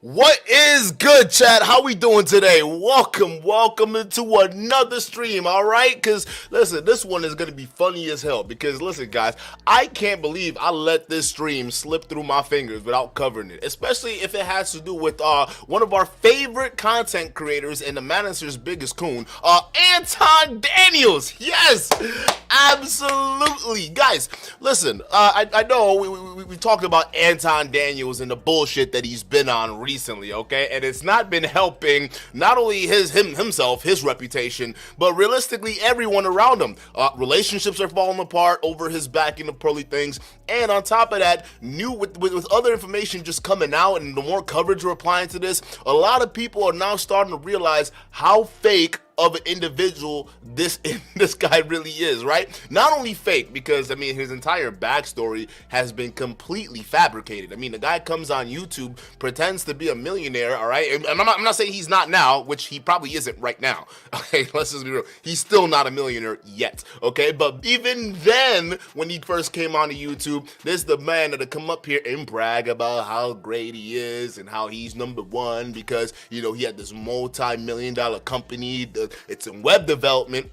What is good, chat? How we doing today? Welcome into another stream, all right? Because, listen, this one is going to be funny as hell because, listen, guys, I can't believe I let this stream slip through my fingers without covering it, especially if it has to do with one of our favorite content creators and the Manager's biggest coon, Anton Daniels. Yes, absolutely. Guys, listen, I know we talked about Anton Daniels and the bullshit that he's been on recently, okay? And it's not been helping not only himself, his reputation, but realistically everyone around him. Relationships are falling apart over his backing of pearly things, and on top of that, with other information just coming out and the more coverage we're applying to this, a lot of people are now starting to realize how fake of an individual this guy really is, right? Not only fake, because I mean his entire backstory has been completely fabricated. I mean, the guy comes on YouTube, pretends to be a millionaire, all right? And I'm not saying he's not now, which he probably isn't right now. Okay, let's just be real. He's still not a millionaire yet, okay? But even then, when he first came onto YouTube, this is the man that'll come up here and brag about how great he is and how he's number one because, you know, he had this multi-million-dollar company. It's in web development,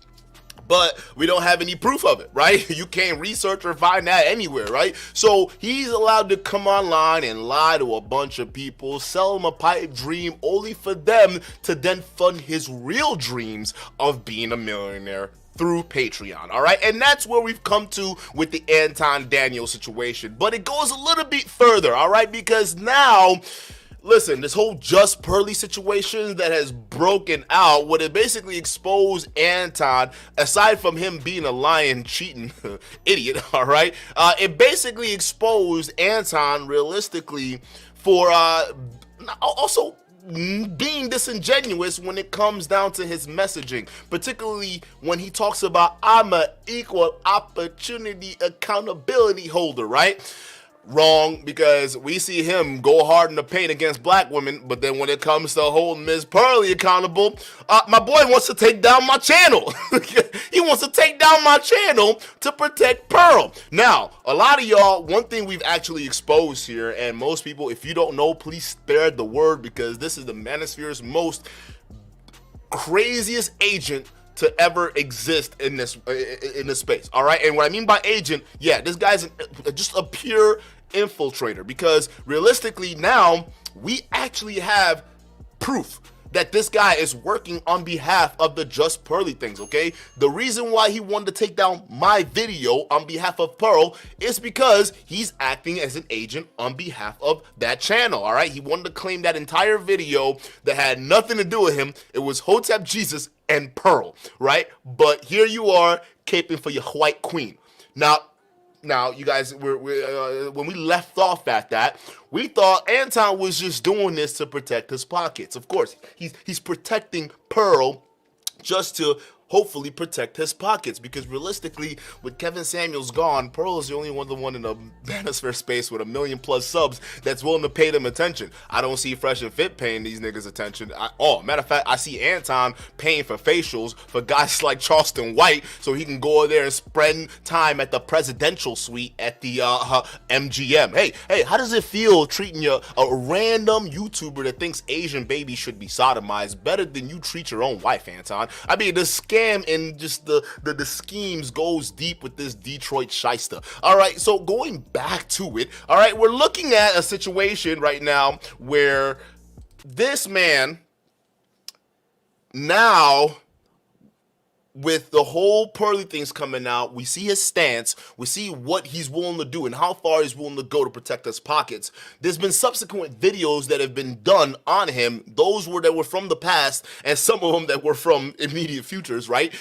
but we don't have any proof of it, right? You can't research or find that anywhere, right? So he's allowed to come online and lie to a bunch of people, sell them a pipe dream only for them to then fund his real dreams of being a millionaire through Patreon, all right? And that's where we've come to with the Anton Daniels situation. But it goes a little bit further, all right? Because now, listen, this whole Just Pearly situation that has broken out, what it basically exposed Anton, aside from him being a lying, cheating idiot, all right? It basically exposed Anton realistically for also being disingenuous when it comes down to his messaging, particularly when he talks about I'm a equal opportunity accountability holder, right? Wrong, because we see him go hard in the paint against black women, but then when it comes to holding Ms. Pearly accountable, my boy wants to take down my channel. He wants to take down my channel to protect Pearl. Now, a lot of y'all, one thing we've actually exposed here, and most people, if you don't know, please spare the word, because this is the Manosphere's most craziest agent to ever exist in this space, all right? And what I mean by agent, yeah, this guy's just a pure infiltrator, because realistically now we actually have proof that this guy is working on behalf of the Just Pearly things, okay? The reason why he wanted to take down my video on behalf of Pearl is because he's acting as an agent on behalf of that channel, all right? He wanted to claim that entire video that had nothing to do with him. It was Hotep Jesus and Pearl, right? But here you are caping for your white queen. Now, you guys, when we left off at that, we thought Anton was just doing this to protect his pockets. Of course, he's protecting Pearl just to hopefully protect his pockets. Because realistically, with Kevin Samuels gone, Pearl is the only one in the manosphere space with 1 million plus subs that's willing to pay them attention. I don't see Fresh and Fit paying these niggas attention. Matter of fact, I see Anton paying for facials for guys like Charleston White so he can go there and spend time at the presidential suite at the MGM. Hey, how does it feel treating a random YouTuber that thinks Asian babies should be sodomized better than you treat your own wife, Anton? I mean, the scam and just the schemes goes deep with this Detroit shyster. All right, so going back to it, all right, we're looking at a situation right now where this man now, with the whole Pearly things coming out, we see his stance, we see what he's willing to do and how far he's willing to go to protect his pockets. There's been subsequent videos that have been done on him. Those that were from the past, and some of them that were from immediate futures, right?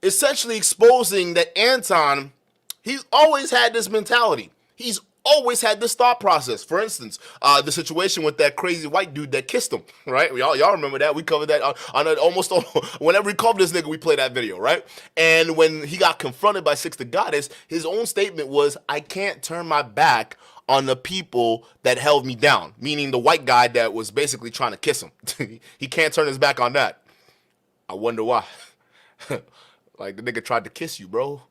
Essentially exposing that Anton, he's always had this mentality. He's always had this thought process. For instance, the situation with that crazy white dude that kissed him, right? Y'all remember that? We covered that on almost whenever we covered this nigga, we play that video, right? And when he got confronted by Six the Goddess, his own statement was, "I can't turn my back on the people that held me down," meaning the white guy that was basically trying to kiss him. He can't turn his back on that. I wonder why. Like, the nigga tried to kiss you, bro.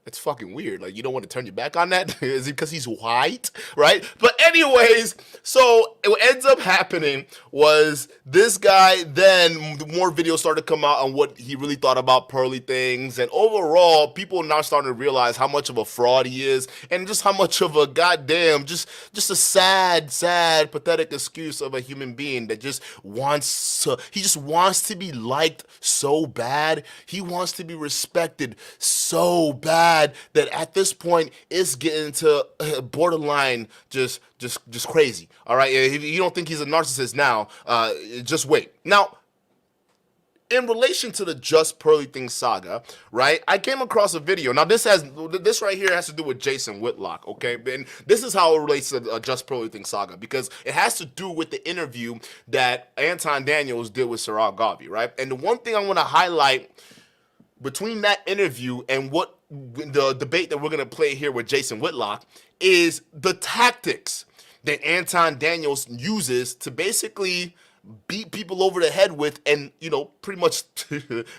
It's fucking weird. Like, you don't want to turn your back on that? Is it because he's white? Right? But anyways, so what ends up happening was this guy, then more videos started to come out on what he really thought about Pearly things. And overall, people are now starting to realize how much of a fraud he is and just how much of a goddamn, just a sad, pathetic excuse of a human being that just wants to be liked so bad. He wants to be respected so bad that at this point it's getting to borderline just crazy. All right, if you don't think he's a narcissist now, just wait. Now, in relation to the Just Pearly Thing saga, right, I came across a video. Now, this right here has to do with Jason Whitlock, okay? And this is how it relates to the Just Pearly Thing saga, because it has to do with the interview that Anton Daniels did with Sarah Garvey, right? And the one thing I want to highlight between that interview and what the debate that we're going to play here with Jason Whitlock is the tactics that Anton Daniels uses to basically beat people over the head with and, pretty much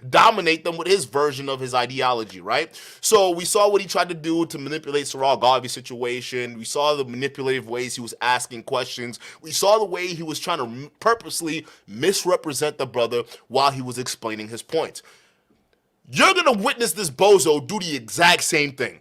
dominate them with his version of his ideology, right? So we saw what he tried to do to manipulate Sarah Garvey's situation. We saw the manipulative ways he was asking questions. We saw the way he was trying to purposely misrepresent the brother while he was explaining his points. You're going to witness this bozo do the exact same thing.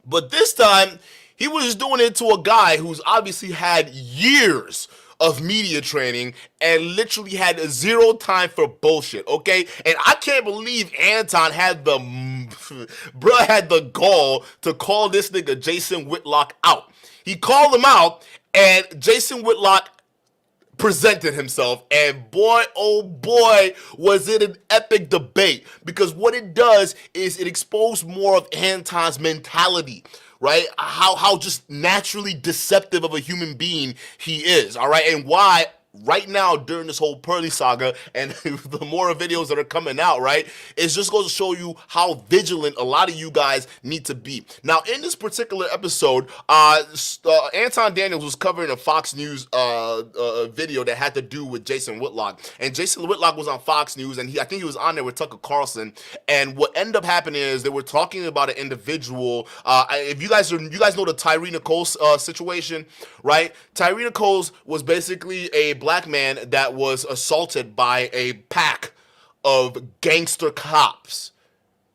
But this time, he was doing it to a guy who's obviously had years of media training and literally had zero time for bullshit, okay? And I can't believe Anton had the gall to call this nigga Jason Whitlock out. He called him out, and Jason Whitlock presented himself, and boy, oh boy, was it an epic debate, because what it does is it exposed more of Anton's mentality, right? How just naturally deceptive of a human being he is, all right? And why right now during this whole Pearly saga and the more videos that are coming out, right, it just goes to show you how vigilant a lot of you guys need to be. Now, in this particular episode, Anton Daniels was covering a Fox News video that had to do with Jason Whitlock, and Jason Whitlock was on Fox News, and I think he was on there with Tucker Carlson. And what ended up happening is they were talking about an individual. If you guys know the Tyree Nichols situation, right? Tyree Nichols was basically a black man that was assaulted by a pack of gangster cops,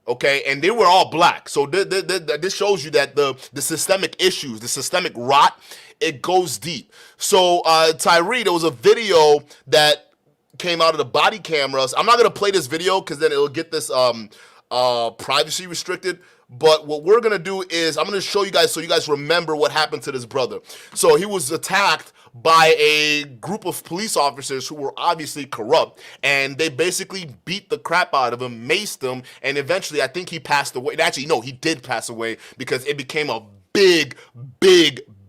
okay? And they were all black. So this shows you that the systemic issues, the systemic rot, it goes deep. So Tyree, there was a video that came out of the body cameras. I'm not going to play this video because then it'll get this privacy restricted. But what we're going to do is I'm going to show you guys so you guys remember what happened to this brother. So he was attacked by a group of police officers who were obviously corrupt, and they basically beat the crap out of him, maced him, and eventually I think he passed away. Actually, no, he did pass away because it became a big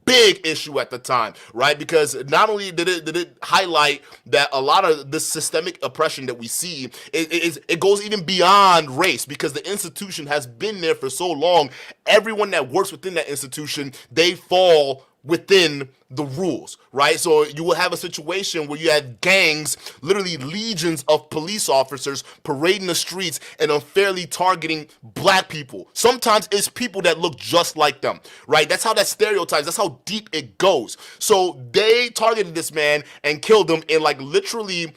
big issue at the time, right? Because not only did it highlight that a lot of the systemic oppression that we see, it goes even beyond race, because the institution has been there for so long. Everyone that works within that institution, they fall within the rules, right? So you will have a situation where you have gangs, literally legions of police officers parading the streets and unfairly targeting black people. Sometimes it's people that look just like them, right? That's how that stereotypes, that's how deep it goes. So they targeted this man and killed him in like literally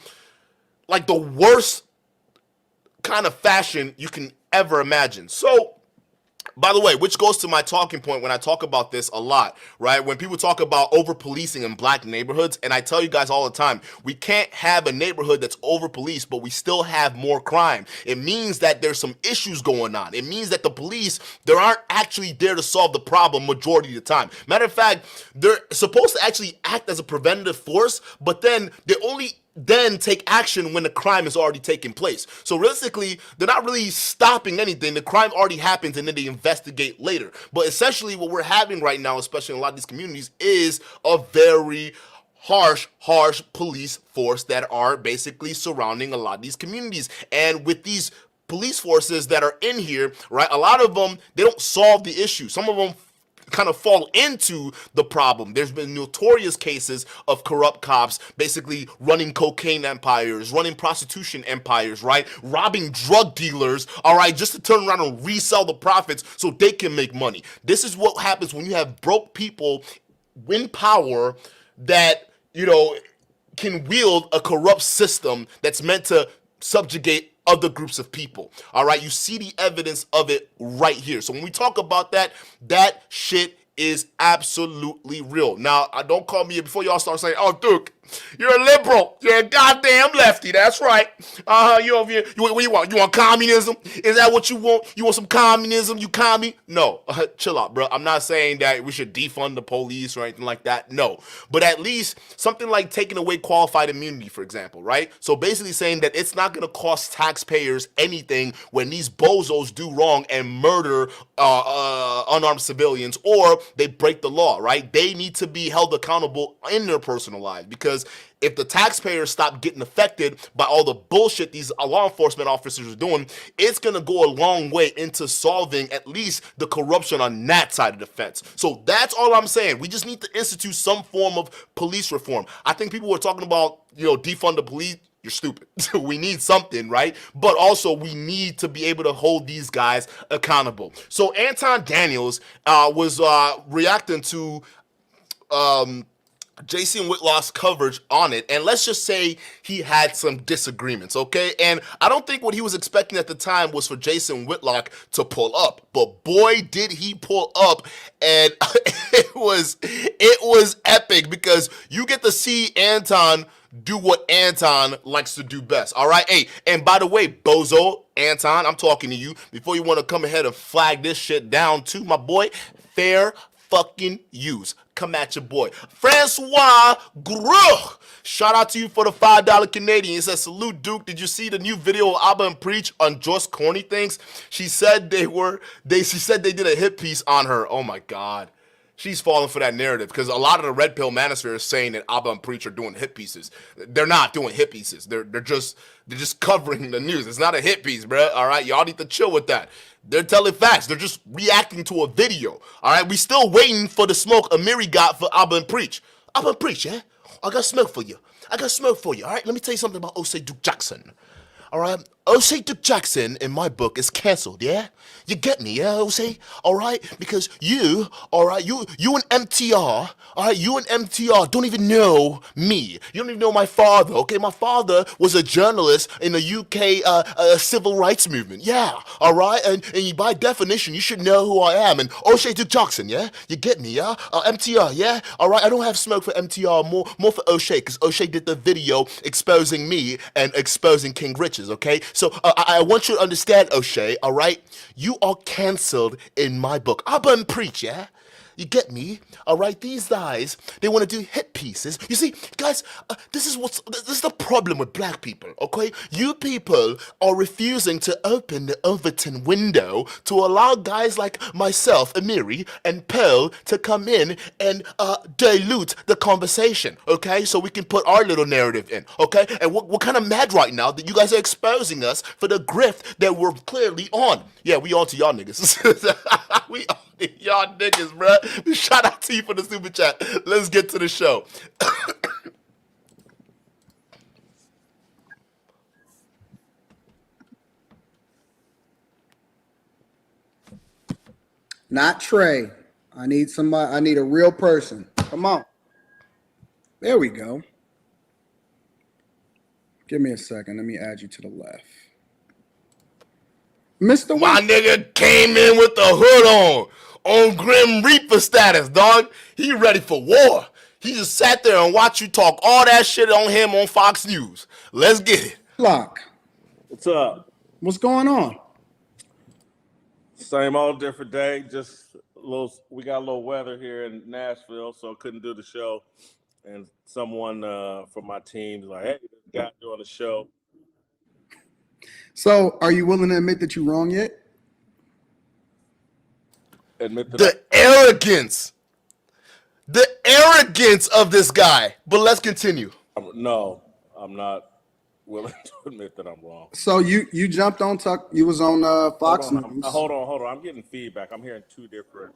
like the worst kind of fashion you can ever imagine. So by the way, which goes to my talking point when I talk about this a lot, right? When people talk about over-policing in black neighborhoods, and I tell you guys all the time, we can't have a neighborhood that's over-policed, but we still have more crime. It means that there's some issues going on. It means that the police, they aren't actually there to solve the problem majority of the time. Matter of fact, they're supposed to actually act as a preventative force, but then they only then take action when the crime is already taking place. So realistically, they're not really stopping anything. The crime already happens and then they investigate later. But essentially what we're having right now, especially in a lot of these communities, is a very harsh police force that are basically surrounding a lot of these communities. And with these police forces that are in here, right, a lot of them, they don't solve the issue. Some of them kind of fall into the problem. There's been notorious cases of corrupt cops basically running cocaine empires, running prostitution empires, right? Robbing drug dealers, all right, just to turn around and resell the profits so they can make money. This is what happens when you have broke people in power that, you know, can wield a corrupt system that's meant to subjugate other groups of people. All right, you see the evidence of it right here. So when we talk about that, that shit is absolutely real. Now, don't call me before y'all start saying, "Oh, Duke, you're a liberal. You're a goddamn lefty." That's right. What do you want? You want communism? Is that what you want? You want some communism? You commie? No, chill out, bro. I'm not saying that we should defund the police or anything like that. No, but at least something like taking away qualified immunity, for example, right? So basically saying that it's not going to cost taxpayers anything when these bozos do wrong and murder unarmed civilians, or they break the law, right? They need to be held accountable in their personal lives, because if the taxpayers stop getting affected by all the bullshit these law enforcement officers are doing, it's going to go a long way into solving at least the corruption on that side of the fence. So that's all I'm saying. We just need to institute some form of police reform. I think people were talking about, defund the police. You're stupid. We need something, right? But also we need to be able to hold these guys accountable. So Anton Daniels was reacting to Jason Whitlock's coverage on it, and let's just say he had some disagreements, okay? And I don't think what he was expecting at the time was for Jason Whitlock to pull up, but boy did he pull up, and it was epic, because you get to see Anton do what Anton likes to do best, all right? Hey, and by the way, bozo, Anton, I'm talking to you. Before you want to come ahead and flag this shit down too, my boy, fair fucking use. Come at your boy. Francois Gros. Shout out to you for the $5 Canadian. It says, "Salute, Duke. Did you see the new video of Abba and Preach on just corny things?" She said they did a hit piece on her. Oh my God. She's falling for that narrative, because a lot of the red pill manosphere is saying that Abba and Preach are doing hit pieces. They're not doing hit pieces. They're just covering the news. It's not a hit piece, bro. All right, y'all need to chill with that. They're telling facts. They're just reacting to a video. All right, we still waiting for the smoke Amiri got for Abba and Preach. Abba and Preach, yeah? I got smoke for you. All right, let me tell you something about Osei Duke Jackson. All right, Osei Duke Jackson in my book is canceled, yeah? You get me, yeah, Osei? All right, because you and MTR, all right, you and MTR don't even know me. You don't even know my father, okay? My father was a journalist in the UK civil rights movement, yeah, all right? And by definition, you should know who I am. And Osei Duke Jackson, yeah? You get me, yeah? MTR, yeah? All right, I don't have smoke for MTR, more for Osei, because Osei did the video exposing me and exposing King Riches, okay? So I want you to understand, O'Shea, all right? You are canceled in my book. Abba and Preach, yeah? You get me? All right, these guys, they want to do hit pieces. You see, guys, this is the problem with black people, okay? You people are refusing to open the Overton window to allow guys like myself, Amiri, and Pearl to come in and dilute the conversation, okay? So we can put our little narrative in, okay? And we're kind of mad right now that you guys are exposing us for the grift that we're clearly on. Yeah, we on to y'all niggas. We on to y'all niggas, bruh. Shout out to you for the super chat. Let's get to the show. Not Trey. I need somebody. I need a real person. Come on. There we go. Give me a second. Let me add you to the left. Mr. My nigga came in with the hood on Grim Reaper status, dog. He ready for war. He just sat there and watched you talk all that shit on him on Fox News. Let's get it. Whitlock. What's up? What's going on? Same old different day. Just a little. We got a little weather here in Nashville, so I couldn't do the show. And someone from my team was like, "Hey, this guy doing the show." So, are you willing to admit that you're wrong yet? Admit that The arrogance of this guy. But let's continue. No, I'm not willing to admit that I'm wrong. So you jumped on Tuck. You was on Fox News. Hold on. I'm getting feedback. I'm hearing two different.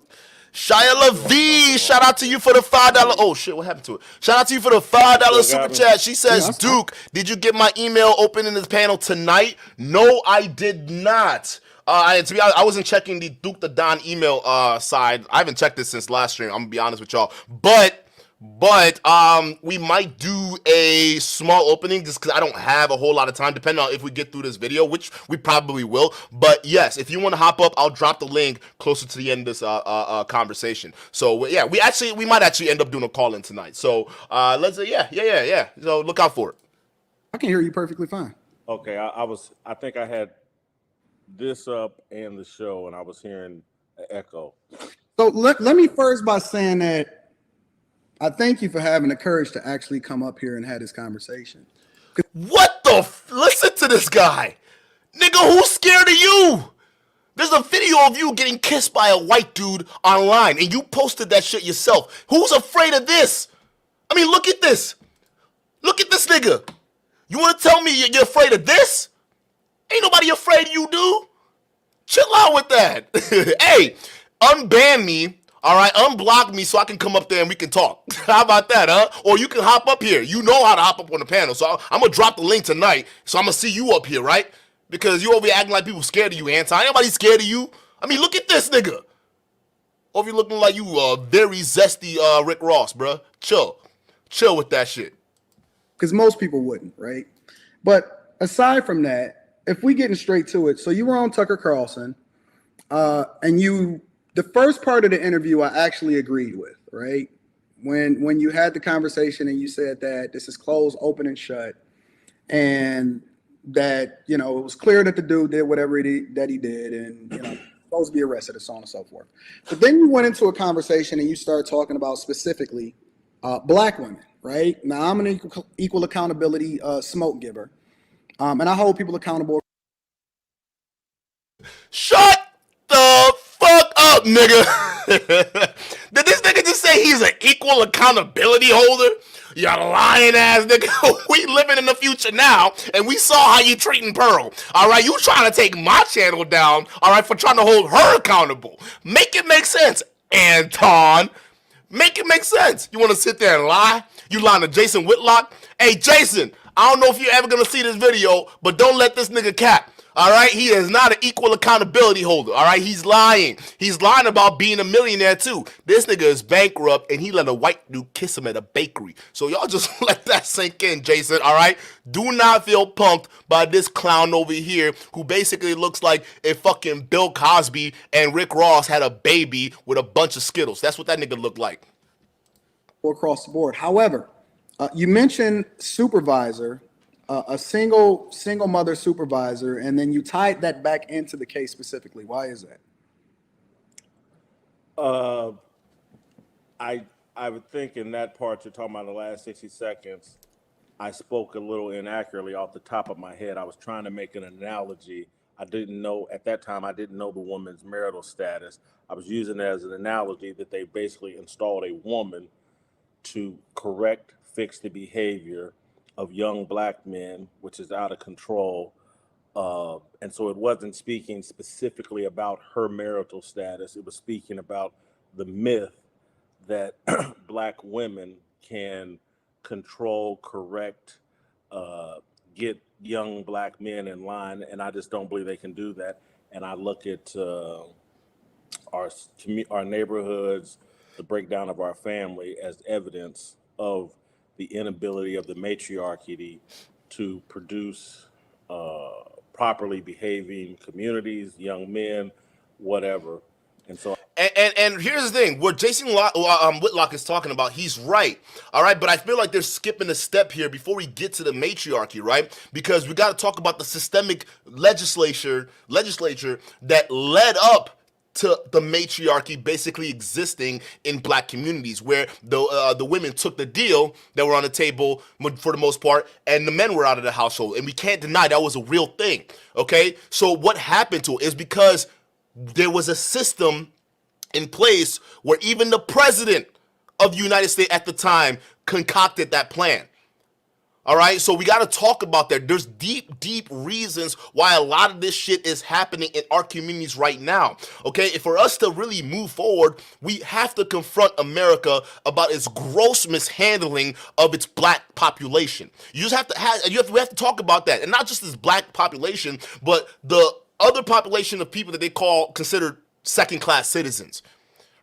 Shia LaVie, shout out to you for the $5. Oh shit, what happened to it? Shout out to you for the $5 super chat. She says, Yeah, Duke, did you get my email open in this panel tonight? No, I did not. To be honest, I wasn't checking the Duke the Don email side. I haven't checked this since last stream. I'm gonna be honest with y'all. But we might do a small opening just because I don't have a whole lot of time, depending on if we get through this video, which we probably will. But yes, if you want to hop up, I'll drop the link closer to the end of this conversation. So yeah, we might actually end up doing a call in tonight. So let's yeah. So look out for it. I can hear you perfectly fine. Okay, I think I had this up and the show, and I was hearing an echo. So let me first by saying that I thank you for having the courage to actually come up here and have this conversation. What the listen to this guy. Nigga, who's scared of you? There's a video of you getting kissed by a white dude online, and you posted that shit yourself. Who's afraid of this? I mean, look at this. Look at this nigga. You want to tell me you're afraid of this? Ain't nobody afraid of you, dude. Chill out with that. Hey, unban me. All right, unblock me so I can come up there and we can talk. How about that, huh? Or you can hop up here. You know how to hop up on the panel. So I'm going to drop the link tonight. So I'm going to see you up here, right? Because you over here acting like people scared of you, Anton. Ain't nobody scared of you. I mean, look at this nigga. Over here looking like you very zesty Rick Ross, bruh. Chill. Chill with that shit. Because most people wouldn't, right? But aside from that, if we getting straight to it, so you were on Tucker Carlson, and the first part of the interview I actually agreed with, right? When you had the conversation and you said that this is closed, open, and shut, and that, it was clear that the dude did whatever that he did, and, supposed to be arrested and so on and so forth. But then you went into a conversation and you started talking about specifically black women, right? Now, I'm an equal accountability smoke giver, and I hold people accountable. Shut the fuck up, nigga. Did this nigga just say he's an equal accountability holder? You lying ass nigga. We living in the future now, and we saw how you treating Pearl. All right, you trying to take my channel down, all right, for trying to hold her accountable. Make it make sense, Anton. Make it make sense. You want to sit there and lie? You lying to Jason Whitlock? Hey, Jason, I don't know if you're ever going to see this video, but don't let this nigga cap. All right, he is not an equal accountability holder. All right, he's lying. He's lying about being a millionaire too. This nigga is bankrupt, and he let a white dude kiss him at a bakery. So y'all just let that sink in, Jason. All right, do not feel punked by this clown over here who basically looks like if fucking Bill Cosby and Rick Ross had a baby with a bunch of Skittles. That's what that nigga looked like. Across the board. However, you mentioned supervisor. A single mother supervisor, and then you tied that back into the case specifically. Why is that? I I would think in that part you're talking about the last 60 seconds. I spoke a little inaccurately off the top of my head. I was trying to make an analogy. I didn't know at that time. I didn't know the woman's marital status. I was using it as an analogy that they basically installed a woman to correct, fix the behavior of young black men, which is out of control. And so it wasn't speaking specifically about her marital status. It was speaking about the myth that black women can control, correct, get young black men in line, and I just don't believe they can do that. And I look at our neighborhoods, the breakdown of our family as evidence of the inability of the matriarchy to produce properly behaving communities, young men, whatever. And so And here's the thing: what Whitlock is talking about, he's right. All right, but I feel like they're skipping a step here before we get to the matriarchy, right? Because we got to talk about the systemic legislature that led up to the matriarchy basically existing in black communities, where the women took the deal that were on the table for the most part, and the men were out of the household, and we can't deny that was a real thing. Okay, so what happened to it is because there was a system in place where even the president of the United States at the time concocted that plan. All right, so we got to talk about that. There's deep reasons why a lot of this shit is happening in our communities right now. Okay, if for us to really move forward, we have to confront America about its gross mishandling of its black population. You just have to we have to talk about that, and not just this black population, but the other population of people that they considered second-class citizens.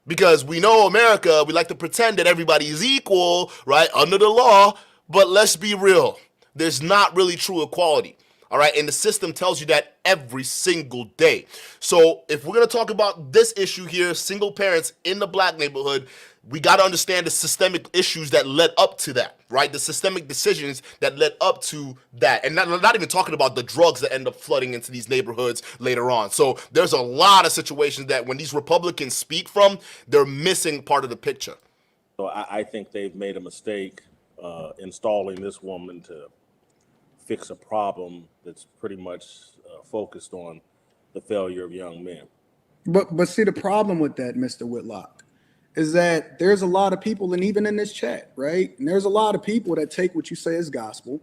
Because we know America, we like to pretend that everybody is equal, right, under the law, but let's be real. There's not really true equality, all right? And the system tells you that every single day. So if we're going to talk about this issue here, single parents in the black neighborhood, we got to understand the systemic issues that led up to that, right? The systemic decisions that led up to that. And not even talking about the drugs that end up flooding into these neighborhoods later on. So there's a lot of situations that when these Republicans speak from, they're missing part of the picture. So I think they've made a mistake installing this woman to fix a problem that's pretty much focused on the failure of young men. But see, the problem with that, Mr. Whitlock, is that there's a lot of people, and even in this chat, right? And there's a lot of people that take what you say as gospel,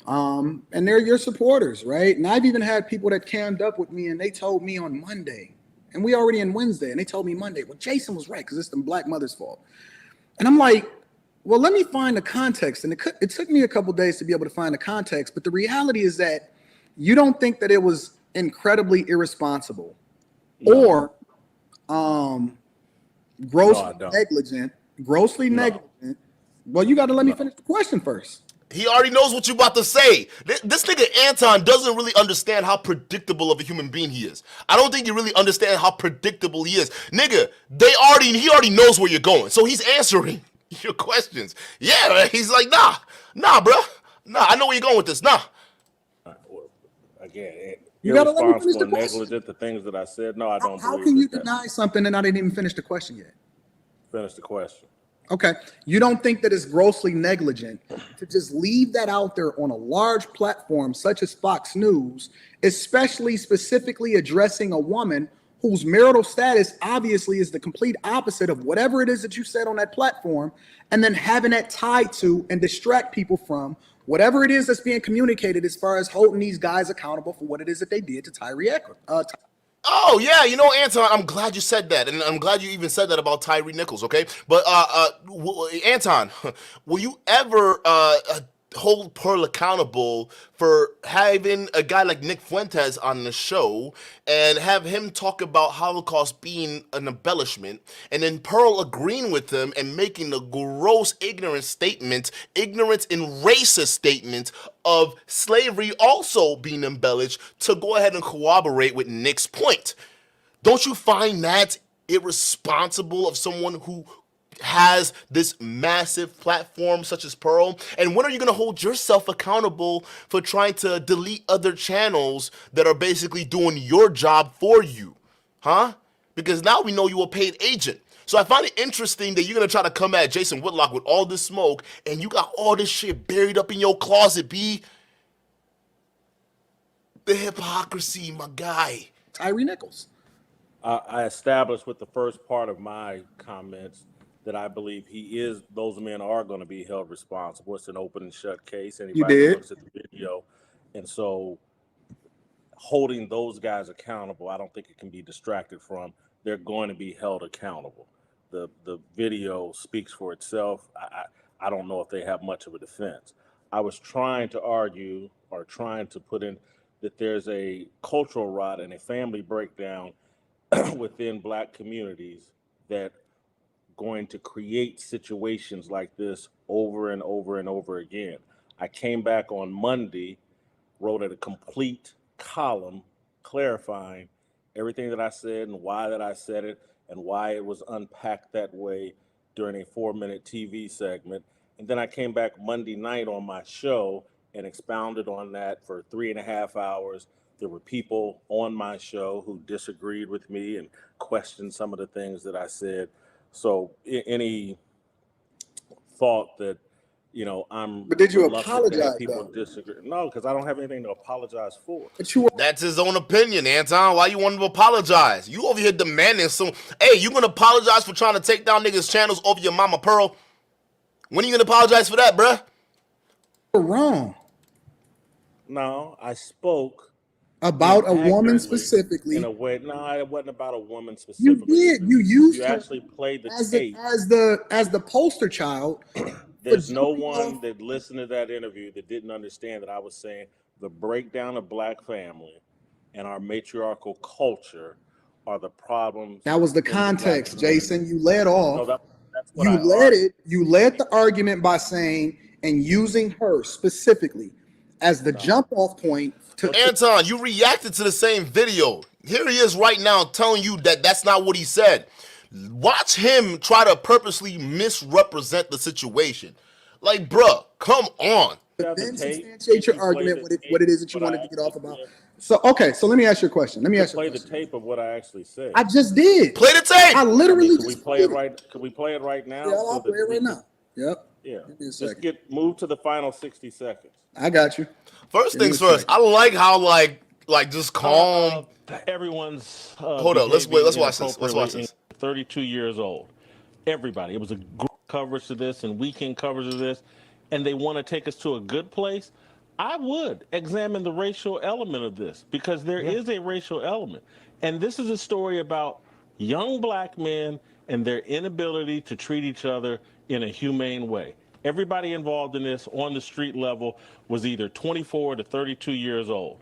and they're your supporters, right? And I've even had people that cammed up with me, and they told me on Monday, and we already in Wednesday, and they told me Monday, well, Jason was right because it's the black mother's fault. And I'm like, well, let me find the context. And it took me a couple days to be able to find the context. But the reality is that you don't think that it was incredibly irresponsible or grossly negligent. Well, you got to let me finish the question first. He already knows what you're about to say. This nigga Anton doesn't really understand how predictable of a human being he is. I don't think you really understand how predictable he is. Nigga, he already knows where you're going. So he's answering your questions. Yeah, man. He's like, nah, bro. Nah, I know where you're going with this. Nah. Again, you gotta let me finish the question. Negligent, the things that I said. No, I don't. How can you deny something and I didn't even finish the question yet? Finish the question. Okay. You don't think that it's grossly negligent to just leave that out there on a large platform such as Fox News, especially specifically addressing a woman whose marital status obviously is the complete opposite of whatever it is that you said on that platform, and then having that tied to and distract people from whatever it is that's being communicated as far as holding these guys accountable for what it is that they did to Tyree Eckler. Oh, yeah, you know, Anton, I'm glad you said that, and I'm glad you even said that about Tyree Nichols, okay? But, Anton, will you ever hold Pearl accountable for having a guy like Nick Fuentes on the show and have him talk about Holocaust being an embellishment, and then Pearl agreeing with him and making the gross ignorant and racist statement of slavery also being embellished to go ahead and corroborate with Nick's point? Don't you find that irresponsible of someone who has this massive platform such as Pearl? And when are you going to hold yourself accountable for trying to delete other channels that are basically doing your job for you? Huh? Because now we know you're a paid agent. So I find it interesting that you're gonna try to come at Jason Whitlock with all this smoke, and you got all this shit buried up in your closet, B. The hypocrisy, my guy. Tyree Nichols. I established with the first part of my comments that I believe those men are going to be held responsible. It's an open and shut case. Anybody who looks at the video. And so holding those guys accountable, I don't think it can be distracted from. They're going to be held accountable. The video speaks for itself. I don't know if they have much of a defense. I was trying to argue or trying to put in that there's a cultural rot and a family breakdown within Black communities that going to create situations like this over and over and over again. I came back on Monday, wrote a complete column clarifying everything that I said and why that I said it and why it was unpacked that way during a 4-minute TV segment. And then I came back Monday night on my show and expounded on that for 3.5 hours. There were people on my show who disagreed with me and questioned some of the things that I said. So any thought that, I'm... But did you apologize, people disagree? No, because I don't have anything to apologize for. That's his own opinion, Anton. Why you want to apologize? You over here demanding some... Hey, you gonna apologize for trying to take down niggas' channels over your mama Pearl? When are you gonna apologize for that, bruh? You're wrong. No, I spoke... about a woman specifically. In a way, no, it wasn't about a woman specifically. You did. You used you her actually played the as tape. as the poster child. There's no one that listened to that interview that didn't understand that I was saying the breakdown of Black family and our matriarchal culture are the problems. That was the context, Jason. You led off. No, that's what You led the argument by saying and using her specifically as the jump off point. Anton, you reacted to the same video. Here he is right now telling you that that's not what he said. Watch him try to purposely misrepresent the situation. Like, bruh, come on. But then substantiate your argument what it is that you wanted to get off about. So, okay, so let me ask you a question. Play the tape of what I actually said. I just did. Play the tape. I literally Can we play it right? Can we play it right now? Yeah, I'll play it right now. Yep. Yeah. Just move to the final 60 seconds. I got you. First things first, I like how like just calm. Everyone's hold up, let's watch this. Let's watch this. 32 years old. Everybody. It was a group coverage to this and weekend coverage of this, and they want to take us to a good place. I would examine the racial element of this because there is a racial element. And this is a story about young Black men and their inability to treat each other in a humane way. Everybody involved in this on the street level was either 24 to 32 years old.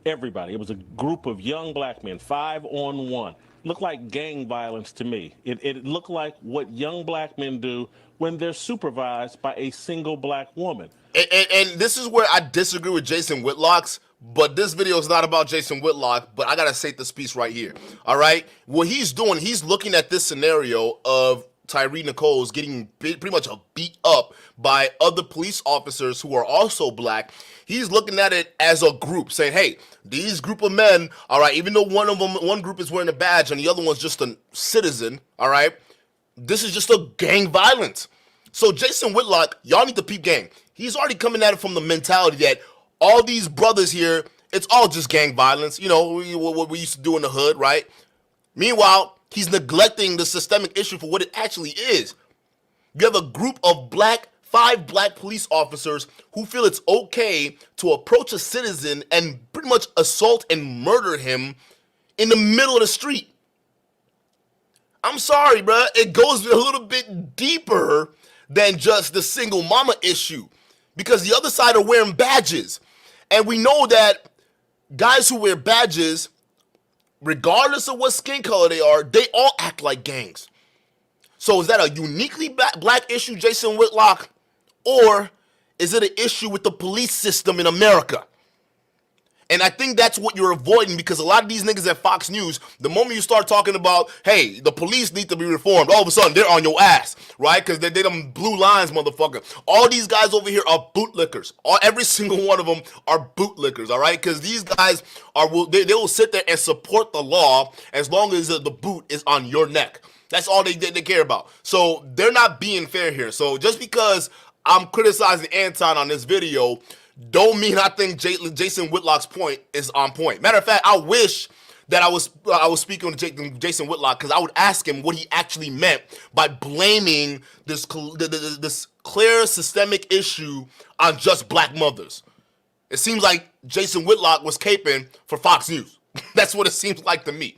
Everybody. It was a group of young Black men, 5-on-1. Looked like gang violence to me. It looked like what young Black men do when they're supervised by a single Black woman. And this is where I disagree with Jason Whitlock's, but this video is not about Jason Whitlock, but I gotta say this piece right here. All right? What he's doing, he's looking at this scenario of Tyree Nichols getting pretty much beat up by other police officers who are also Black. He's looking at it as a group, saying, hey, these group of men, all right, even though one group is wearing a badge and the other one's just a citizen, all right, this is just a gang violence. So Jason Whitlock, y'all need to peep gang. He's already coming at it from the mentality that all these brothers here, it's all just gang violence, what we used to do in the hood, right? Meanwhile, he's neglecting the systemic issue for what it actually is. You have a group of 5 Black police officers who feel it's okay to approach a citizen and pretty much assault and murder him in the middle of the street. I'm sorry, bruh. It goes a little bit deeper than just the single mama issue because the other side are wearing badges. And we know that guys who wear badges, regardless of what skin color they are, they all act like gangs. So is that a uniquely Black issue, Jason Whitlock? Or is it an issue with the police system in America? And I think that's what you're avoiding because a lot of these niggas at Fox News, the moment you start talking about, hey, the police need to be reformed, all of a sudden they're on your ass, right? Because they them blue lines, motherfucker. All these guys over here are bootlickers. Every single one of them are bootlickers, all right? Because these guys they will sit there and support the law as long as the boot is on your neck. That's all they care about. So they're not being fair here. So just because I'm criticizing Anton on this video, don't mean I think Jason Whitlock's point is on point. Matter of fact, I wish that I was speaking to Jason Whitlock, because I would ask him what he actually meant by blaming this clear systemic issue on just black mothers. It seems like Jason Whitlock was caping for Fox News. That's what it seems like to me.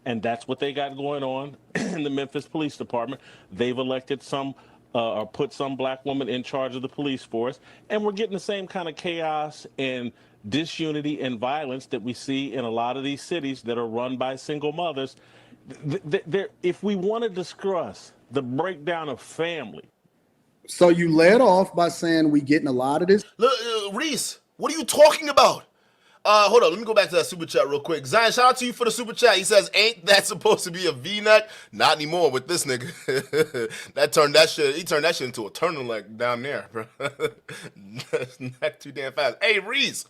And that's what they got going on in the Memphis Police Department. They've elected some or put some black woman in charge of the police force. And we're getting the same kind of chaos and disunity and violence that we see in a lot of these cities that are run by single mothers. If we want to discuss the breakdown of family. So you led off by saying we getting a lot of this. Look, Reese, what are you talking about? Hold on, let me go back to that super chat real quick. Zion, shout out to you for the super chat. He says, ain't that supposed to be a V-neck? Not anymore with this nigga. He turned that shit into a turtleneck down there, bro. That's not too damn fast. Hey, Reese,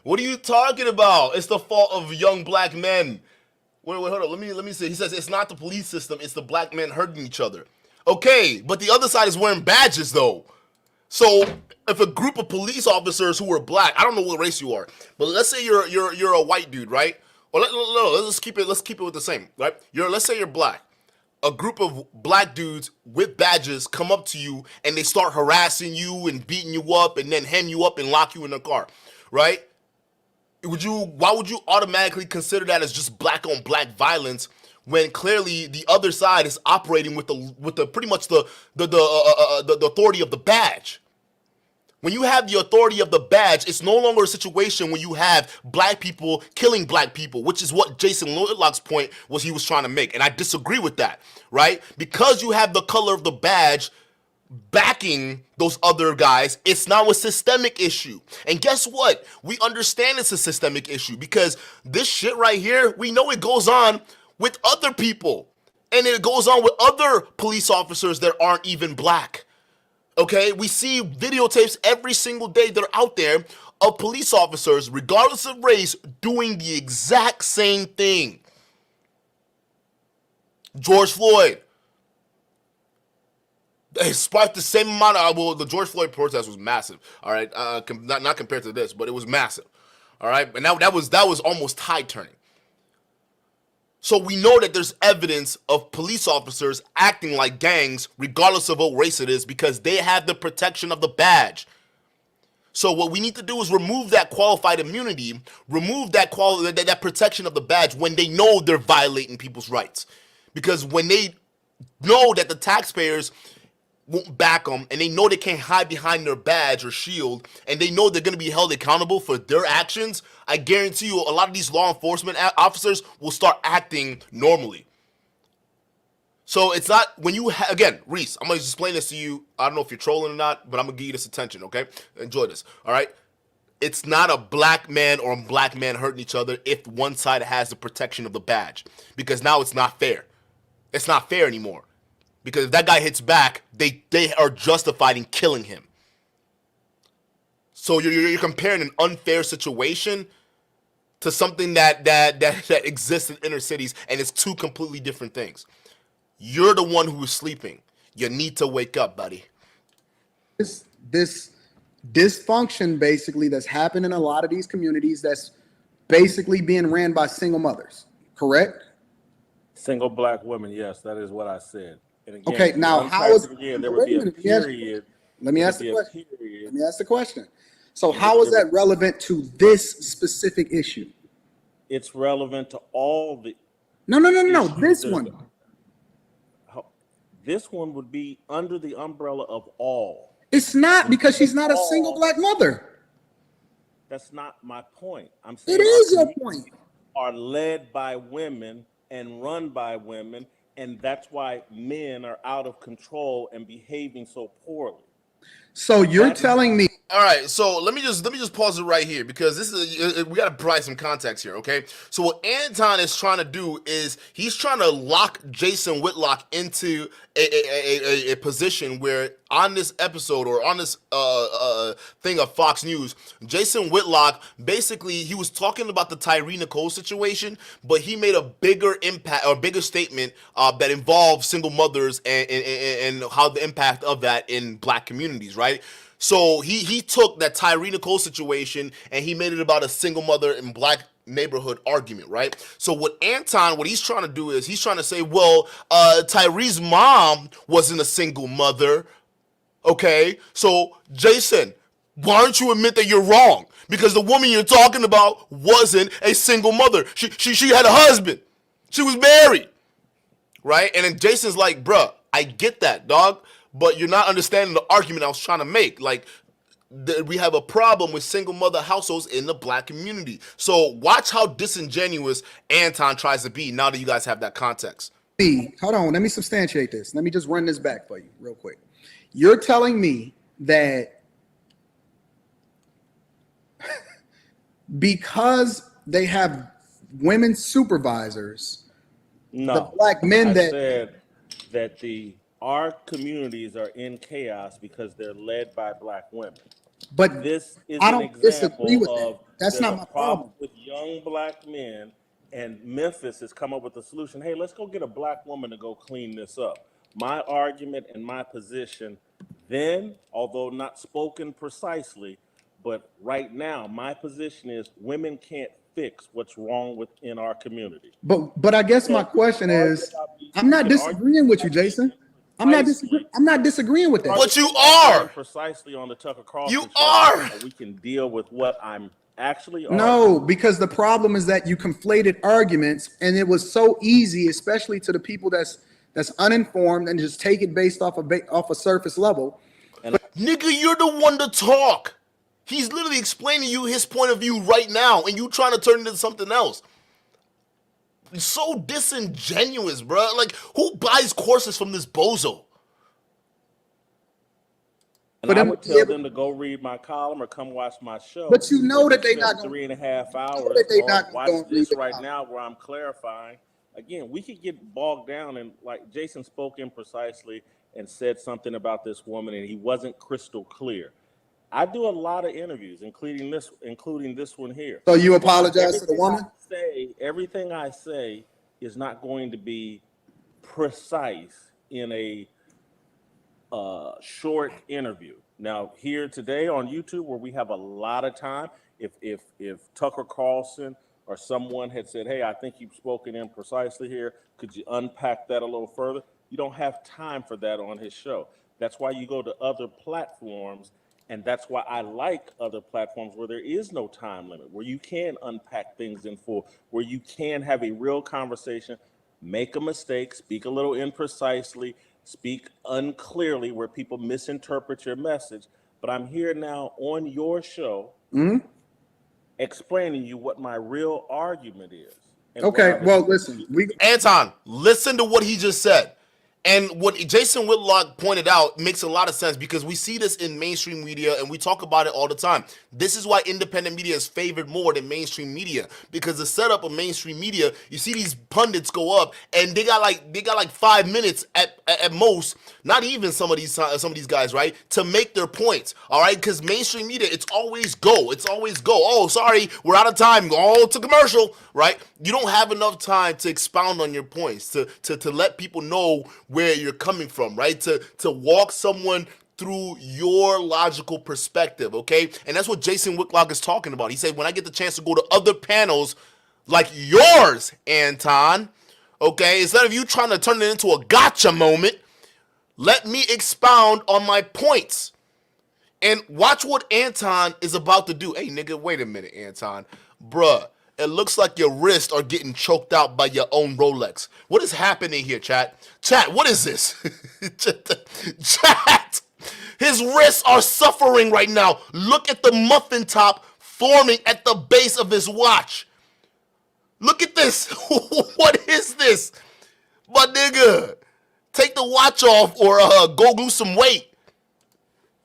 what are you talking about? It's the fault of young black men. Wait, hold on, let me see. He says, it's not the police system, it's the black men hurting each other. Okay, but the other side is wearing badges, though. So if a group of police officers who are black, I don't know what race you are, but let's say you're a white dude, right? Or let's keep it with the same, right? Let's say you're black. A group of black dudes with badges come up to you and they start harassing you and beating you up and then hem you up and lock you in the car, right? Why would you automatically consider that as just black on black violence when clearly the other side is operating with the pretty much the authority of the badge? When you have the authority of the badge, it's no longer a situation where you have black people killing black people, which is what Jason Whitlock's point was he was trying to make. And I disagree with that, right? Because you have the color of the badge backing those other guys, it's now a systemic issue. And guess what? We understand it's a systemic issue because this shit right here, we know it goes on with other people. And it goes on with other police officers that aren't even black. Okay, we see videotapes every single day that are out there of police officers, regardless of race, doing the exact same thing. George Floyd. It sparked the same amount of, the George Floyd protest was massive, all right? Not compared to this, but it was massive, all right? And that was almost tide turning. So we know that there's evidence of police officers acting like gangs, regardless of what race it is, because they have the protection of the badge. So what we need to do is remove that qualified immunity, remove that protection of the badge when they know they're violating people's rights. Because when they know that the taxpayers won't back them, and they know they can't hide behind their badge or shield, and they know they're going to be held accountable for their actions, I guarantee you a lot of these law enforcement officers will start acting normally. So it's not when you again, Reese, I'm going to explain this to you. I don't know if you're trolling or not, but I'm going to give you this attention, okay? Enjoy this, all right? It's not a black man or a black man hurting each other if one side has the protection of the badge, because now it's not fair. It's not fair anymore. Because if that guy hits back, they are justified in killing him. So you're comparing an unfair situation to something that exists in inner cities, and it's two completely different things. You're the one who is sleeping. You need to wake up, buddy. This dysfunction basically that's happened in a lot of these communities that's basically being ran by single mothers, correct? Single black women, yes, that is what I said. And again, okay, now how is there would be a period? Let me ask the question. Let me ask the question. So how is that relevant to this specific issue? It's relevant to all the. No. This one. This one would be under the umbrella of all. It's not, because she's not a single black mother. That's not my point. I'm saying it is your point. Are led by women and run by women. And that's why men are out of control and behaving so poorly. So you're telling me All right, so let me just pause it right here because this is we got to provide some context here, okay? So what Anton is trying to do is he's trying to lock Jason Whitlock into a position where on this episode or on this thing of Fox News, Jason Whitlock basically he was talking about the Tyree Nicole situation, but he made a bigger impact or bigger statement that involved single mothers and how the impact of that in Black communities, right? So he took that Tyree Nicole situation and he made it about a single mother in Black neighborhood argument, right? So what he's trying to do is he's trying to say, well, Tyree's mom wasn't a single mother, okay? So Jason, why don't you admit that you're wrong? Because the woman you're talking about wasn't a single mother. She had a husband. She was married, right? And then Jason's like, bruh, I get that, dog, but you're not understanding the argument I was trying to make. Like, we have a problem with single mother households in the Black community. So watch how disingenuous Anton tries to be now that you guys have that context. hold on, let me substantiate this. Let me just run this back for you real quick. You're telling me that because they have women supervisors, No, the Black men I that said that our communities are in chaos because they're led by Black women. but This is I an don't disagree example with that. of That's there's not a my problem problem. with young Black men, and Memphis has come up with a solution. Hey, let's go get a Black woman to go clean this up. My argument and my position then, although not spoken precisely, but right now, my position is women can't fix what's wrong within our community. But I guess my So question argue is, about me. I'm You not can argue disagreeing with you, about me Jason. I'm not precisely. I'm not disagreeing with that. But you Argue are. precisely on the Tucker You Carlson show, are. and we can deal with what I'm actually arguing. No, because the problem is that you conflated arguments, and it was so easy, especially to the people that's uninformed and just take it based off off a surface level. And Nigga, you're the one to talk. He's literally explaining you his point of view right now, and you trying to turn it into something else. It's so disingenuous, bro. Like, who buys courses from this bozo? For I them would to be tell able, them to go read my column or come watch my show. but you know But that you they're not spent going. 3.5 You know hours that they're or not watch going to read this the right column. now where I'm clarifying. Again, we could get bogged down and like Jason spoke imprecisely and said something about this woman and he wasn't crystal clear. I do a lot of interviews, including this one here. So you And apologize to the woman? everything I say is not going to be precise in a short interview. Now, here today on YouTube, where we have a lot of time, if Tucker Carlson or someone had said, "Hey, I think you've spoken imprecisely here. Could you unpack that a little further?" You don't have time for that on his show. That's why you go to other platforms, and that's why I like other platforms where there is no time limit, where you can unpack things in full, where you can have a real conversation, make a mistake, speak a little imprecisely, speak unclearly where people misinterpret your message. But I'm here now on your show explaining to you what my real argument is. And what Okay, I've well, listen, Anton, listen to what he just said. And what Jason Whitlock pointed out makes a lot of sense because we see this in mainstream media and we talk about it all the time. This is why independent media is favored more than mainstream media because the setup of mainstream media, you see these pundits go up and they got like 5 minutes at most, not even some of these guys, right, to make their points. All right, because mainstream media, it's always go. Oh, sorry, we're out of time. Oh, to commercial, right? You don't have enough time to expound on your points, to let people know where you're coming from, right? To walk someone through your logical perspective, okay? And that's what Jason Whitlock is talking about. He said, when I get the chance to go to other panels like yours, Anton, okay, instead of you trying to turn it into a gotcha moment, let me expound on my points. And watch what Anton is about to do. Hey, nigga, wait a minute, Anton. Bruh, it looks like your wrists are getting choked out by your own Rolex. What is happening here, chat? Chat, what is this? Chat! His wrists are suffering right now. Look at the muffin top forming at the base of his watch. Look at this. What is this? My nigga, take the watch off or go lose some weight.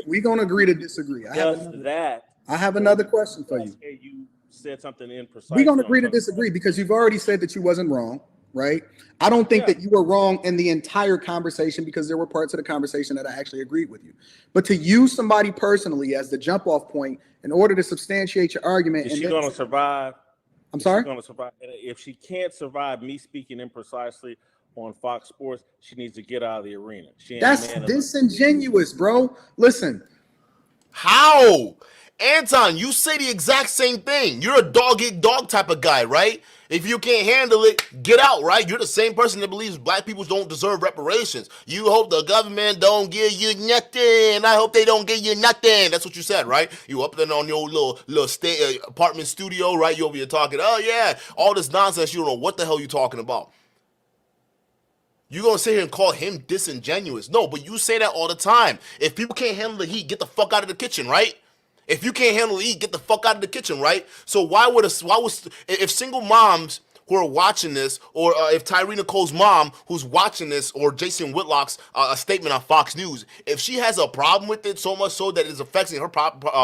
we gonna agree to disagree. I have another question for you. You said something imprecise. We're gonna agree to disagree because you've already said that you wasn't wrong, right? I don't think that you were wrong in the entire conversation because there were parts of the conversation that I actually agreed with you. But to use somebody personally as the jump off point in order to substantiate your argument, is she gonna survive? I'm sorry? She's gonna survive. If she can't survive me speaking imprecisely on Fox Sports, she needs to get out of the arena. That's disingenuous, bro. Listen. How? Anton, you say the exact same thing. You're a dog-eat-dog type of guy, right? If you can't handle it, get out, right? You're the same person that believes black people don't deserve reparations. You hope the government don't give you nothing. I hope they don't give you nothing. That's what you said, right? You up there on your little apartment studio, right? You over here talking, oh yeah, all this nonsense. You don't know what the hell you're talking about. You're going to sit here and call him disingenuous. No, but you say that all the time. If people can't handle the heat, get the fuck out of the kitchen, right? If you can't handle the heat, get the fuck out of the kitchen, right? So if single moms who are watching this, or if Tyree Nicole's mom who's watching this, or Jason Whitlock's a statement on Fox News, if she has a problem with it so much so that it's affecting her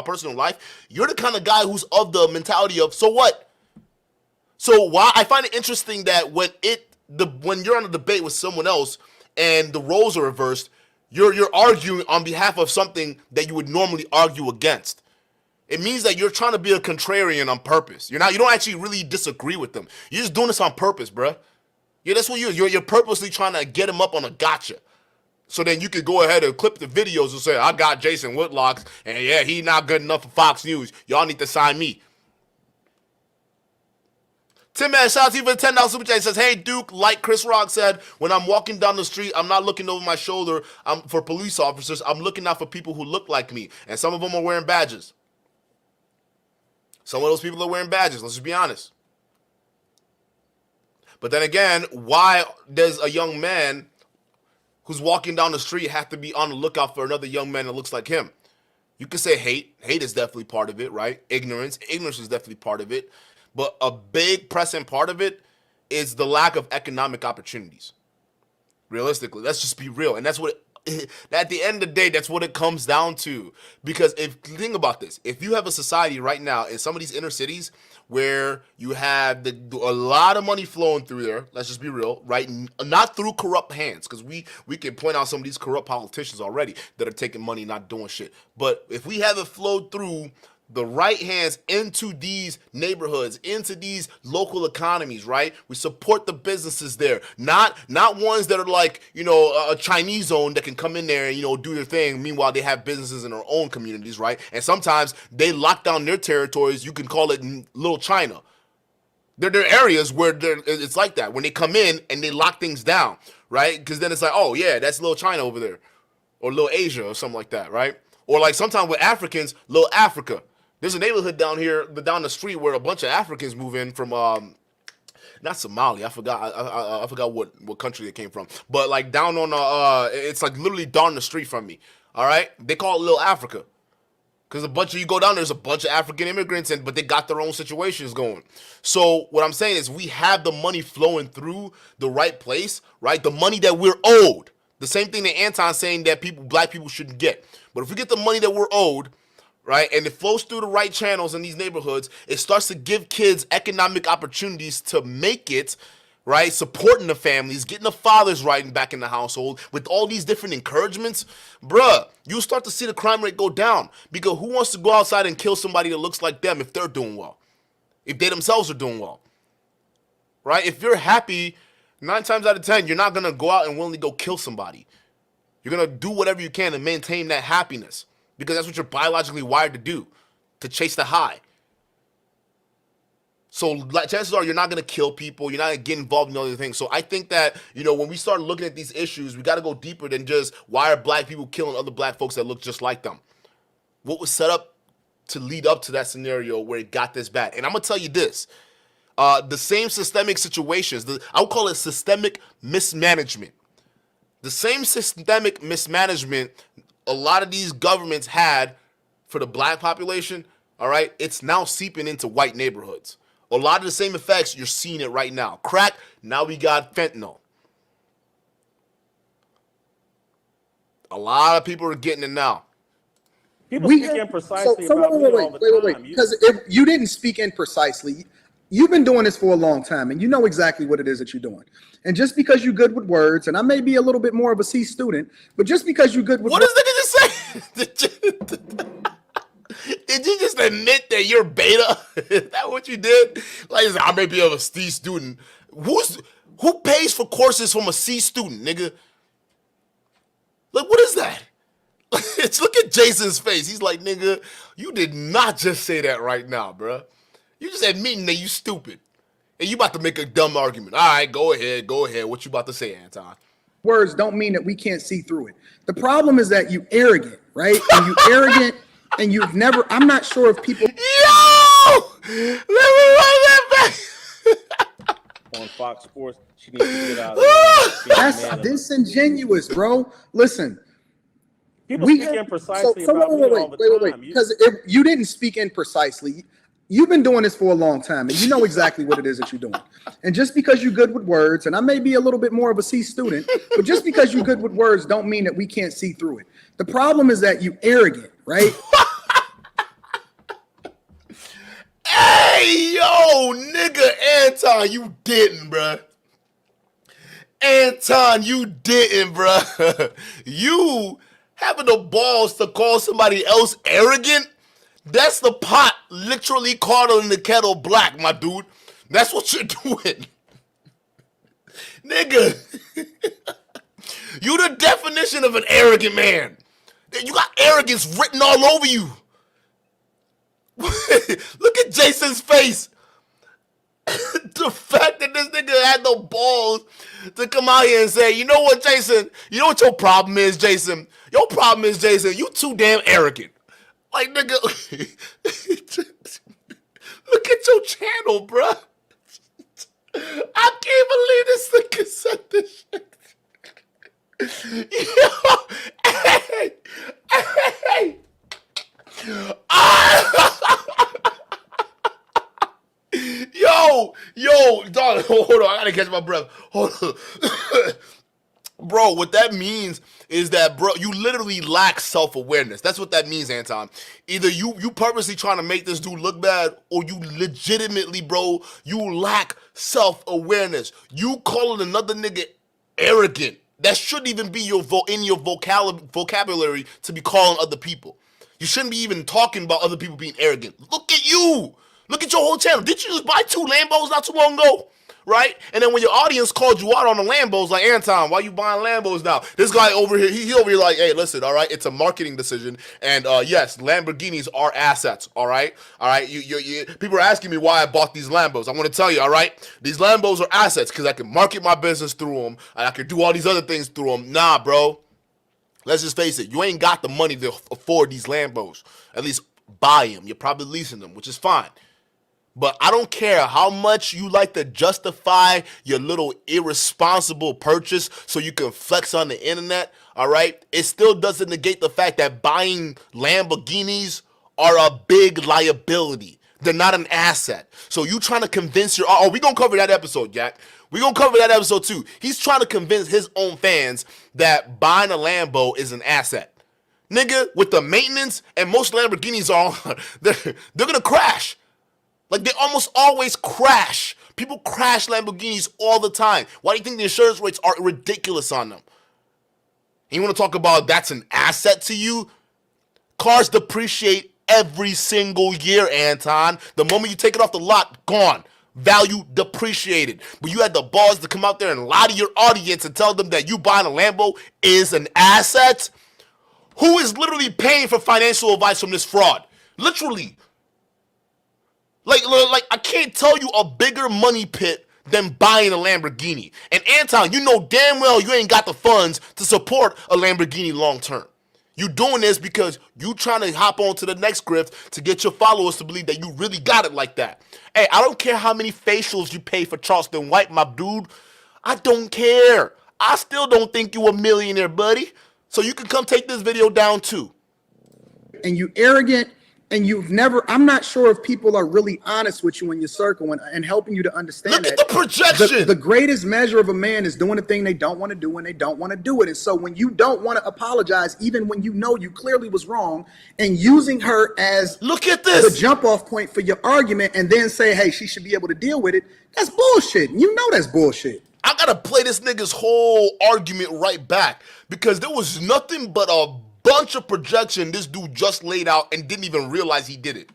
personal life, you're the kind of guy who's of the mentality of, so what? So why I find it interesting that when you're on a debate with someone else and the roles are reversed, you're arguing on behalf of something that you would normally argue against. It means that you're trying to be a contrarian on purpose. You don't actually really disagree with them. You're just doing this on purpose, bruh. Yeah, that's what you're purposely trying to get him up on a gotcha. So then you could go ahead and clip the videos and say, I got Jason Whitlock, and yeah, he not good enough for Fox News. Y'all need to sign me. Tim Man, shout out to you for the $10 super chat. He says, hey, Duke, like Chris Rock said, when I'm walking down the street, I'm not looking over my shoulder for police officers. I'm looking out for people who look like me. And some of them are wearing badges. Some of those people are wearing badges. Let's just be honest. But then again, why does a young man who's walking down the street have to be on the lookout for another young man that looks like him? You could say hate. Hate is definitely part of it, right? Ignorance. Ignorance is definitely part of it. But a big pressing part of it is the lack of economic opportunities. Realistically, let's just be real. And that's what, at the end of the day, that's what it comes down to. Because think about this. If you have a society right now in some of these inner cities where you have a lot of money flowing through there, let's just be real, right? Not through corrupt hands, because we can point out some of these corrupt politicians already that are taking money, not doing shit. But if we have it flowed through the right hands into these neighborhoods, into these local economies, right? We support the businesses there, not ones that are like, a Chinese zone that can come in there and, do their thing. Meanwhile, they have businesses in their own communities, right? And sometimes they lock down their territories. You can call it Little China. There are areas where it's like that when they come in and they lock things down, right? Because then it's like, oh yeah, that's Little China over there, or Little Asia or something like that, right? Or like sometimes with Africans, Little Africa. There's a neighborhood down here, down the street, where a bunch of Africans move in from, not Somalia. I forgot. I forgot what country they came from. But like down on, it's like literally down the street from me. All right, they call it Little Africa, because you go down there's a bunch of African immigrants, but they got their own situations going. So what I'm saying is we have the money flowing through the right place, right? The money that we're owed. The same thing that Anton's saying that black people shouldn't get. But if we get the money that we're owed, right, and it flows through the right channels in these neighborhoods, it starts to give kids economic opportunities to make it, right, supporting the families, getting the fathers right back in the household with all these different encouragements, bruh, you'll start to see the crime rate go down. Because who wants to go outside and kill somebody that looks like them if they're doing well, if they themselves are doing well, right? If you're happy, 9 times out of 10, you're not going to go out and willingly go kill somebody. You're going to do whatever you can to maintain that happiness. Because that's what you're biologically wired to do, to chase the high. So chances are you're not going to kill people. You're not going to get involved in other things. So I think that, when we start looking at these issues, we got to go deeper than just why are black people killing other black folks that look just like them? What was set up to lead up to that scenario where it got this bad? And I'm going to tell you this. The same systemic situations, I would call it systemic mismanagement. The same systemic mismanagement a lot of these governments had for the black population, all right, it's now seeping into white neighborhoods. A lot of the same effects, you're seeing it right now. Crack, now we got fentanyl. A lot of people are getting it now. People speak imprecisely about me all the time. Because if you didn't speak imprecisely, you've been doing this for a long time, and you know exactly what it is that you're doing. And just because you're good with words, and I may be a little bit more of a C student, but just because you're good with what does nigga just say? Did you just admit that you're beta? Is that what you did? Like, I may be a C student. Who pays for courses from a C student, nigga? Like, what is that? Look at Jason's face. He's like, nigga, you did not just say that right now, bruh. You just admitting that you stupid. And you about to make a dumb argument. All right, go ahead. What you about to say, Anton? Words don't mean that we can't see through it. The problem is that you arrogant, right? And you arrogant, and you've never, I'm not sure if people. Yo! Let me run that back. On Fox Sports, she needs to get out of there. That's disingenuous, bro. Listen. People speak imprecisely about me all the time. Because if you didn't speak imprecisely, you've been doing this for a long time, and you know exactly what it is that you're doing. And just because you're good with words, and I may be a little bit more of a C student, but just because you're good with words don't mean that we can't see through it. The problem is that you arrogant, right? Hey, yo, nigga, Anton, you didn't, bruh. Anton, you didn't, bruh. You having the balls to call somebody else arrogant? That's the pot literally carding the kettle black, my dude. That's what you're doing. Nigga. You the definition of an arrogant man. You got arrogance written all over you. Look at Jason's face. The fact that this nigga had the balls to come out here and say, you know what, Jason? You know what your problem is, Jason? Your problem is, Jason, you too damn arrogant. Like, nigga, look at your channel, bruh. I can't believe this nigga said this shit. Yo, hey. Yo, dog, hold on, I gotta catch my breath. Hold on. Bro, what that means is that, bro, you literally lack self-awareness. That's what that means, Anton. Either you purposely trying to make this dude look bad, or you legitimately, bro, you lack self-awareness. You calling another nigga arrogant. That shouldn't even be in your vocabulary to be calling other people. You shouldn't be even talking about other people being arrogant. Look at you. Look at your whole channel. Didn't you just buy 2 Lambos not too long ago? Right? And then when your audience called you out on the Lambos, like, Anton, why you buying Lambos now? This guy over here, he over here like, hey, listen, all right, it's a marketing decision. And yes, Lamborghinis are assets, all right? All right, you people are asking me why I bought these Lambos. I want to tell you, all right? These Lambos are assets because I can market my business through them, and I can do all these other things through them. Nah, bro. Let's just face it. You ain't got the money to afford these Lambos. At least buy them. You're probably leasing them, which is fine. But I don't care how much you like to justify your little irresponsible purchase so you can flex on the internet, all right? It still doesn't negate the fact that buying Lamborghinis are a big liability. They're not an asset. So you trying to convince we're going to cover that episode, Jack. We're going to cover that episode too. He's trying to convince his own fans that buying a Lambo is an asset. Nigga, with the maintenance, and most Lamborghinis are, they're going to crash. Like, they almost always crash. People crash Lamborghinis all the time. Why do you think the insurance rates are ridiculous on them? And you want to talk about that's an asset to you? Cars depreciate every single year, Anton. The moment you take it off the lot, gone. Value depreciated. But you had the balls to come out there and lie to your audience and tell them that you buying a Lambo is an asset? Who is literally paying for financial advice from this fraud? Literally. Like I can't tell you a bigger money pit than buying a Lamborghini. And Anton, you know damn well you ain't got the funds to support a Lamborghini long term. You doing this because you trying to hop on to the next grift to get your followers to believe that you really got it like that. Hey, I don't care how many facials you pay for Charleston White, my dude. I don't care. I still don't think you a millionaire, buddy. So you can come take this video down too. And you arrogant, and you've never, I'm not sure if people are really honest with you in your circle and helping you to understand Look at the projection. the greatest measure of a man is doing the thing they don't want to do when they don't want to do it. And so when you don't want to apologize, even when you know you clearly was wrong, and using her as look at this, the jump off point for your argument, and then say, hey, she should be able to deal with it, that's bullshit. You know that's bullshit. I gotta play this nigga's whole argument right back because there was nothing but a bunch of projection this dude just laid out and didn't even realize he did it.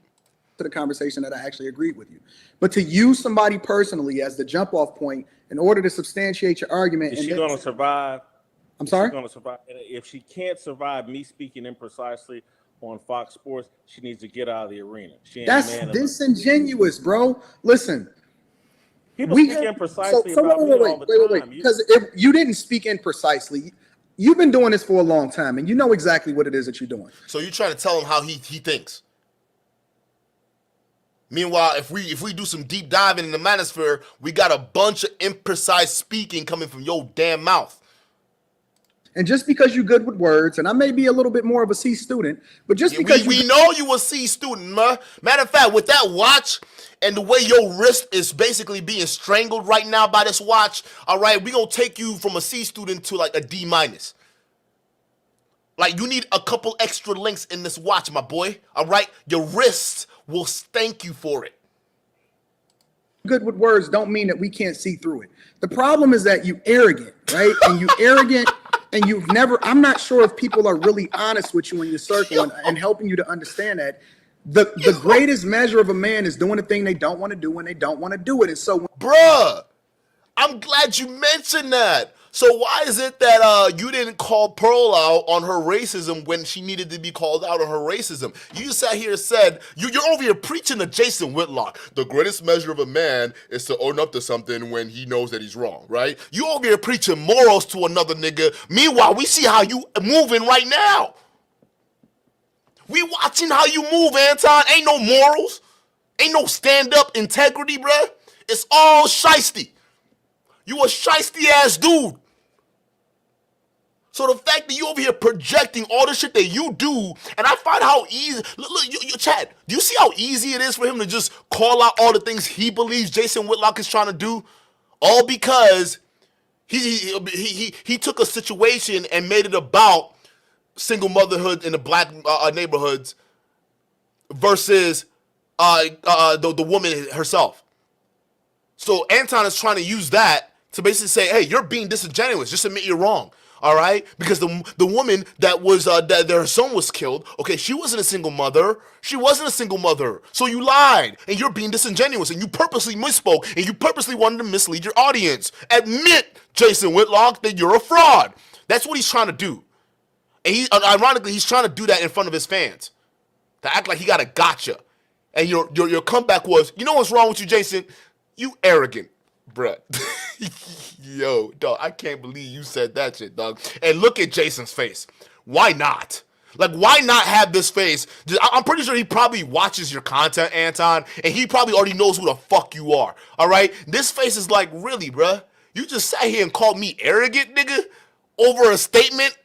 To the conversation that I actually agreed with you. But to use somebody personally as the jump off point in order to substantiate your argument. Is she going to survive? I'm sorry? She's going to survive. If she can't survive me speaking imprecisely on Fox Sports, she needs to get out of the arena. That's disingenuous, bro. Listen. People speak imprecisely about me all the time. Because if you didn't speak imprecisely, you've been doing this for a long time, and you know exactly what it is that you're doing. So you're trying to tell him how he thinks. Meanwhile, if we do some deep diving in the manosphere, we got a bunch of imprecise speaking coming from your damn mouth. And just because you're good with words, and I may be a little bit more of a C student, but just because we know you a C student, man. Matter of fact, with that watch and the way your wrist is basically being strangled right now by this watch, all right, we gonna take you from a C student to like a D minus. Like, you need a couple extra links in this watch, my boy. All right, your wrists will thank you for it. Good with words don't mean that we can't see through it. The problem is that you arrogant, right? And you arrogant. And you've never, I'm not sure if people are really honest with you in your circle and helping you to understand that the greatest measure of a man is doing the thing they don't want to do when they don't want to do it. And so, bruh, I'm glad you mentioned that. So why is it that you didn't call Pearl out on her racism when she needed to be called out on her racism? You just sat here and said, you're over here preaching to Jason Whitlock. The greatest measure of a man is to own up to something when he knows that he's wrong, right? You over here preaching morals to another nigga. Meanwhile, we see how you moving right now. We watching how you move, Anton. Ain't no morals. Ain't no stand-up integrity, bruh. It's all shiesty. You a shiesty ass dude. So the fact that you over here projecting all the shit that you do, and I find how easy, look, Chad, do you see how easy it is for him to just call out all the things he believes Jason Whitlock is trying to do? All because he took a situation and made it about single motherhood in the black neighborhoods versus the woman herself. So Anton is trying to use that to basically say, hey, you're being disingenuous. Just admit you're wrong. All right? Because the woman that was that their son was killed, okay, she wasn't a single mother. She wasn't a single mother. So you lied and you're being disingenuous and you purposely misspoke and you purposely wanted to mislead your audience. Admit, Jason Whitlock, that you're a fraud. That's what he's trying to do. And ironically, he's trying to do that in front of his fans. To act like he got a gotcha. And your comeback was, you know what's wrong with you, Jason? You arrogant, bruh. Yo, dog, I can't believe you said that shit, dog. And look at Jason's face. Why not? Like, why not have this face? I'm pretty sure he probably watches your content, Anton, and he probably already knows who the fuck you are, all right? This face is like, really, bruh? You just sat here and called me arrogant, nigga, over a statement?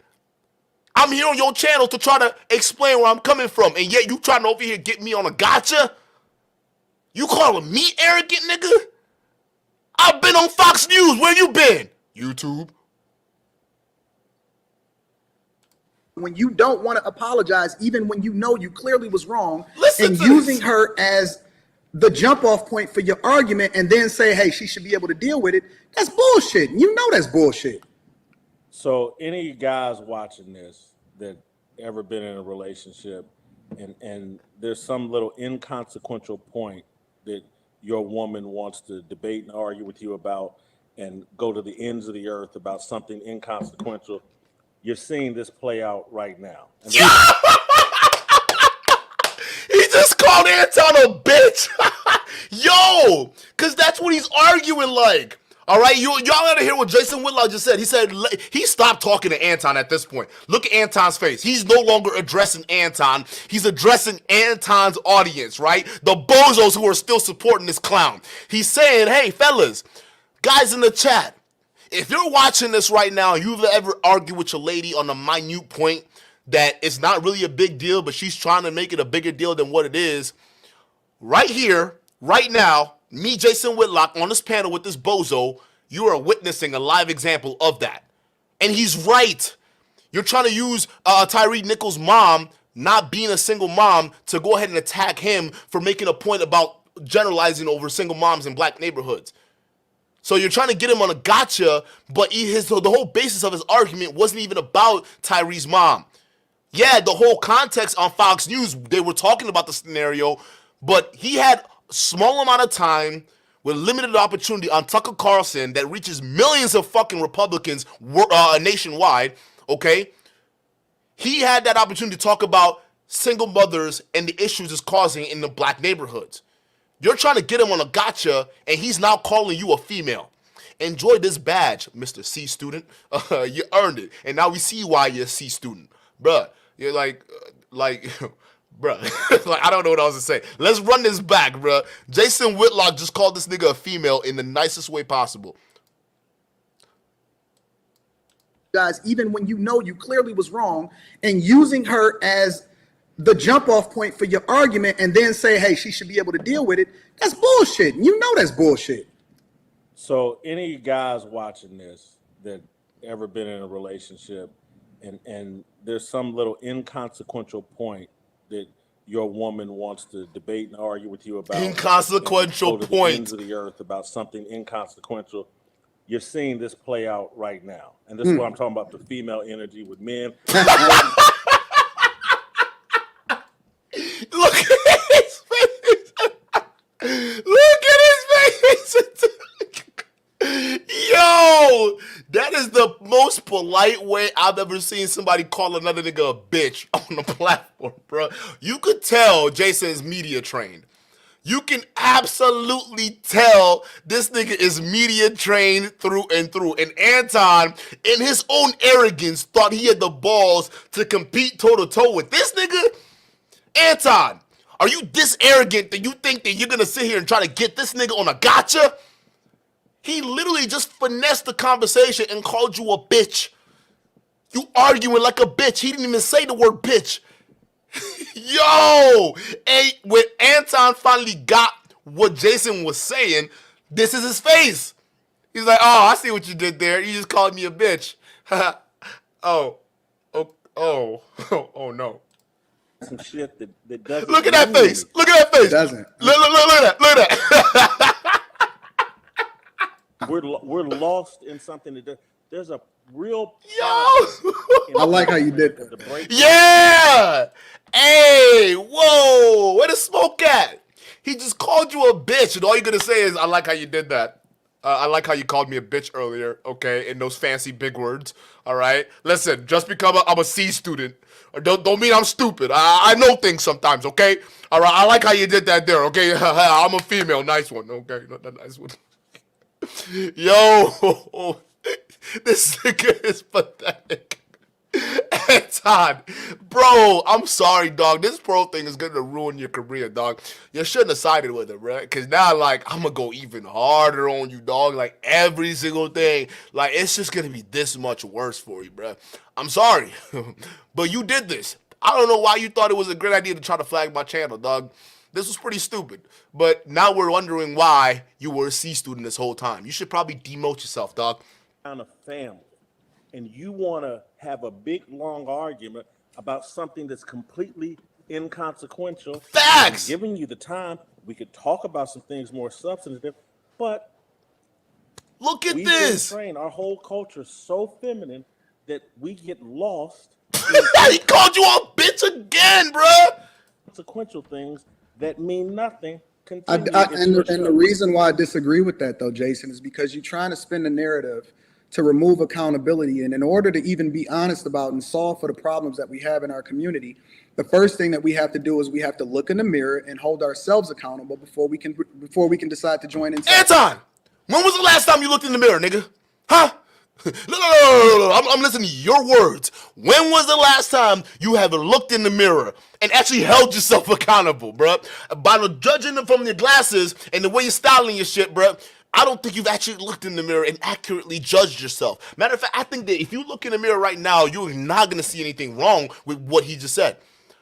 I'm here on your channel to try to explain where I'm coming from, and yet you trying to over here get me on a gotcha? You calling me arrogant, nigga? I've been on Fox News. Where you been? YouTube. When you don't want to apologize, even when you know you clearly was wrong, Listen and to using this. her as the jump off point for your argument and then say, hey, she should be able to deal with it, that's bullshit. You know that's bullshit. So any guys watching this that ever been in a relationship and there's some little inconsequential point that your woman wants to debate and argue with you about and go to the ends of the earth about something inconsequential, you're seeing this play out right now. And He just called Anton a bitch. Yo, because that's what he's arguing like. All right, y'all gotta hear what Jason Whitlock just said. He said he stopped talking to Anton at this point. Look at Anton's face. He's no longer addressing Anton. He's addressing Anton's audience, right? The bozos who are still supporting this clown. He's saying, hey, fellas, guys in the chat, if you're watching this right now and you've ever argued with your lady on a minute point, that it's not really a big deal, but she's trying to make it a bigger deal than what it is. Right here, right now, me, Jason Whitlock, on this panel with this bozo, you are witnessing a live example of that. And he's right. You're trying to use Tyree Nichols' mom not being a single mom to go ahead and attack him for making a point about generalizing over single moms in black neighborhoods. So you're trying to get him on a gotcha, but the whole basis of his argument wasn't even about Tyree's mom. Yeah, the whole context on Fox News, they were talking about the scenario, but he had a small amount of time with limited opportunity on Tucker Carlson that reaches millions of fucking Republicans nationwide, okay? He had that opportunity to talk about single mothers and the issues it's causing in the black neighborhoods. You're trying to get him on a gotcha, and he's now calling you a female. Enjoy this badge, Mr. C student. You earned it, and now we see why you're a C student. Bruh, you're like, bruh, like, I don't know what else to say. Let's run this back, bruh. Jason Whitlock just called this nigga a female in the nicest way possible. Guys, even when you know you clearly was wrong, and using her as the jump off point for your argument and then say, hey, she should be able to deal with it, that's bullshit. You know that's bullshit. So any guys watching this that ever been in a relationship and there's some little inconsequential point that your woman wants to debate and argue with you about. Inconsequential point. The ends of the earth about something inconsequential. You're seeing this play out right now. And this is what I'm talking about, the female energy with men. Look at his face. Look at his face. Yo, that is the most polite way I've ever seen somebody call another nigga a bitch on the platform, bro. You could tell Jason's media trained. You can absolutely tell this nigga is media trained through and through. And Anton, in his own arrogance, thought he had the balls to compete toe-to-toe with this nigga. Anton, are you this arrogant that you think that you're going to sit here and try to get this nigga on a gotcha? He literally just finessed the conversation and called you a bitch. You arguing like a bitch. He didn't even say the word bitch. Yo! And when Anton finally got what Jason was saying, this is his face. He's like, oh, I see what you did there. You just called me a bitch. Oh no. Some shit that doesn't. Look at that face. Look at that face. It doesn't. Look at that. Look at that. We're lost in something that there's a real. Yo. I like how you did that. Yeah. Hey, whoa. Where the smoke at? He just called you a bitch, and all you're gonna say is, I like how you did that. I like how you called me a bitch earlier, okay, in those fancy big words, all right? Listen, just because I'm a C student, don't mean I'm stupid. I know things sometimes, okay? All right, I like how you did that there, okay? I'm a female, nice one, okay? Nice one. Yo, this nigga is pathetic. Anton, bro, I'm sorry, dog. This pro thing is gonna ruin your career, dog. You shouldn't have sided with it, bro. Cause now, like, I'm gonna go even harder on you, dog. Like, every single thing. Like, it's just gonna be this much worse for you, bro. I'm sorry, but you did this. I don't know why you thought it was a great idea to try to flag my channel, dog. This was pretty stupid. But now we're wondering why you were a C student this whole time. You should probably demote yourself, dog. Kind of family. And you want to have a big, long argument about something that's completely inconsequential. Facts! I'm giving you the time. We could talk about some things more substantive, but look at we've this. been trained. Our whole culture is so feminine that we get lost He called you a bitch again, bruh. consequential things that mean nothing. And the reason why I disagree with that, though, Jason, is because you're trying to spin the narrative to remove accountability. And in order to even be honest about and solve for the problems that we have in our community, the first thing that we have to do is we have to look in the mirror and hold ourselves accountable before we can decide to join in. Anton, when was the last time you looked in the mirror, nigga? Huh? No. I'm listening to your words. When was the last time you have looked in the mirror and actually held yourself accountable, bruh? By judging them from your glasses and the way you're styling your shit, bruh, I don't think you've actually looked in the mirror and accurately judged yourself. Matter of fact, I think that if you look in the mirror right now, you're not going to see anything wrong with what he just said,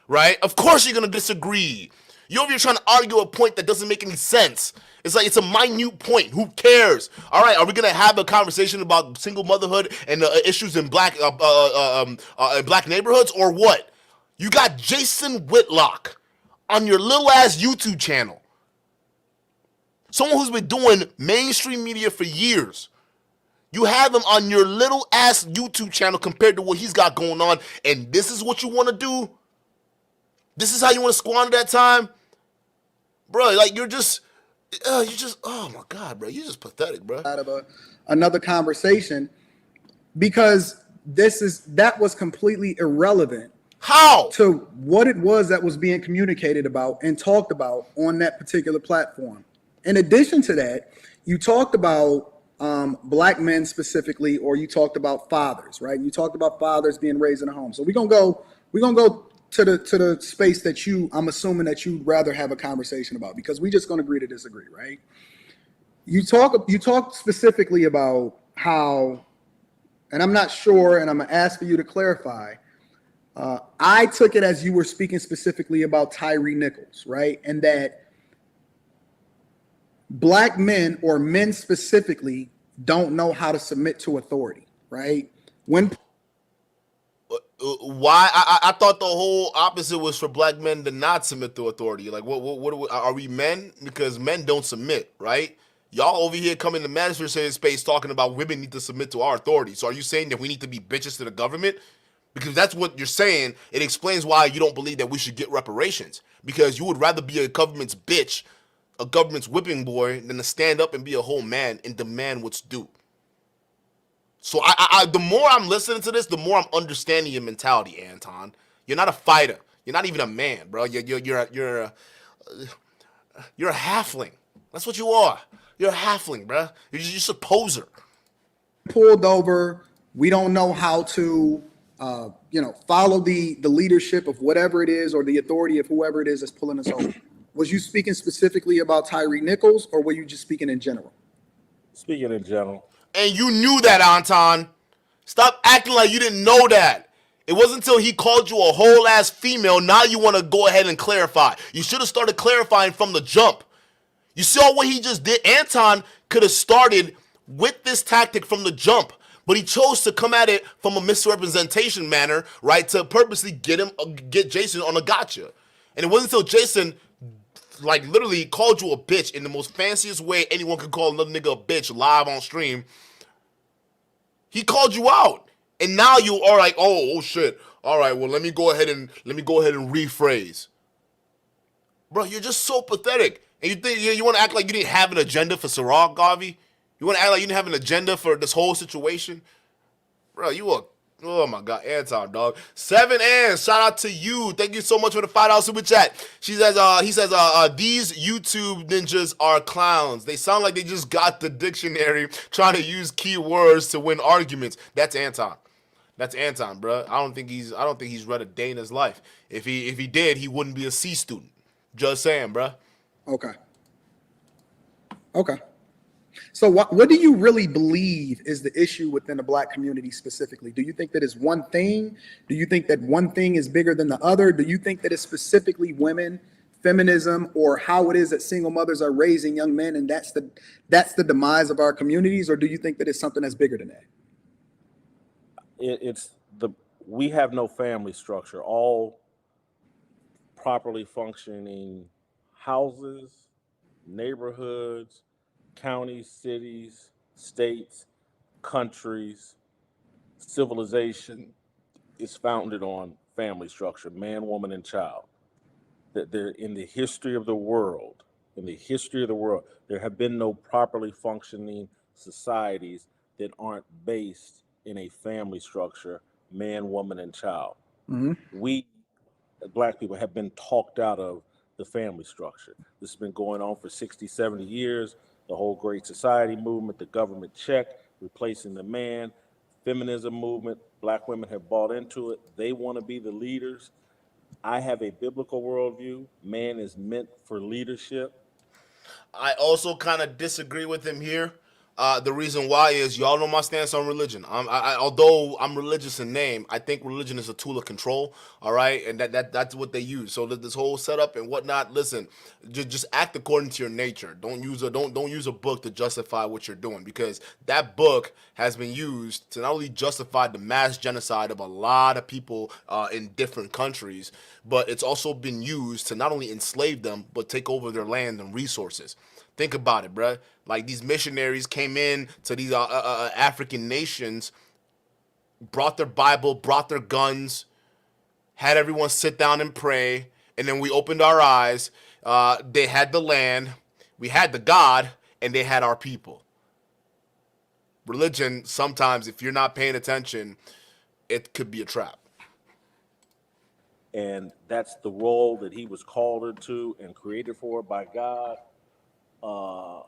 right? Of course you're going to disagree. You're over here trying to argue a point that doesn't make any sense. It's like it's a minute point. Who cares? All right, are we gonna have a conversation about single motherhood and issues in black neighborhoods or what? You got Jason Whitlock on your little ass YouTube channel. Someone who's been doing mainstream media for years. You have him on your little ass YouTube channel compared to what he's got going on, and this is what you want to do? This is how you want to squander that time? Bro, like you're just, oh my God, bro. You're just pathetic, bro. Out of another conversation because that was completely irrelevant. How? To what it was that was being communicated about and talked about on that particular platform. In addition to that, you talked about black men specifically, or you talked about fathers, right? You talked about fathers being raised in a home. So we're gonna go to the space that I'm assuming that you'd rather have a conversation about, because we're just gonna agree to disagree, right? You talk specifically about how, and I'm not sure, and I'm gonna ask for you to clarify. I took it as you were speaking specifically about Tyree Nichols, right? And that black men, or men specifically, don't know how to submit to authority, right? Why? I thought the whole opposite was for black men to not submit to authority. Like, what are we men? Because men don't submit, right? Y'all over here coming to manosphere space talking about women need to submit to our authority. So are you saying that we need to be bitches to the government? Because that's what you're saying. It explains why you don't believe that we should get reparations. Because you would rather be a government's bitch, a government's whipping boy, than to stand up and be a whole man and demand what's due. So the more I'm listening to this, the more I'm understanding your mentality, Anton. You're not a fighter. You're not even a man, bro. You're a halfling. That's what you are. You're a halfling, bro. You're just a poser. Pulled over. We don't know how to, follow the leadership of whatever it is, or the authority of whoever it is that's pulling us over. Was you speaking specifically about Tyree Nichols, or were you just speaking in general? Speaking in general. And you knew that, Anton. Stop acting like you didn't know that. It wasn't until he called you a whole ass female, now you want to go ahead and clarify. You should have started clarifying from the jump. You saw what he just did. Anton could have started with this tactic from the jump, but he chose to come at it from a misrepresentation manner, right? To purposely get Jason on a gotcha. And it wasn't until Jason like literally called you a bitch in the most fanciest way anyone could call another nigga a bitch live on stream. He called you out, and now you are like, oh shit. All right, well let me go ahead and rephrase. Bro, you're just so pathetic, and you think you want to act like you didn't have an agenda for Sarah Garvey? You want to act like you didn't have an agenda for this whole situation? Bro, you are. Oh my God, Anton, dog. 7 Ann, shout out to you. Thank you so much for the $5 super chat. He says, these YouTube ninjas are clowns. They sound like they just got the dictionary trying to use keywords to win arguments. That's Anton. That's Anton, bro. I don't think he's read a day in his life. If he did, he wouldn't be a C student. Just saying, bro. Okay. So what do you really believe is the issue within the black community specifically? Do you think that it's one thing? Do you think that one thing is bigger than the other? Do you think that it's specifically women, feminism, or how it is that single mothers are raising young men, and that's the demise of our communities? Or do you think that it's something that's bigger than that? We have no family structure. All properly functioning houses, neighborhoods, counties, cities, states, countries, civilization is founded on family structure, man, woman, and child. That there, in the history of the world, there have been no properly functioning societies that aren't based in a family structure, man, woman, and child. Mm-hmm. We, black people, have been talked out of the family structure. This has been going on for 60, 70 years. The whole Great Society movement, the government check, replacing the man, feminism movement, black women have bought into it. They want to be the leaders. I have a biblical worldview. Man is meant for leadership. I also kind of disagree with him here. The reason why is y'all know my stance on religion. Although I'm religious in name, I think religion is a tool of control. All right, and that's what they use. So this whole setup and whatnot. Listen, just act according to your nature. Don't use a book to justify what you're doing, because that book has been used to not only justify the mass genocide of a lot of people in different countries, but it's also been used to not only enslave them but take over their land and resources. Think about it, bruh. Like, these missionaries came in to these African nations, brought their Bible, brought their guns, had everyone sit down and pray, and then we opened our eyes. They had the land, we had the God, and they had our people. Religion, sometimes, if you're not paying attention, it could be a trap. And that's the role that he was called into and created for by God. Uh,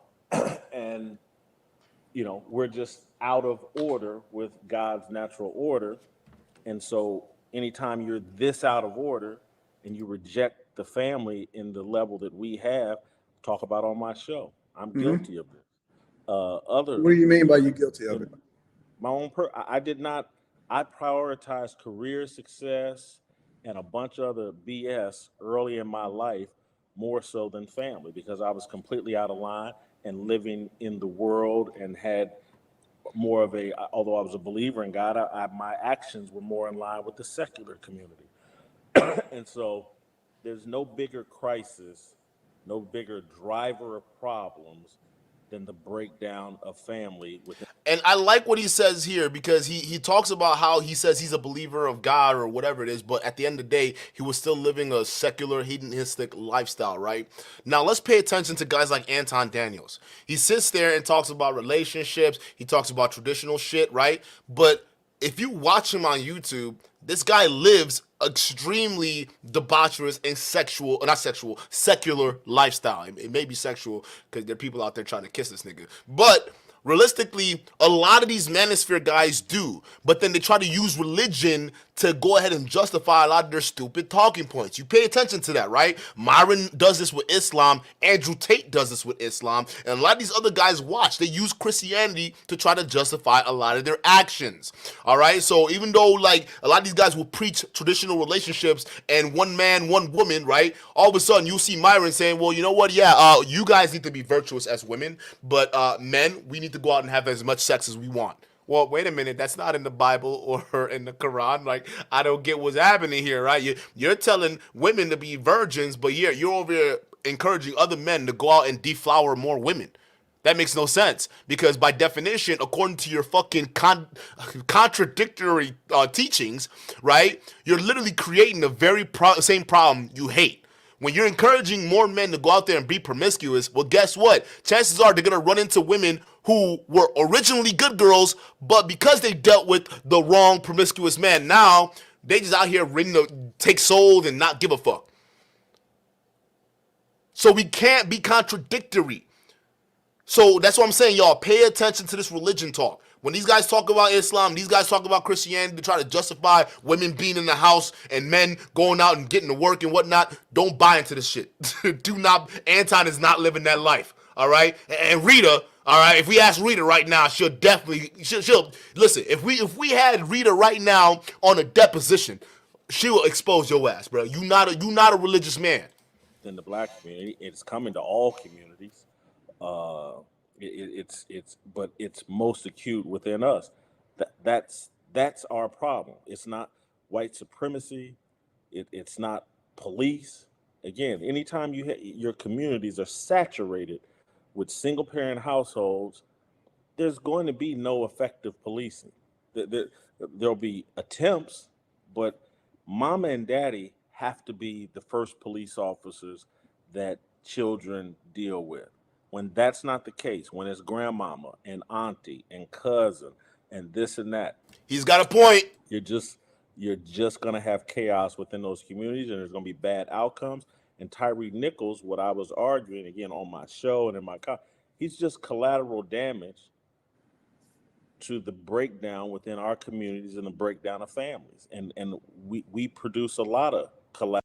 and we're just out of order with God's natural order. And so anytime you're this out of order and you reject the family in the level that we have, talk about on my show, I'm guilty of this. Other What do you mean by you guilty of it? my own I did not. I prioritized career success and a bunch of other BS early in my life more so than family, because I was completely out of line and living in the world and had more of a, although I was a believer in God, my actions were more in line with the secular community. And so there's no bigger crisis, no bigger driver of problems than the breakdown of family within. And I like what he says here, because he talks about how he says he's a believer of God or whatever it is, but at the end of the day, he was still living a secular, hedonistic lifestyle, right? Now, let's pay attention to guys like Anton Daniels. He sits there and talks about relationships, he talks about traditional shit, right? But if you watch him on YouTube, this guy lives extremely debaucherous and sexual, not sexual, secular lifestyle. It may be sexual because there are people out there trying to kiss this nigga. But realistically, a lot of these manosphere guys do, but then they try to use religion to go ahead and justify a lot of their stupid talking points. You pay attention to that, right? Myron does this with Islam, Andrew Tate does this with Islam, and a lot of these other guys watch. They use Christianity to try to justify a lot of their actions. All right, so even though like a lot of these guys will preach traditional relationships and one man, one woman, right? All of a sudden you see Myron saying, well, you know what? Yeah, you guys need to be virtuous as women, but men, we need to go out and have as much sex as we want. Well, wait a minute. That's not in the Bible or in the Quran. Like, I don't get what's happening here, right? You're telling women to be virgins, but you're over here encouraging other men to go out and deflower more women. That makes no sense, because by definition, according to your fucking contradictory teachings, right, you're literally creating the very same problem you hate. When you're encouraging more men to go out there and be promiscuous, well, guess what? Chances are they're going to run into women who were originally good girls, but because they dealt with the wrong promiscuous man, now they just out here ready to take souls and not give a fuck. So we can't be contradictory. So that's what I'm saying, y'all. Pay attention to this religion talk. When these guys talk about Islam, these guys talk about Christianity to try to justify women being in the house and men going out and getting to work and whatnot, don't buy into this shit. Do not. Anton is not living that life. All right. And Rita, all right. If we ask Rita right now, she'll definitely she'll listen. If we had Rita right now on a deposition, she will expose your ass, bro. You not a religious man. In the Black community, it's coming to all communities. But it's most acute within us. That's our problem. It's not white supremacy. It's not police. Again, anytime your communities are saturated with single parent households, there's going to be no effective policing. There'll be attempts, but mama and daddy have to be the first police officers that children deal with. When that's not the case, when it's grandmama and auntie and cousin and this and that, He's got a point. you're just gonna have chaos within those communities, and there's gonna be bad outcomes. And Tyree Nichols, what I was arguing again on my show and in my he's just collateral damage to the breakdown within our communities and the breakdown of families. And we produce a lot of collateral.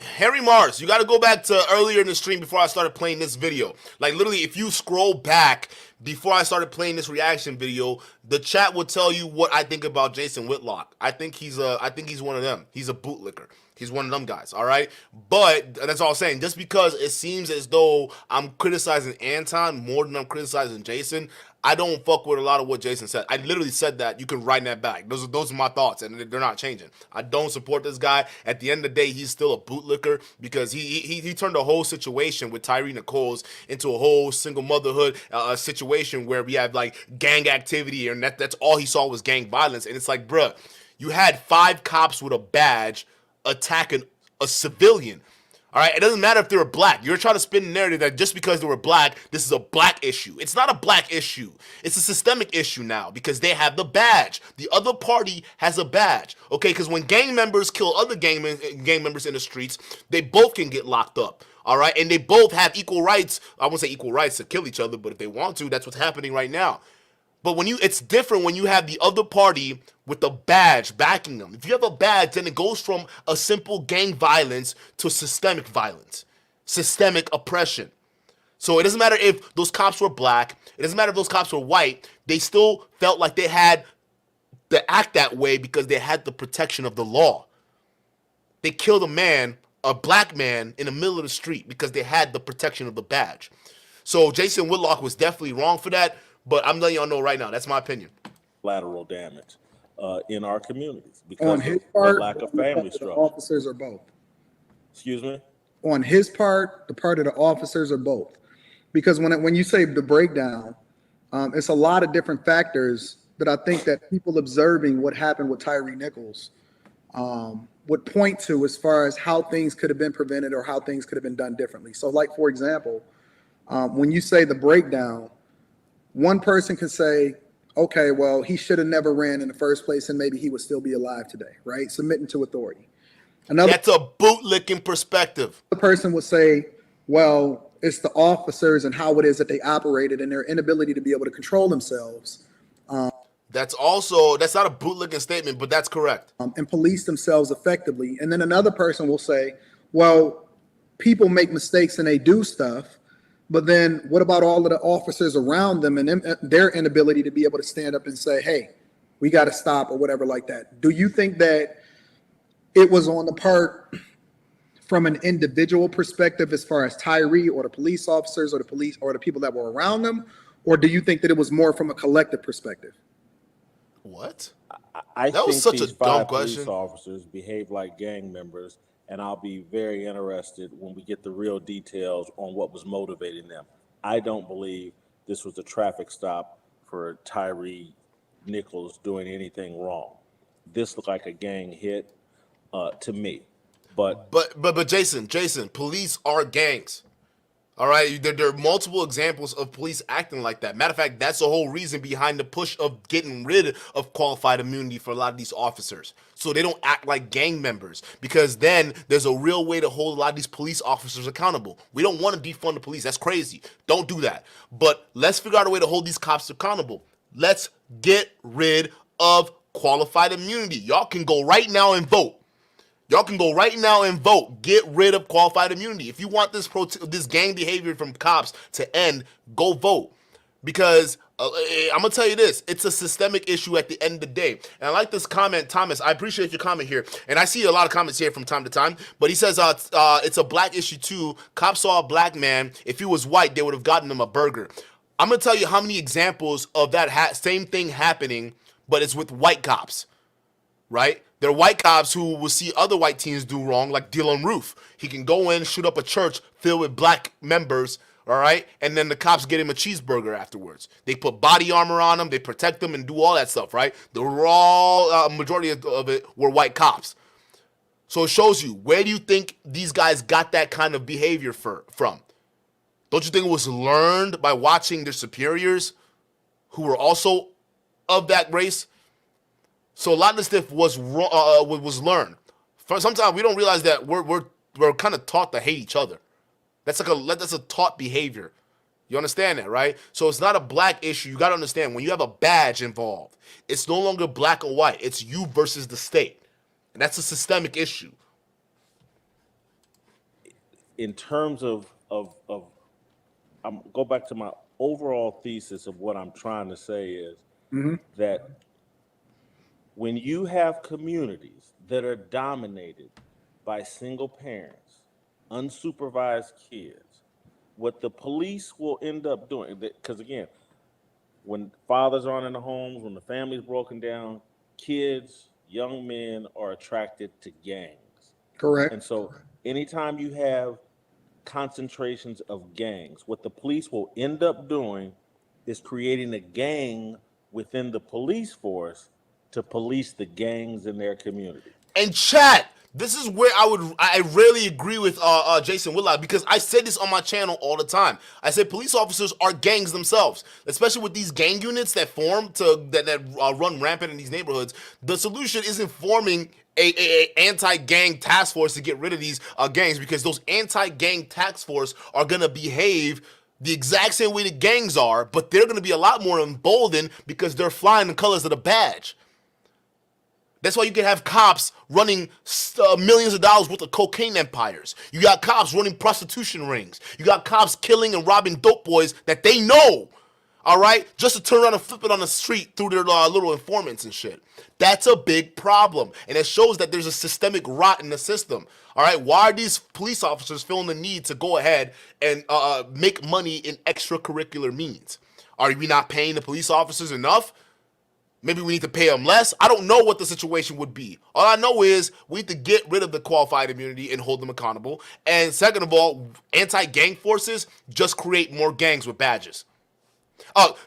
Harry Mars, you got to go back to earlier in the stream before I started playing this video. Like literally, if you scroll back before I started playing this reaction video, the chat will tell you what I think about Jason Whitlock. I think he's one of them. He's a bootlicker. He's one of them guys, all right? But that's all I'm saying. Just because it seems as though I'm criticizing Anton more than I'm criticizing Jason, I don't fuck with a lot of what Jason said. I literally said that. You can write that back. Those are my thoughts, and they're not changing. I don't support this guy. At the end of the day, he's still a bootlicker because he turned the whole situation with Tyree Nichols into a whole single motherhood situation where we have like gang activity, and that's all he saw was gang violence. And it's like, bruh, you had 5 cops with a badge attacking a civilian. All right, it doesn't matter if they were black. You're trying to spin the narrative that just because they were black, this is a black issue. It's not a black issue. It's a systemic issue now because they have the badge. The other party has a badge. Okay, because when gang members kill other gang members in the streets, they both can get locked up. All right, and they both have equal rights. I won't say equal rights to kill each other, but if they want to, that's what's happening right now. But it's different when you have the other party with a badge backing them. If you have a badge, then it goes from a simple gang violence to systemic violence, systemic oppression. So it doesn't matter if those cops were black. It doesn't matter if those cops were white. They still felt like they had to act that way because they had the protection of the law. They killed a black man in the middle of the street because they had the protection of the badge. So Jason Whitlock was definitely wrong for that. But I'm letting y'all know right now. That's my opinion. Collateral damage in our communities because On his part, of lack of family the structure. officers are both. Excuse me? On his part, the part of the officers are both. Because when you say the breakdown, it's a lot of different factors that I think that people observing what happened with Tyree Nichols would point to as far as how things could have been prevented or how things could have been done differently. So like, for example, when you say the breakdown, one person could say, okay, well, he should have never ran in the first place and maybe he would still be alive today, right? Submitting to authority. That's a bootlicking perspective. The person would say, well, it's the officers and how it is that they operated and their inability to be able to control themselves. That's not a bootlicking statement, but that's correct. And police themselves effectively. And then another person will say, well, people make mistakes and they do stuff. But then what about all of the officers around them and their inability to be able to stand up and say, hey, we got to stop or whatever like that? Do you think that it was on the part from an individual perspective as far as Tyree or the police officers or the police or the people that were around them? Or do you think that it was more from a collective perspective? What? I that was think such these a dumb 5 question. Police officers behave like gang members, and I'll be very interested when we get the real details on what was motivating them. I don't believe this was a traffic stop for Tyree Nichols doing anything wrong. This looked like a gang hit to me. But Jason, police are gangs. All right, there are multiple examples of police acting like that. Matter of fact, that's the whole reason behind the push of getting rid of qualified immunity for a lot of these officers, so they don't act like gang members. Because then there's a real way to hold a lot of these police officers accountable. We don't want to defund the police. That's crazy. Don't do that. But let's figure out a way to hold these cops accountable. Let's get rid of qualified immunity. Y'all can go right now and vote. Y'all can go right now and vote. Get rid of qualified immunity. If you want this gang behavior from cops to end, go vote. Because I'm going to tell you this. It's a systemic issue at the end of the day. And I like this comment, Thomas. I appreciate your comment here. And I see a lot of comments here from time to time. But he says it's a black issue too. Cops saw a black man. If he was white, they would have gotten him a burger. I'm going to tell you how many examples of that same thing happening, but it's with white cops, right? They're white cops who will see other white teens do wrong, like Dylan Roof. He can go in, shoot up a church filled with black members, all right? And then the cops get him a cheeseburger afterwards. They put body armor on him, they protect him and do all that stuff, right? The raw majority of it were white cops. So it shows you, where do you think these guys got that kind of behavior from? Don't you think it was learned by watching their superiors who were also of that race? So a lot of this stuff was learned. Sometimes we don't realize that we're kind of taught to hate each other. That's a taught behavior. You understand that, right? So it's not a black issue. You got to understand, when you have a badge involved, it's no longer black or white. It's you versus the state, and that's a systemic issue. in terms of I'm go back to my overall thesis of what I'm trying to say is that when you have communities that are dominated by single parents, unsupervised kids, what the police will end up doing, because again, when fathers aren't in the homes, when the family's broken down, kids, young men are attracted to gangs. Correct. And so anytime you have concentrations of gangs, what the police will end up doing is creating a gang within the police force to police the gangs in their community. And chat, this is where I rarely agree with Jason Whitlock, because I say this on my channel all the time. I say police officers are gangs themselves, especially with these gang units that form that run rampant in these neighborhoods. The solution isn't forming a anti-gang task force to get rid of these gangs, because those anti-gang task force are gonna behave the exact same way the gangs are, but they're gonna be a lot more emboldened because they're flying the colors of the badge. That's why you can have cops running millions of dollars worth of cocaine empires. You got cops running prostitution rings. You got cops killing and robbing dope boys that they know, all right, just to turn around and flip it on the street through their little informants and shit. That's a big problem, and it shows that there's a systemic rot in the system. All right, why are these police officers feeling the need to go ahead and make money in extracurricular means? Are we not paying the police officers enough? Maybe we need to pay them less. I don't know what the situation would be. All I know is we need to get rid of the qualified immunity and hold them accountable. And second of all, anti-gang forces just create more gangs with badges.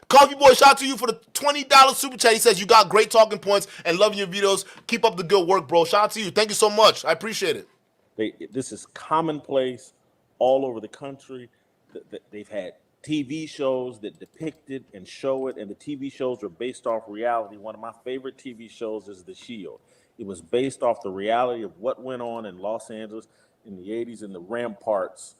Coffee Boy, shout out to you for the $20 super chat. He says, you got great talking points and loving your videos. Keep up the good work, bro. Shout out to you. Thank you so much. I appreciate it. This is commonplace all over the country. They've had TV shows that depict it and show it, and the TV shows are based off reality. One of my favorite TV shows is The Shield. It was based off the reality of what went on in Los Angeles in the 80s in the ramparts,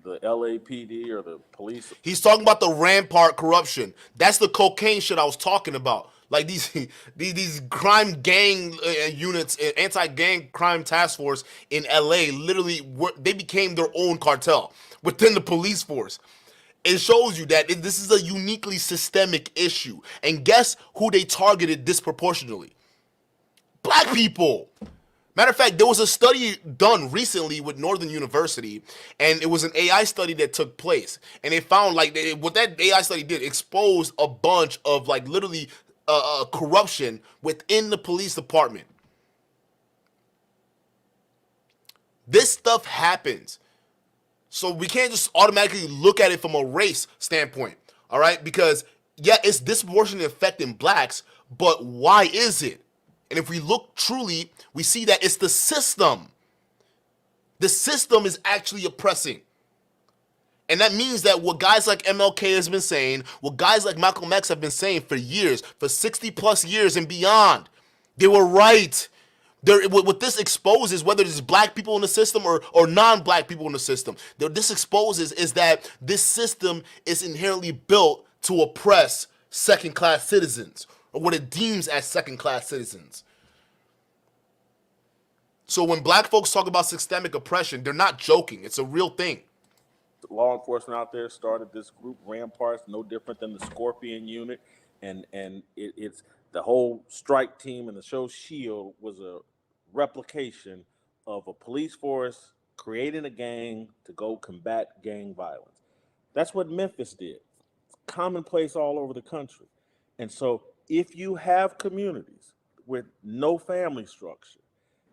the LAPD or the police. He's talking about the rampart corruption. That's the cocaine shit I was talking about. Like these crime gang units, anti-gang crime task force in LA, literally, they became their own cartel within the police force. It shows you that this is a uniquely systemic issue. And guess who they targeted disproportionately? Black people. Matter of fact, there was a study done recently with Northern University, and it was an AI study that took place. And they found, like, what that AI study did, exposed a bunch of, like, literally corruption within the police department. This stuff happens. So we can't just automatically look at it from a race standpoint, all right? Because, yeah, it's disproportionately affecting blacks, but why is it? And if we look truly, we see that it's the system. The system is actually oppressing. And that means that what guys like MLK has been saying, what guys like Malcolm X have been saying for years, for 60 plus years and beyond, they were right. What this exposes, whether it's black people in the system or non-black people in the system, this exposes is that this system is inherently built to oppress second-class citizens, or what it deems as second-class citizens. So when black folks talk about systemic oppression, they're not joking. It's a real thing. Law enforcement out there started this group, Ramparts, no different than the Scorpion unit, and it's the whole strike team, and the show Shield was a replication of a police force creating a gang to go combat gang violence. That's what Memphis did. It's commonplace all over the country. And so if you have communities with no family structure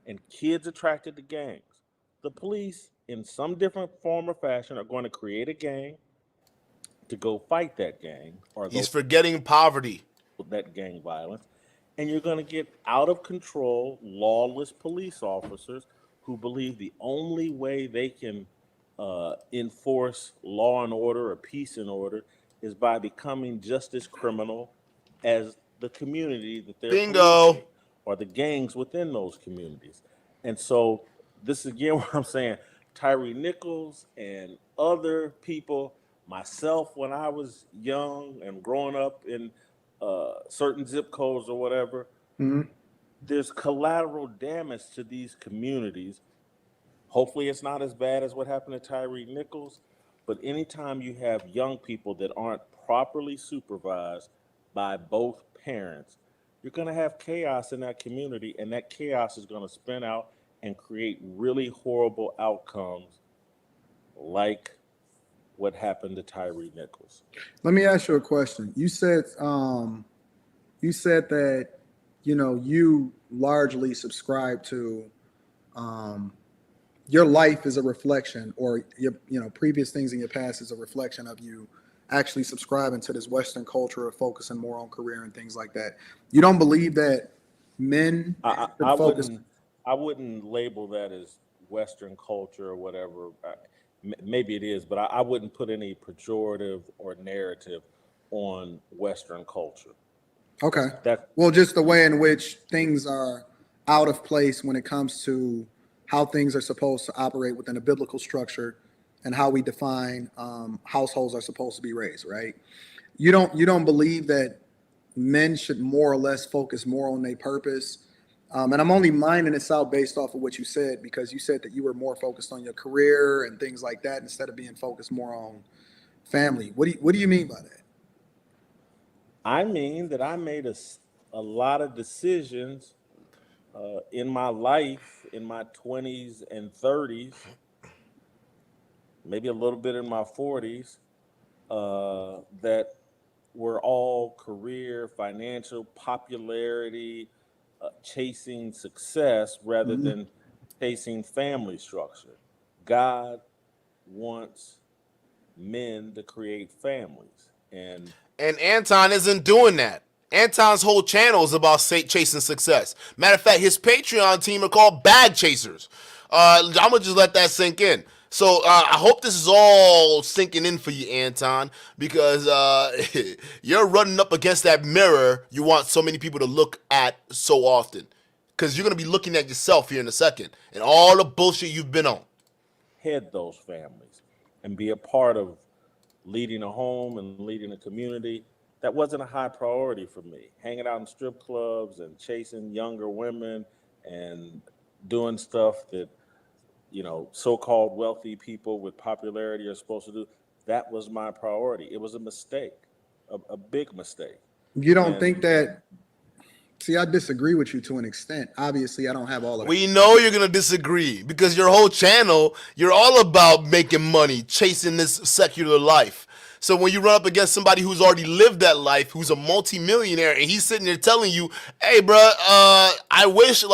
and kids attracted to gangs, the police in some different form or fashion are going to create a gang to go fight that gang, or he's forgetting poverty, that gang violence, and you're going to get out of control, lawless police officers who believe the only way they can enforce law and order or peace and order is by becoming just as criminal as the community that they're policing, or the gangs within those communities. And so this is again what I'm saying. Tyree Nichols and other people, myself when I was young and growing up in certain zip codes or whatever, there's collateral damage to these communities Hopefully, it's not as bad as what happened to Tyree Nichols. But anytime you have young people that aren't properly supervised by both parents, you're going to have chaos in that community, and that chaos is going to spin out and create really horrible outcomes like what happened to Tyree Nichols. Let me ask you a question. You said that, you largely subscribe to your life is a reflection, or your previous things in your past is a reflection of you actually subscribing to this Western culture of focusing more on career and things like that. You don't believe that men I wouldn't label that as Western culture or whatever. Maybe it is, but I wouldn't put any pejorative or narrative on Western culture. Okay. Well, just the way in which things are out of place when it comes to how things are supposed to operate within a biblical structure and how we define households are supposed to be raised, right? You don't believe that men should more or less focus more on their purpose. And I'm only minding this out based off of what you said, because you said that you were more focused on your career and things like that instead of being focused more on family. What do you mean by that? I mean that I made a lot of decisions in my life, in my 20s and 30s, maybe a little bit in my 40s, that were all career, financial, popularity, chasing success rather than chasing family structure. God wants men to create families. And Anton isn't doing that. Anton's whole channel is about chasing success. Matter of fact, his Patreon team are called Bag Chasers. I'm going to just let that sink in. So I hope this is all sinking in for you, Anton, because you're running up against that mirror you want so many people to look at so often. Because you're going to be looking at yourself here in a second and all the bullshit you've been on. Head those families and be a part of leading a home and leading a community. That wasn't a high priority for me. Hanging out in strip clubs and chasing younger women and doing stuff that, so-called wealthy people with popularity are supposed to do. That was my priority. It was a mistake, a big mistake. You don't think that? See, I disagree with you to an extent. Obviously, I don't have all of it. We know you're going to disagree because your whole channel, you're all about making money, chasing this secular life. So when you run up against somebody who's already lived that life, who's a multimillionaire, and he's sitting there telling you, hey, bro, I wish,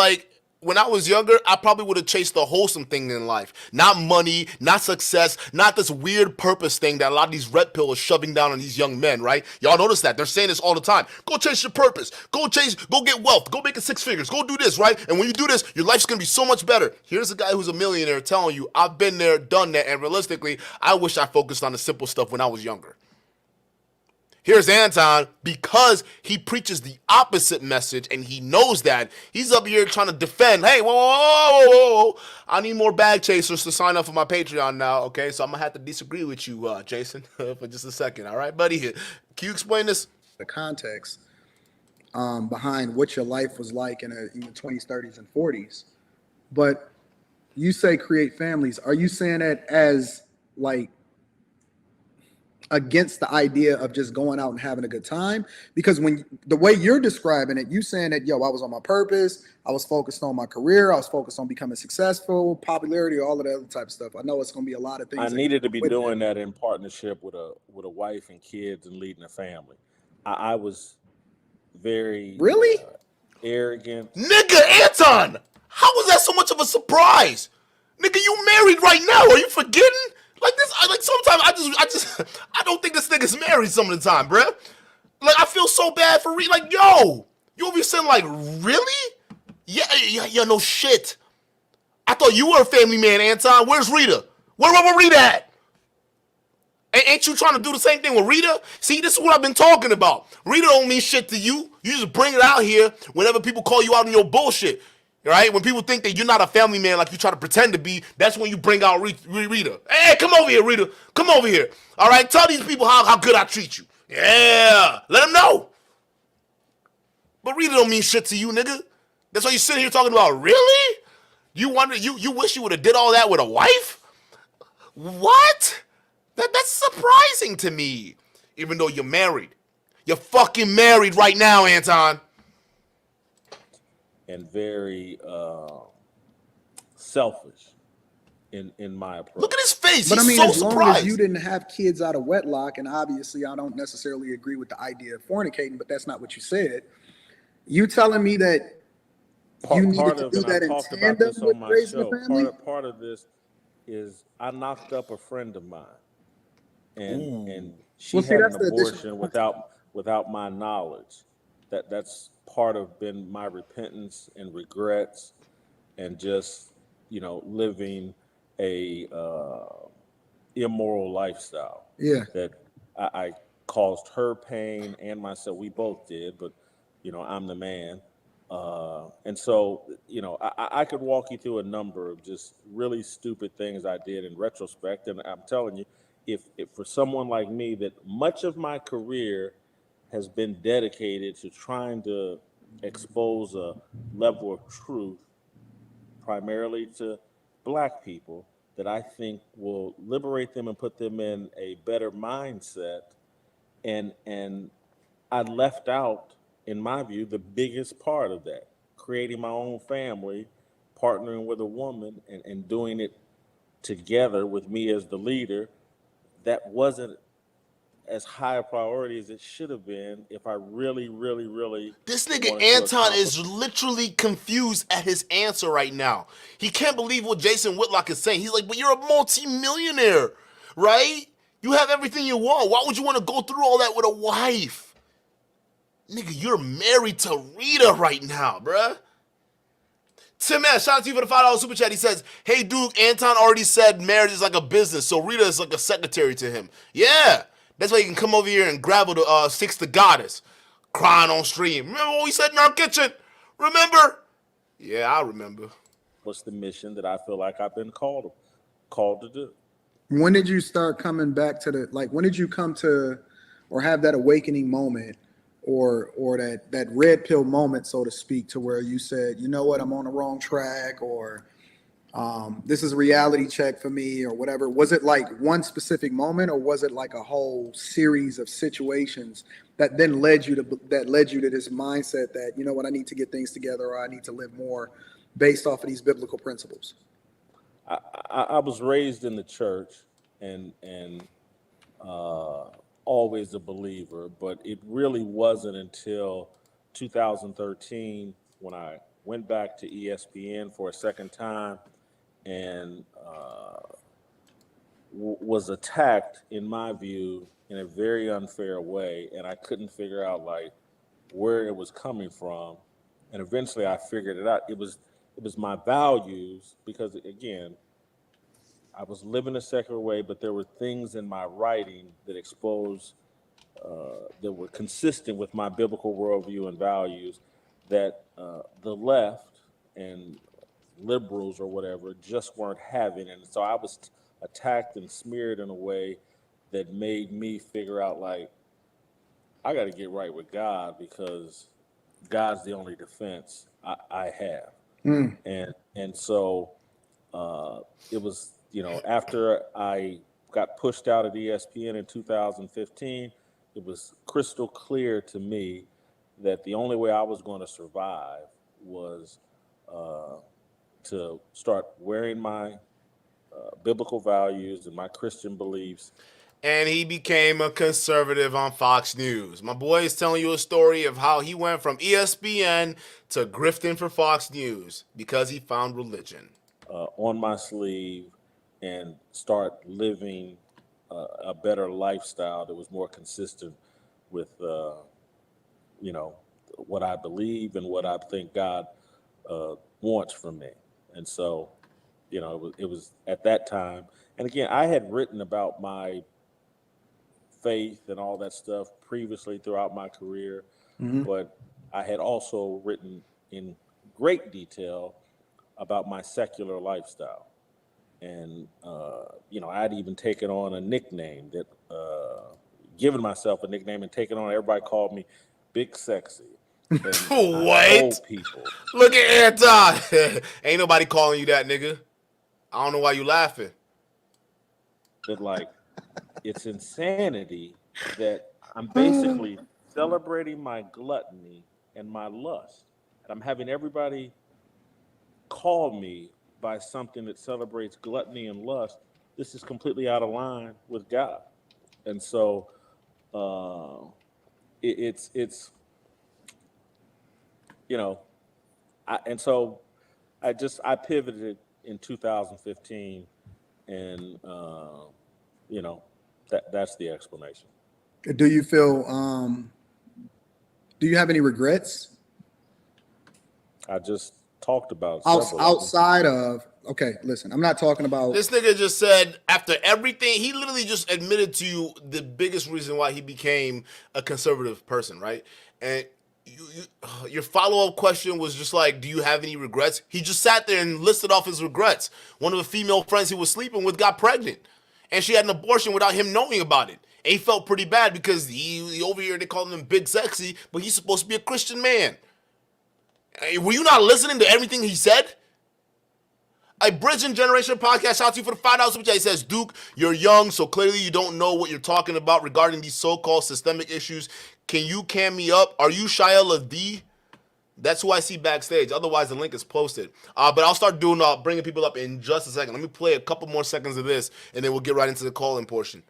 when I was younger, I probably would have chased the wholesome thing in life. Not money, not success, not this weird purpose thing that a lot of these red pill are shoving down on these young men, right? Y'all notice that. They're saying this all the time. Go chase your purpose. Go get wealth. Go make it 6 figures. Go do this, right? And when you do this, your life's going to be so much better. Here's a guy who's a millionaire telling you, I've been there, done that, and realistically, I wish I focused on the simple stuff when I was younger. Here's Anton, because he preaches the opposite message and he knows that, he's up here trying to defend, hey, whoa, I need more bag chasers to sign up for my Patreon now, okay? So I'm going to have to disagree with you, Jason, for just a second, all right, buddy? Can you explain this? The context behind what your life was like in your 20s, 30s, and 40s. But you say create families. Are you saying that as, against the idea of just going out and having a good time? Because when the way you're describing it, you saying that, I was on my purpose, I was focused on my career, I was focused on becoming successful, popularity, all of that other type of stuff. I know it's going to be a lot of things. I needed to be doing that in partnership with a wife and kids and leading a family. I was very arrogant. Nigga, Anton, how was that so much of a surprise? Nigga, you married right now. Are you forgetting? Sometimes I don't think this nigga's married some of the time, bruh. I feel so bad for you over here saying, really? Yeah, no shit. I thought you were a family man, Anton. Where's Rita? Where Rita at? Ain't you trying to do the same thing with Rita? See, this is what I've been talking about. Rita don't mean shit to you. You just bring it out here whenever people call you out on your bullshit. Right? When people think that you're not a family man like you try to pretend to be, that's when you bring out Rita. Hey, come over here, Rita. Come over here. All right? Tell these people how good I treat you. Yeah. Let them know. But Rita don't mean shit to you, nigga. That's why you sitting here talking about, really? You wish you would have did all that with a wife? What? That's surprising to me. Even though you're married. You're fucking married right now, Anton. And very selfish in my Look approach. at his face. But I He's mean, so as long as you surprised. didn't have kids out of wedlock, and obviously I don't necessarily agree with the idea of fornicating, but that's not what you said. You telling me that you needed Part to of, do and I that in talked about tandem this with on my raising a show. family? Part of this is I knocked up a friend of mine, and Well, she see, had that's an the additional abortion context. without my knowledge. That's part of been my repentance and regrets, and just living a immoral lifestyle Yeah. that I caused her pain and myself. We both did, but I'm the man. And so, I could walk you through a number of just really stupid things I did in retrospect. And I'm telling you, if for someone like me, that much of my career has been dedicated to trying to expose a level of truth primarily to black people that I think will liberate them and put them in a better mindset. And I left out, in my view, the biggest part of that, creating my own family, partnering with a woman, and doing it together with me as the leader. That wasn't as high a priority as it should have been if I really, really, really This nigga wanted to Anton accomplish. is literally confused at his answer right now. He can't believe what Jason Whitlock is saying. He's like, but you're a multi-millionaire, right? You have everything you want. Why would you want to go through all that with a wife? Nigga, you're married to Rita right now, bruh. Tim man, shout out to you for the $5 super chat. He says, hey Duke, Anton already said marriage is like a business, so Rita is like a secretary to him. Yeah, that's why you can come over here and gravel the Six the Goddess. Crying on stream. Remember what we said in our kitchen? Remember? Yeah, I remember. What's the mission that I feel like I've been called to do? When did you start coming back to when did you come to or have that awakening moment or that red pill moment, so to speak, to where you said, you know what, I'm on the wrong track, or this is a reality check for me, or whatever? Was it like one specific moment, or was it like a whole series of situations that then led you to this mindset that, you know what, I need to get things together, or I need to live more based off of these biblical principles? I was raised in the church and always a believer, but it really wasn't until 2013 when I went back to ESPN for a second time and was attacked, in my view, in a very unfair way, and I couldn't figure out like where it was coming from, and eventually I figured it out. It was my values, because again, I was living a secular way, but there were things in my writing that exposed, that were consistent with my biblical worldview and values that the left and liberals or whatever just weren't having. And so I was attacked and smeared in a way that made me figure out, like, I got to get right with God, because God's the only defense I have. And so it was, after I got pushed out of ESPN in 2015, it was crystal clear to me that the only way I was going to survive was to start wearing my biblical values and my Christian beliefs. And he became a conservative on Fox News. My boy is telling you a story of how he went from ESPN to grifting for Fox News because he found religion. On my sleeve, and start living a better lifestyle that was more consistent with, what I believe and what I think God wants from me. And so, it was at that time. And again, I had written about my faith and all that stuff previously throughout my career, but I had also written in great detail about my secular lifestyle. And, I'd even taken on a nickname given myself a nickname and taken on, everybody called me Big Sexy. than I What? told people. Look at Anton. Ain't nobody calling you that, nigga. I don't know why you laughing. But like, it's insanity that I'm basically celebrating my gluttony and my lust. And I'm having everybody call me by something that celebrates gluttony and lust. This is completely out of line with God. And so uh, it's you know, and so I pivoted in 2015, and you know, that's the explanation. Do you feel? Do you have any regrets I just talked about several of them. outside of? Okay, listen, I'm not talking about. This nigga just said after everything, he literally just admitted to you the biggest reason why he became a conservative person, right? And your follow up question was just like, do you have any regrets? He just sat there and listed off his regrets. One of the female friends he was sleeping with got pregnant, and she had an abortion without him knowing about it. And he felt pretty bad because he over here they calling him big sexy, but he's supposed to be a Christian man. Hey, were you not listening to everything he said? A Bridging Generation podcast. Shout out to you for the $5 super chat. He says, Duke, you're young, so clearly you don't know what you're talking about regarding these so-called systemic issues. Can you cam me up? Are you Shia LaD? That's who I see backstage. Otherwise, the link is posted. But I'll start bringing people up in just a second. Let me play a couple more seconds of this, and then we'll get right into the call-in portion.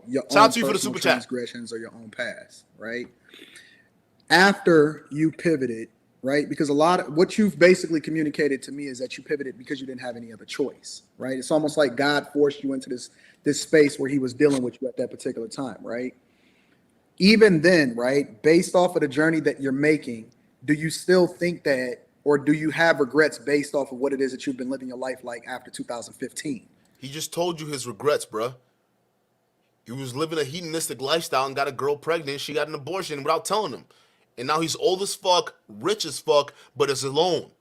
Your Shout own out to you for the personal super chat. transgressions or your own past, right? After you pivoted, right? Because a lot of what you've basically communicated to me is that you pivoted because you didn't have any other choice, right? It's almost like God forced you into this space where he was dealing with you at that particular time, right? Even then, right, based off of the journey that you're making, do you still think that, or do you have regrets based off of what it is that you've been living your life like after 2015? He just told you his regrets, bruh. He was living a hedonistic lifestyle and got a girl pregnant. She got an abortion without telling him. And now he's old as fuck, rich as fuck, but is alone.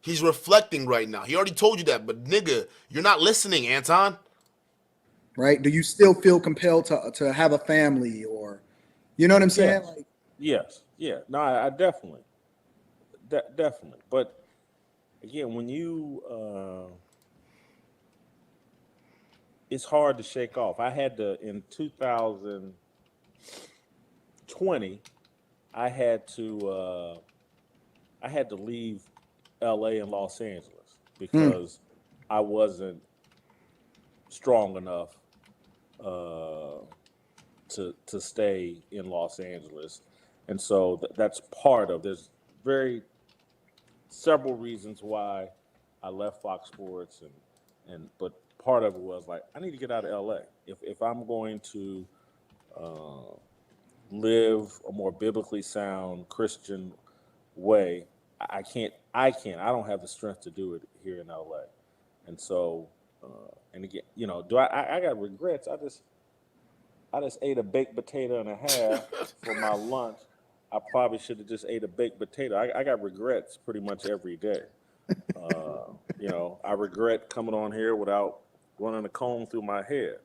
He's reflecting right now. He already told you that, but nigga, you're not listening, Anton. Right? Do you still feel compelled to have a family, or, you know what I'm saying? Yes. Like, Yes. Yeah. No, I definitely, definitely. But again, when you, it's hard to shake off. I had to in 2020. I had to leave L.A. and Los Angeles because I wasn't strong enough to stay in Los Angeles, and so that's part of. There's several reasons why I left Fox Sports, but part of it was like I need to get out of LA if I'm going to live a more biblically sound Christian way. I can't. I don't have the strength to do it here in LA, and so and again, do I got regrets? I just ate a baked potato and a half for my lunch. I probably should have just ate a baked potato. I got regrets pretty much every day. I regret coming on here without running a comb through my head.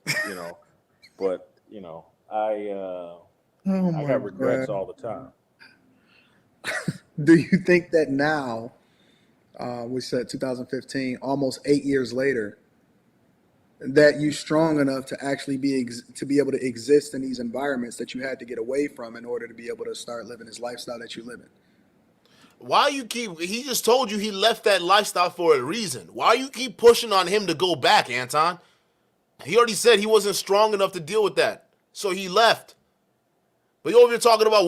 But I got regrets all the time. do you think that now, we said 2015, almost 8 years later, that you strong enough to actually be able to exist in these environments that you had to get away from in order to be able to start living this lifestyle that you live in? Why you keep? He just told you he left that lifestyle for a reason. Why you keep pushing on him to go back, Anton? He already said he wasn't strong enough to deal with that, so he left. But you're over here talking about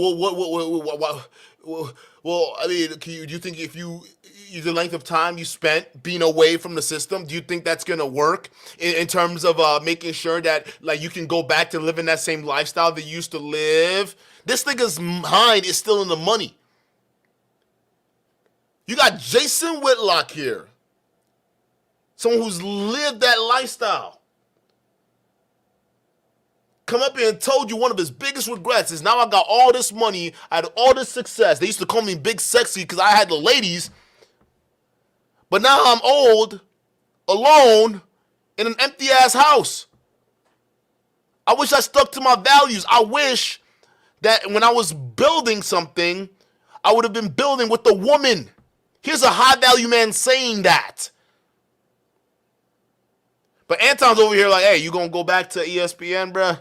well, I mean, do you think if the length of time you spent being away from the system, do you think that's gonna work in terms of making sure that like you can go back to living that same lifestyle that you used to live? This nigga's mind is still in the money. You got Jason Whitlock here, someone who's lived that lifestyle. Come up here and told you one of his biggest regrets is now I got all this money, I had all this success. They used to call me Big Sexy because I had the ladies. But now I'm old, alone, in an empty-ass house. I wish I stuck to my values. I wish that when I was building something, I would have been building with the woman. Here's a high value man saying that. But Anton's over here like, hey, you gonna go back to ESPN, bruh?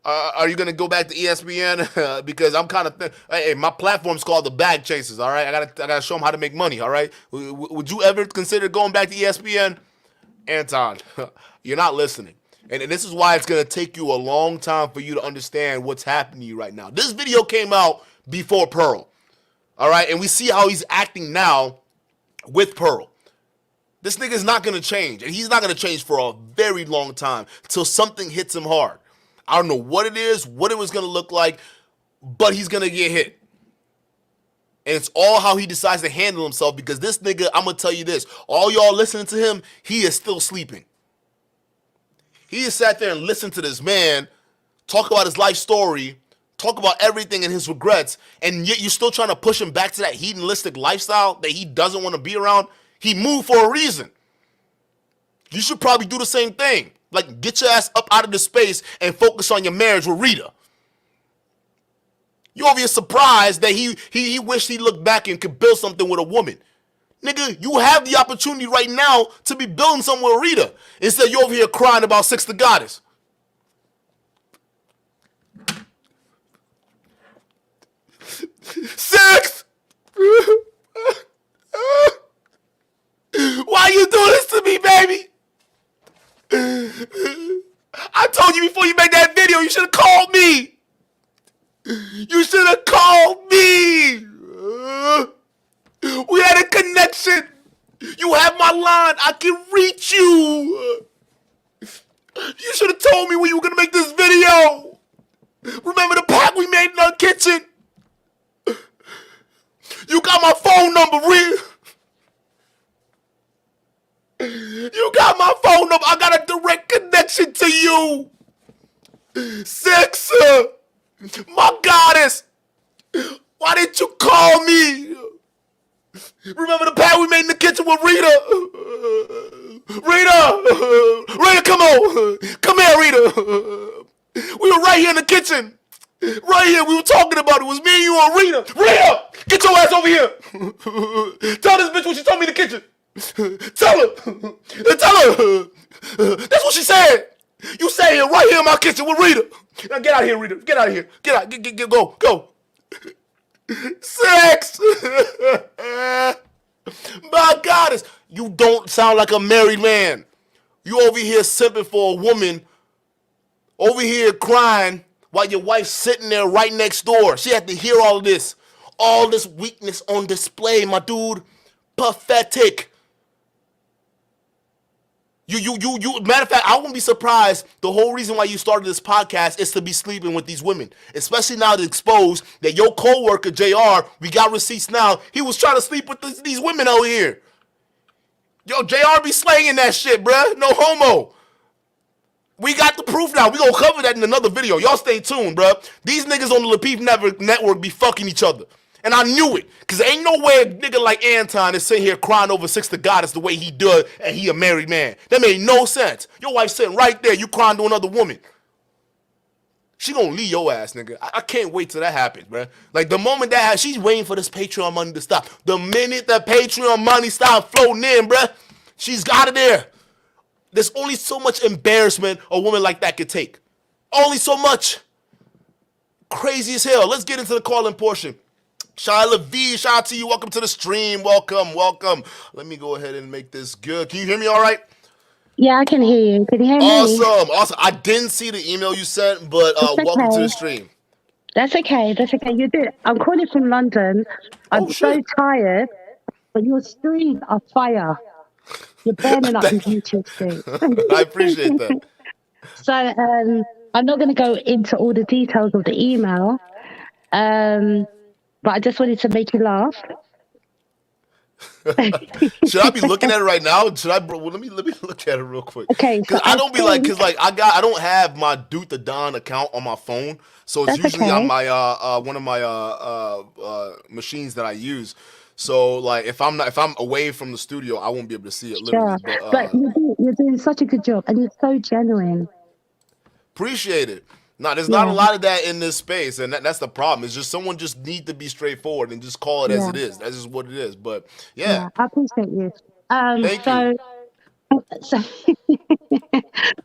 Are you gonna go back to ESPN? Because I'm kind of hey, my platform's called the Bag Chasers. All right, I gotta show them how to make money. All right, would you ever consider going back to ESPN, Anton? You're not listening, and this is why it's gonna take you a long time for you to understand what's happening to you right now. This video came out before Pearl, all right, and we see how he's acting now with Pearl. This nigga's not gonna change, and he's not gonna change for a very long time till something hits him hard. I don't know what it is, what it was gonna look like, but he's gonna get hit. And it's all how he decides to handle himself, because this nigga, I'm gonna tell you this, all y'all listening to him, he is still sleeping. He has sat there and listened to this man talk about his life story, talk about everything and his regrets, and yet you're still trying to push him back to that hedonistic lifestyle that he doesn't want to be around. He moved for a reason. You should probably do the same thing. Like, get your ass up out of the space and focus on your marriage with Rita. You over here surprised that he wished he looked back and could build something with a woman. Nigga, you have the opportunity right now to be building something with Rita. Instead, you're over here crying about Six the Goddess. Six! Why you doing this to me, baby? I told you before you made that video, you should have called me. You should have called me. We had a connection. You have my line. I can reach you. You should have told me when you were going to make this video. Remember the pact we made in our kitchen? You got my phone number, Rita. You got my phone number. I got a direct connection to you. Six, my goddess. Why didn't you call me? Remember the pact we made in the kitchen with Rita? Rita, come on. Come here, Rita. We were right here in the kitchen. Right here, we were talking about it. It was me and you and Rita. Rita, get your ass over here. Tell this bitch what she told me in the kitchen. Tell her. That's what she said. You sat here right here in my kitchen with Rita. Now get out of here, Rita. Get out of here. Get out. Go. Sex. My goddess, you don't sound like a married man. You over here simping for a woman, over here crying while your wife's sitting there right next door. She had to hear all this weakness on display, my dude. Pathetic. You. Matter of fact, I wouldn't be surprised. The whole reason why you started this podcast is to be sleeping with these women, especially now to expose that your coworker Jr. We got receipts now. He was trying to sleep with these women out here. Yo, Jr. be slanging that shit, bruh. No homo. We got the proof now. We gonna cover that in another video. Y'all stay tuned, bruh. These niggas on the Lapeef Network be fucking each other. And I knew it. Because ain't no way a nigga like Anton is sitting here crying over Six the Goddess the way he does, and he a married man. That made no sense. Your wife sitting right there, you crying to another woman. She gonna leave your ass, nigga. I can't wait till that happens, bruh. Like, the moment that happens, she's waiting for this Patreon money to stop. The minute the Patreon money stop floating in, bruh, she's out of there. There's only so much embarrassment a woman like that could take. Only so much. Crazy as hell. Let's get into the call-in portion. Shia LaVie, shout out to you. Welcome to the stream. Welcome. Let me go ahead and make this good. Can you hear me all right? Yeah, I can hear you. Can you hear me? Awesome. I didn't see the email you sent, but welcome to the stream. That's okay. You did. I'm calling from London. I'm so tired, but your streams are fire. You're burning up your YouTube stream. I appreciate that. So I'm not going to go into all the details of the email, but I just wanted to make you laugh. Should I be looking at it right now? Should I? Bro, let me look at it real quick. Okay. Because I don't be like, because like I don't have my Duke the Don account on my phone, so it's usually on my one of my machines that I use. So like if I'm away from the studio, I won't be able to see it literally. Sure. But you're doing such a good job, and you're so genuine. Appreciate it. No, there's not a Yeah, lot of that in this space, and that's the problem. It's just someone just need to be straightforward and just call it as yeah, it is. That's just what it is. But yeah, yeah. I appreciate you. thank you. So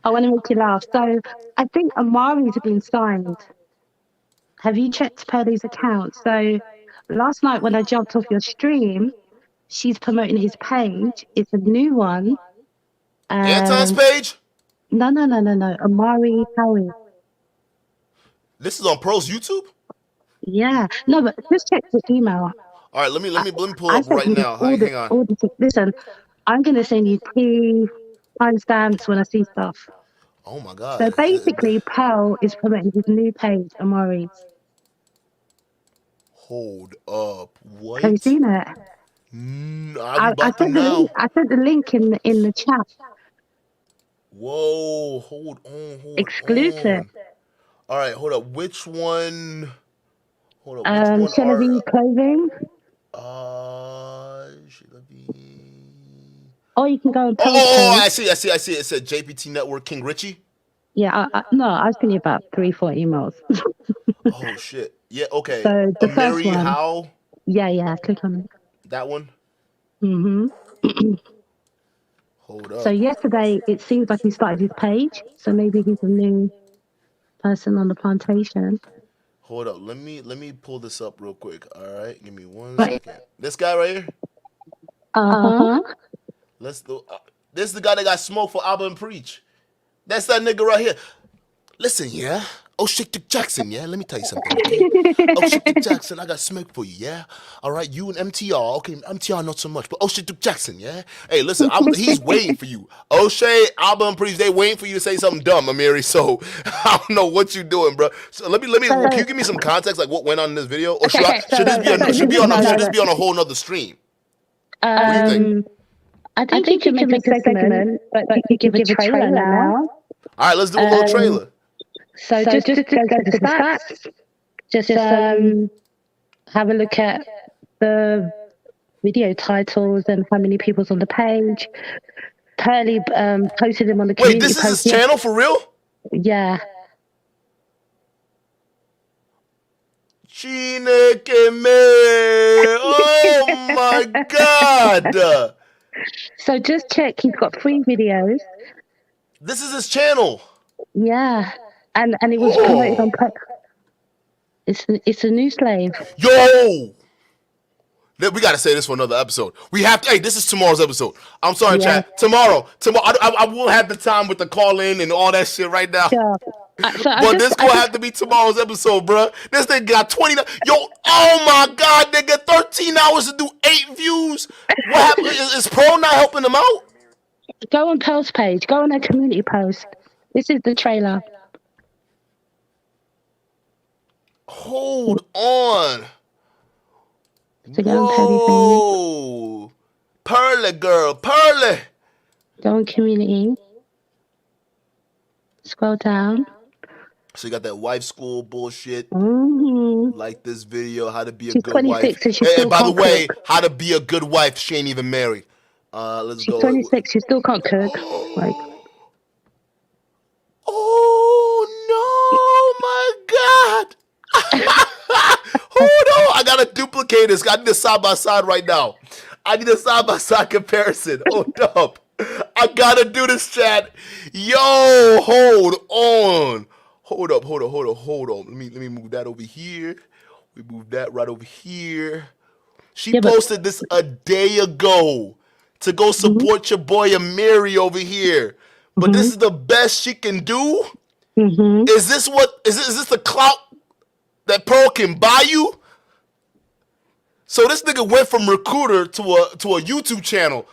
I want to make you laugh. So I think Amari's been signed. Have you checked Pearly's account? So last night when I jumped off your stream, she's promoting his page. It's a new one. Anton's Um, page. no. Amari Howie. This is on Pro's YouTube. Yeah. No, but just check the email. All right, I, let me pull I up sent right you now. Hang on. all the listen, I'm gonna send you two timestamps when I see stuff. Oh my So God. basically Pearl is promoting his new page, Amari's. Hold up. Have you What? seen it? I'm I about to sent the now. link. I sent the link in the chat. Whoa. Hold on. Hold Exclusive. on. All right. Hold up. Which one? Hold up. Which one are? Shelavi clothing. Should it be? Or you can go on Pearl's Oh, page. I see. It said JPT Network King Richie. Yeah, no, I was sending you about 3-4 emails. Oh shit. Yeah. Okay. So the first Mary one, Howe. yeah, click on it. That one. hmm Hold So up. yesterday, it seems like he started his page. So maybe he's a new person on the plantation. Hold up. Let me pull this up real quick. All right. Give me one Right. second. This guy right here. Uh-huh. Let's do. This is the guy that got smoked for Abba and Preach. That's that nigga right here. Listen, yeah. Oh, shit, Dick Jackson, yeah. Let me tell you something, okay? Oh, shit, Dick Jackson, I got smoke for you, yeah. All right, you and MTR, okay. MTR not so much, but oh, shit, Dick Jackson, yeah. Hey, listen, he's waiting for you. O'Shea, Alba, and Priest, they waiting for you to say something dumb, Amiri. So I don't know what you doing, bro. So let me. Can you give me some context, like what went on in this video, or should this be on a whole nother stream? What do you think? I think you can make a segment, but you can give a trailer now. All right, let's do a little trailer. So just go to the stats. Just have a look at the video titles and how many people's on the page. Pearly posted him on the community. Wait, this is his channel for real? Yeah. Chineke me. Oh my God. So just check. He's got 3 videos. This is his channel. Yeah. And it was promoted on. It's a new slave. Yo. We gotta say this for another episode. We have to. Hey, this is tomorrow's episode. I'm sorry, chat. Tomorrow. I will have the time with the call in and all that shit right now. Sure. But this gonna have to be tomorrow's episode, bro. This thing got 20. Yo, oh my God, nigga, 13 hours to do 8 views. What happened? Is Pro not helping them out? Go on Pearl's page. Go on their community post. This is the trailer. Hold on. So go Whoa. Pearly girl, Pearly. Go on community. Scroll down. So you got that wife school bullshit. Mm-hmm. Like this video, how to be a She's good wife. And by the way, how to be a good wife. She ain't even married. Let's go. She's 26. She still can't cook. Like. Oh no, my God. Hold on. I gotta duplicate this. I need a side by side right now. I need a side by side comparison. Hold up. I gotta do this, chat. Yo, hold on. Hold up. Let me move that over here. We move that right over here. She posted this a day ago to go support your boy Amiri over here. But this is the best she can do? Is this the clout that Pearl can buy you? So this nigga went from recruiter to a YouTube channel.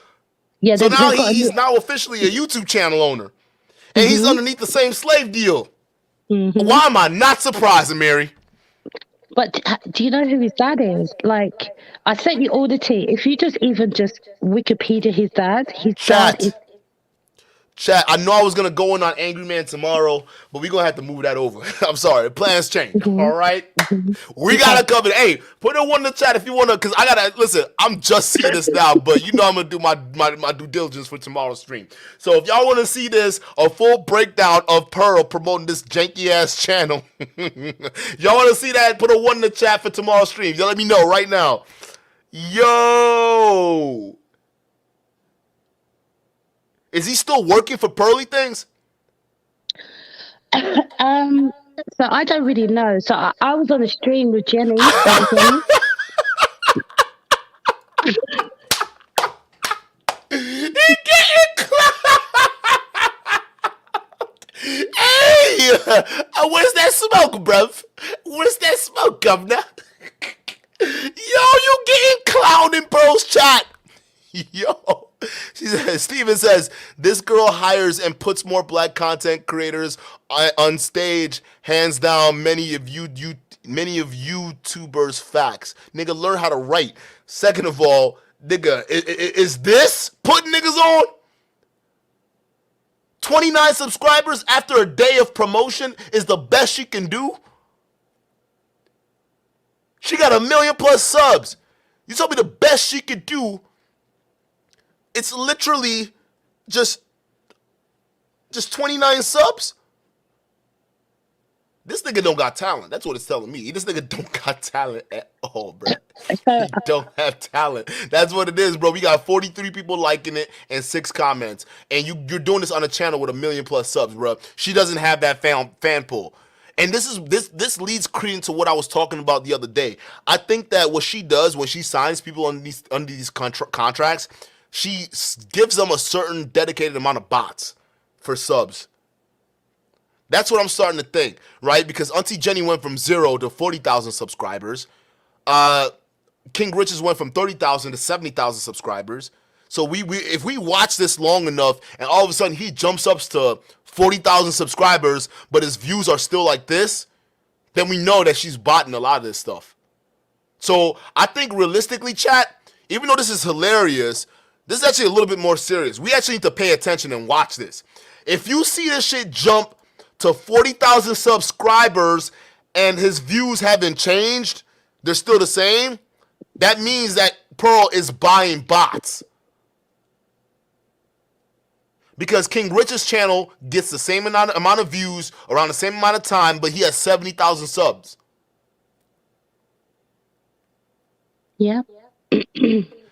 Yeah. So now he's now officially a YouTube channel owner. And he's underneath the same slave deal. Why am I not surprised, Mary? But do you know who his dad is? Like, I sent you all the tea. If you just Wikipedia his dad is... Chat, I know I was gonna go in on Angry Man tomorrow, but we're gonna have to move that over. I'm sorry, plans change. All right, we gotta cover it. Hey, put a one in the chat if you wanna, cause I gotta listen. I'm just seeing this now, but you know I'm gonna do my due diligence for tomorrow's stream. So if y'all wanna see this, a full breakdown of Pearl promoting this janky ass channel, y'all wanna see that? Put a one in the chat for tomorrow's stream. Y'all let me know right now. Yo. Is he still working for Pearly Things? So I don't really know. So I was on a stream with Jenny. He getting Hey, where's that smoke, bruv? Where's that smoke, governor? Yo, you getting clowned in Pearl's chat. Yo. Steven says, this girl hires and puts more black content creators on stage. Hands down, many of YouTubers facts. Nigga, learn how to write. Second of all, nigga, is this putting niggas on? 29 subscribers after a day of promotion is the best she can do? She got 1 million plus subs. You told me the best she could do. It's literally just 29 subs. This nigga don't got talent. That's what it's telling me. This nigga don't got talent at all, bro. He don't have talent. That's what it is, bro. We got 43 people liking it and 6 comments. And you're doing this on a channel with 1 million plus subs, bro. She doesn't have that fan pool. And this leads credence to what I was talking about the other day. I think that what she does when she signs people under these contracts, she gives them a certain dedicated amount of bots for subs. That's what I'm starting to think, right? Because Auntie Jenny went from 0 to 40,000 subscribers. King Riches went from 30,000 to 70,000 subscribers. So if we watch this long enough and all of a sudden he jumps up to 40,000 subscribers, but his views are still like this, then we know that she's botting a lot of this stuff. So I think realistically, chat, even though this is hilarious, this is actually a little bit more serious. We actually need to pay attention and watch this. If you see this shit jump to 40,000 subscribers and his views haven't changed, they're still the same, that means that Pearl is buying bots. Because King Rich's channel gets the same amount of views around the same amount of time, but he has 70,000 subs. Yeah.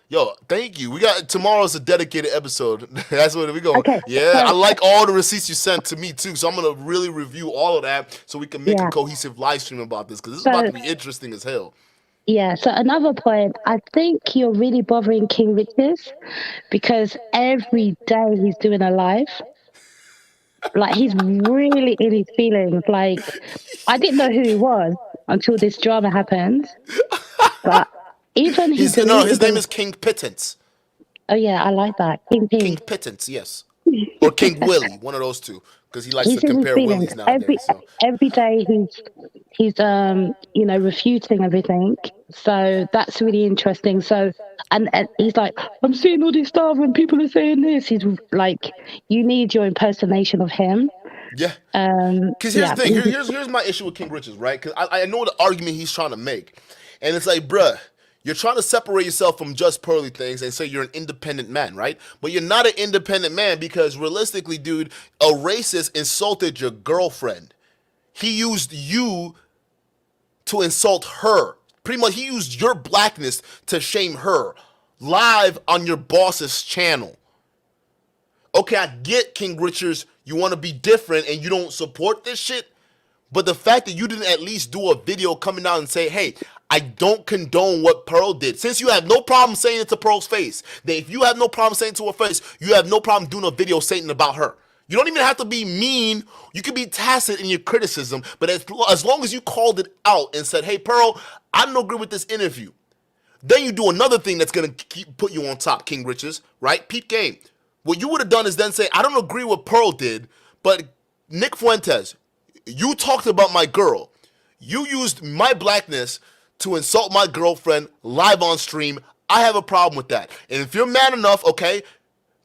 Yo, thank you. We got tomorrow's a dedicated episode. That's what we go. Okay. Yeah, I like all the receipts you sent to me too. So I'm gonna really review all of that so we can make a cohesive live stream about this because this is about to be interesting as hell. Yeah. So another point, I think you're really bothering King Riches because every day he's doing a live. Like he's really in his feelings. Like I didn't know who he was until this drama happened, but. Even his name is King Pittance. Oh yeah, I like that. King Pittance, yes. Or King Willie, one of those two. Because he likes to compare Willies nowadays. Every day he's refuting everything. So that's really interesting. So and he's like, I'm seeing all this stuff and people are saying this. He's like, you need your impersonation of him. Yeah. Because here's the thing. Here's my issue with King Riches, right? Because I know the argument he's trying to make. And it's like, bruh, you're trying to separate yourself from just Pearly Things and say you're an independent man, right? But you're not an independent man because realistically, dude, a racist insulted your girlfriend. He used you to insult her. Pretty much, he used your blackness to shame her live on your boss's channel. Okay, I get, King Richards, you want to be different and you don't support this shit. But the fact that you didn't at least do a video coming out and say, hey, I don't condone what Pearl did. Since you have no problem saying it to Pearl's face, that if you have no problem saying it to her face, you have no problem doing a video saying about her. You don't even have to be mean. You can be tacit in your criticism, but as long as you called it out and said, hey, Pearl, I don't agree with this interview. Then you do another thing that's going to put you on top, King Riches, right? Peep game. What you would have done is then say, I don't agree with what Pearl did, but Nick Fuentes, you talked about my girl. You used my blackness to insult my girlfriend live on stream. I have a problem with that. And if you're man enough, okay,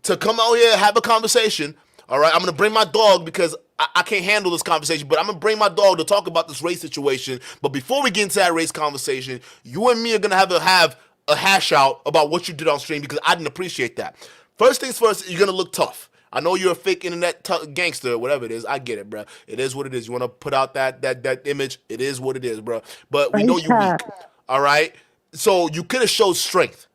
to come out here and have a conversation, All right, I'm gonna bring my dog because I can't handle this conversation. But I'm gonna bring my dog to talk about this race situation. But before we get into that race conversation, you and me are gonna have a hash out about what you did on stream because I didn't appreciate that. First things first, you're gonna look tough. I know you're a fake internet gangster, whatever it is. I get it, bro. It is what it is. You want to put out that image. It is what it is, bro. But we know you're weak. All right. So you could have showed strength.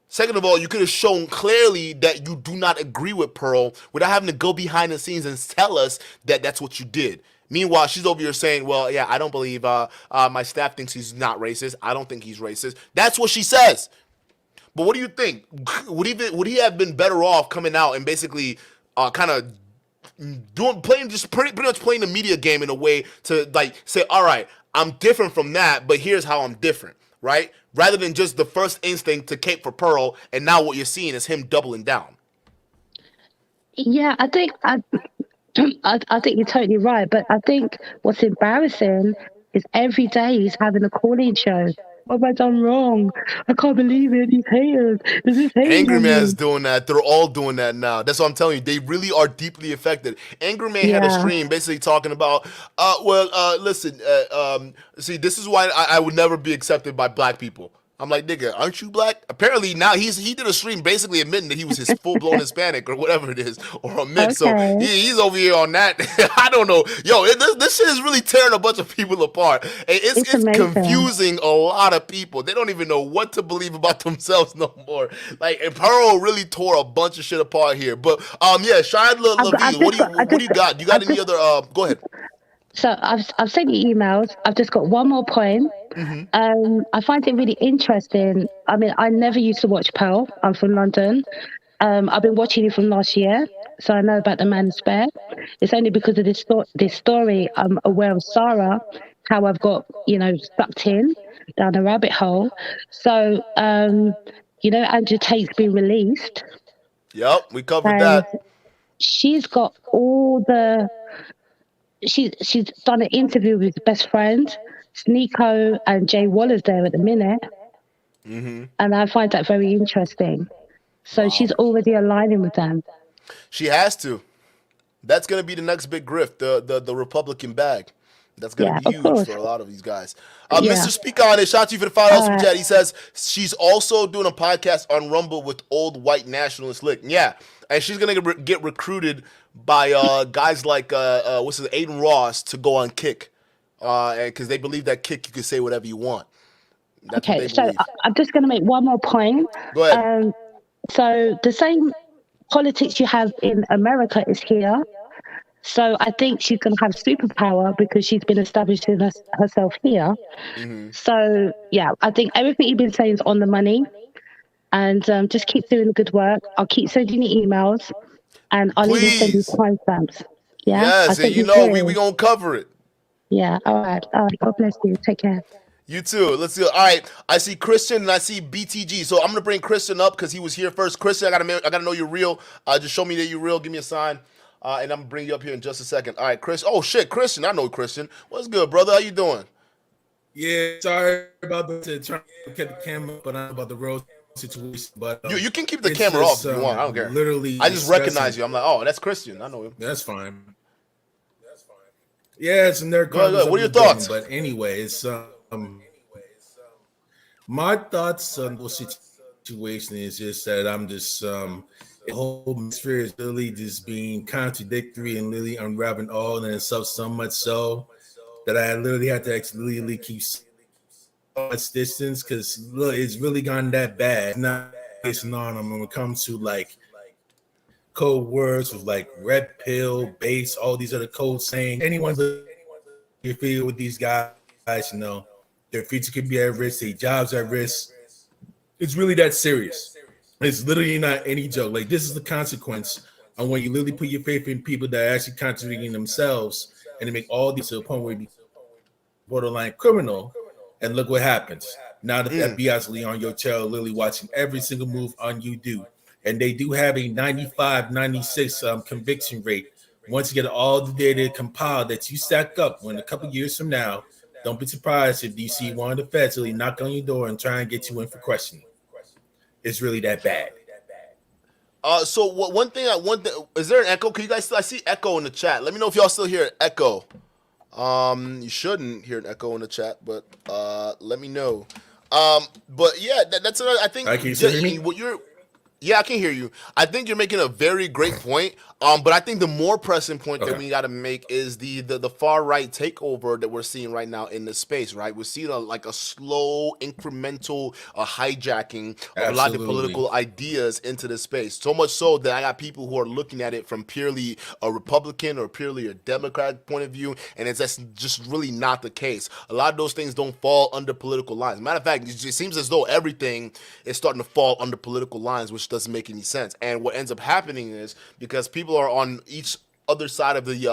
Second of all, you could have shown clearly that you do not agree with Pearl without having to go behind the scenes and tell us that that's what you did. Meanwhile, she's over here saying, well, yeah, I don't believe my staff thinks he's not racist. I don't think he's racist. That's what she says. But what do you think? Would he have been better off coming out and basically kind of pretty much playing the media game in a way to like say, all right, I'm different from that, but here's how I'm different, right? Rather than just the first instinct to cape for Pearl, and now what you're seeing is him doubling down. Yeah, I think I think you're totally right, but I think what's embarrassing is every day he's having a call-in show. What have I done wrong? I can't believe it. These haters. This is haters. Angry Man's doing that. They're all doing that now. That's what I'm telling you. They really are deeply affected. Angry Man had a stream basically talking about, listen, see, this is why I would never be accepted by black people. I'm like, nigga, aren't you black? Apparently now he did a stream basically admitting that he was his full-blown Hispanic or whatever it is, or a mix. Okay. So he's over here on that. I don't know. Yo, this shit is really tearing a bunch of people apart. And it's confusing a lot of people. They don't even know what to believe about themselves no more. Like, and Pearl really tore a bunch of shit apart here. But yeah, Shahid Lavi, what do you got? You got any other? Go ahead. So I've sent you emails. I've just got one more point. Mm-hmm. I find it really interesting. I mean, I never used to watch Pearl. I'm from London. I've been watching it from last year, so I know about the man in spare. It's only because of this story I'm aware of Sarah, how I've got, sucked in down a rabbit hole. So, Andrew Tate's been released. Yep, we covered that. She's got all the... She's done an interview with his best friend, Sneeko, and Jay Waller's there at the minute. Mm-hmm. And I find that very interesting. So she's already aligning with them. She has to. That's going to be the next big grift, the Republican bag. That's going to be huge for a lot of these guys. Mr. Speaker on it, shout out to you for the $5 from chat. He says she's also doing a podcast on Rumble with old white nationalist lick. Yeah, and she's going to get recruited by guys like Aiden Ross to go on Kick, because they believe that Kick you can say whatever you want. That's okay, so I'm just going to make one more point. Go ahead. So the same politics you have in America is here. So I think she's going to have superpower because she's been establishing herself here. Mm-hmm. So, yeah, I think everything you've been saying is on the money. And just keep doing the good work. I'll keep sending you emails. And I'll even send you timestamps. Yeah? Yes, and we're going to cover it. Yeah, all right. God bless you. Take care. You too. Let's see. All right. I see Christian and I see BTG. So I'm going to bring Christian up because he was here first. Christian, I gotta know you're real. Just show me that you're real. Give me a sign. And I'm going to bring you up here in just a second. All right, Chris. Oh, shit, Christian. I know Christian. What's good, brother? How you doing? Yeah, sorry about trying to get the camera, but I'm about the road situation. But you can keep the camera off if you want. I don't care. Literally, I just recognize you. I'm like, oh, that's Christian. I know him. That's fine. Yeah, it's in there. Go ahead. What are your thoughts? But anyways, my thoughts on the situation is just that I'm just the whole sphere is really just being contradictory and really unraveling all in itself so much so that I literally had to actually keep so much distance because look, it's really gone that bad. Not based on them when it comes to like code words with like red pill, base, all these other code saying anyone's you feel with these guys, their future could be at risk, their jobs at risk. It's really that serious. It's literally not any joke. Like, this is the consequence on when you literally put your faith in people that are actually contradicting themselves and they make all these to a point where you be borderline criminal. And look what happens. Now the FBI is on your tail, literally watching every single move on you do. And they do have a 95, 96 conviction rate. Once you get all the data compiled that you stack up, when a couple years from now, don't be surprised if you see one of the feds really knock on your door and try and get you in for questioning. It's really that bad. So one thing, is there an echo? Can you guys I see echo in the chat. Let me know if y'all still hear echo. You shouldn't hear an echo in the chat, but let me know. But yeah, that's another. I think Can you still hear me? what you're. Yeah, I can hear you. I think you're making a very great point. But I think the more pressing point that we got to make is the far right takeover that we're seeing right now in the space. Right, we're seeing a slow, incremental hijacking of a lot of the political ideas into the space. So much so that I got people who are looking at it from purely a Republican or purely a Democrat point of view, and that's just really not the case. A lot of those things don't fall under political lines. Matter of fact, it seems as though everything is starting to fall under political lines, which doesn't make any sense. And what ends up happening is because people are on each other side of the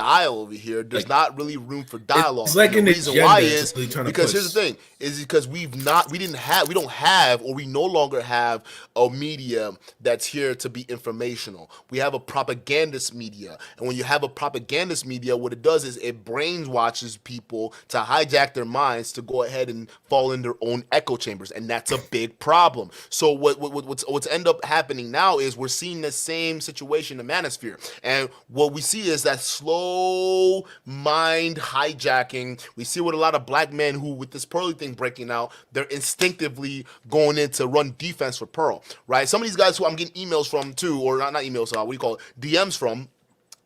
aisle over here, there's not really room for dialogue. It's like the reason why is because here's the thing is because we don't have or we no longer have a media that's here to be informational. We have a propagandist media, and when you have a propagandist media, what it does is it brainwashes people to hijack their minds to go ahead and fall in their own echo chambers, and that's a big problem. So what's end up happening now is we're seeing the same situation in the manosphere. And what we see is that slow mind hijacking. We see with a lot of black men who, with this Pearly thing breaking out, they're instinctively going in to run defense for Pearl, right? Some of these guys who I'm getting emails from too, or not emails, what do you call it, DMs from,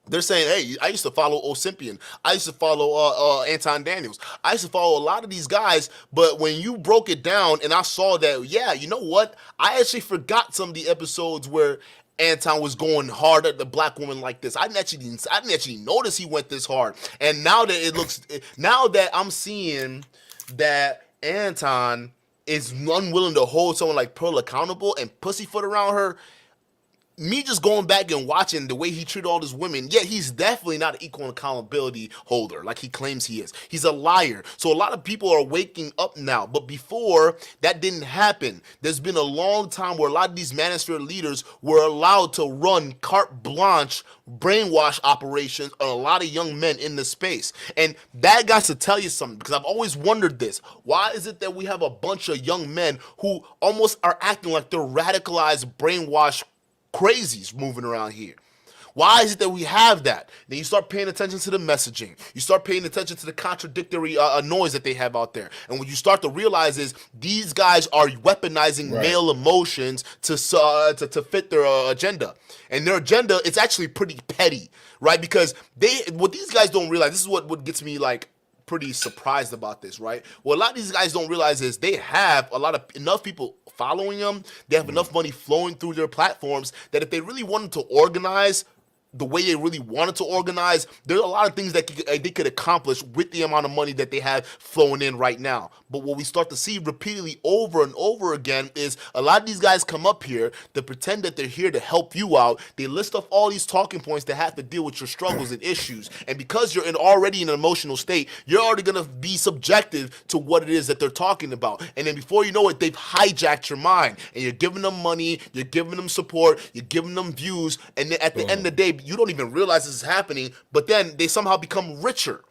they're saying, hey, I used to follow Osimpian. I used to follow Anton Daniels. I used to follow a lot of these guys, but when you broke it down and I saw that, yeah, you know what? I actually forgot some of the episodes where Anton was going hard at the black woman like this. I didn't actually notice he went this hard. And now that I'm seeing that Anton is unwilling to hold someone like Pearl accountable and pussyfoot around her, me just going back and watching the way he treated all these women, yeah, he's definitely not an equal accountability holder like he claims he is. He's a liar. So a lot of people are waking up now. But before, that didn't happen. There's been a long time where a lot of these manosphere leaders were allowed to run carte blanche brainwash operations on a lot of young men in the space. And that got to tell you something, because I've always wondered this. Why is it that we have a bunch of young men who almost are acting like they're radicalized, brainwashed crazies moving around here? Why is it that we have that? Then you start paying attention to the messaging. You start paying attention to the contradictory noise that they have out there. And what you start to realize is these guys are weaponizing male emotions to fit their agenda. And their agenda, it's actually pretty petty, right? Because what these guys don't realize, this is what gets me like pretty surprised about this, right? What a lot of these guys don't realize is they have enough people following them. They have enough money flowing through their platforms that if they really wanted to organize the way they really wanted to organize, there's a lot of things that they could accomplish with the amount of money that they have flowing in right now. But what we start to see repeatedly over and over again is a lot of these guys come up here to pretend that they're here to help you out. They list off all these talking points that have to deal with your struggles and issues. And because you're already in an emotional state, you're already going to be subjective to what it is that they're talking about. And then before you know it, they've hijacked your mind. And you're giving them money, you're giving them support, you're giving them views. And then at the end of the day, you don't even realize this is happening, but then they somehow become richer.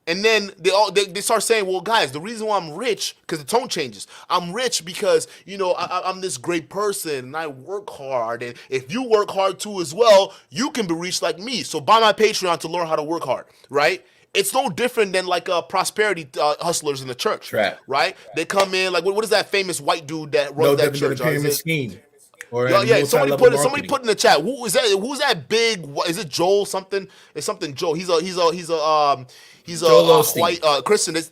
And then they start saying, well, guys, the reason why I'm rich, because the tone changes. I'm rich because, I'm this great person and I work hard. And if you work hard too as well, you can be rich like me. So buy my Patreon to learn how to work hard, right? It's no different than like prosperity hustlers in the church, right? They come in, like, what is that famous white dude that runs that church? Scheme. Somebody put in the chat. Who is that? Who's that big? Is it Joel something? It's something Joel. He's a white Christian. It's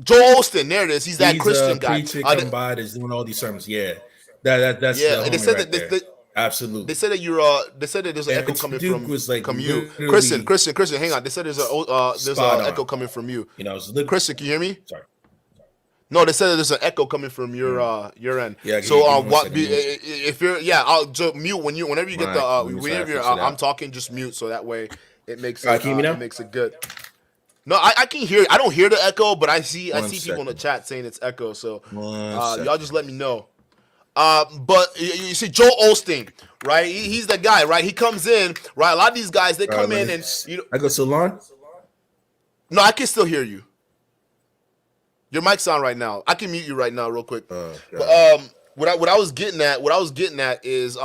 Joel Osteen. There it is. He's that Christian guy. Is doing all these sermons. Yeah, that's And they said that absolutely. They said that they said that there's an echo coming from you, Christian. Hang on. They said there's an echo coming from you. Christian, can you hear me? Sorry. No, they said that there's an echo coming from your end. Yeah. So if you're I'll just mute whenever you get whenever I'm talking, just mute so that way it makes it makes it good. No, I can hear. I don't hear the echo, but I see people in the chat saying it's echo. So y'all just let me know. But you see Joel Osteen, right? He's the guy, right? He comes in, right? A lot of these guys they come in and I go so long. No, I can still hear you. Your mic's on right now. I can mute you right now real quick. what I was getting at is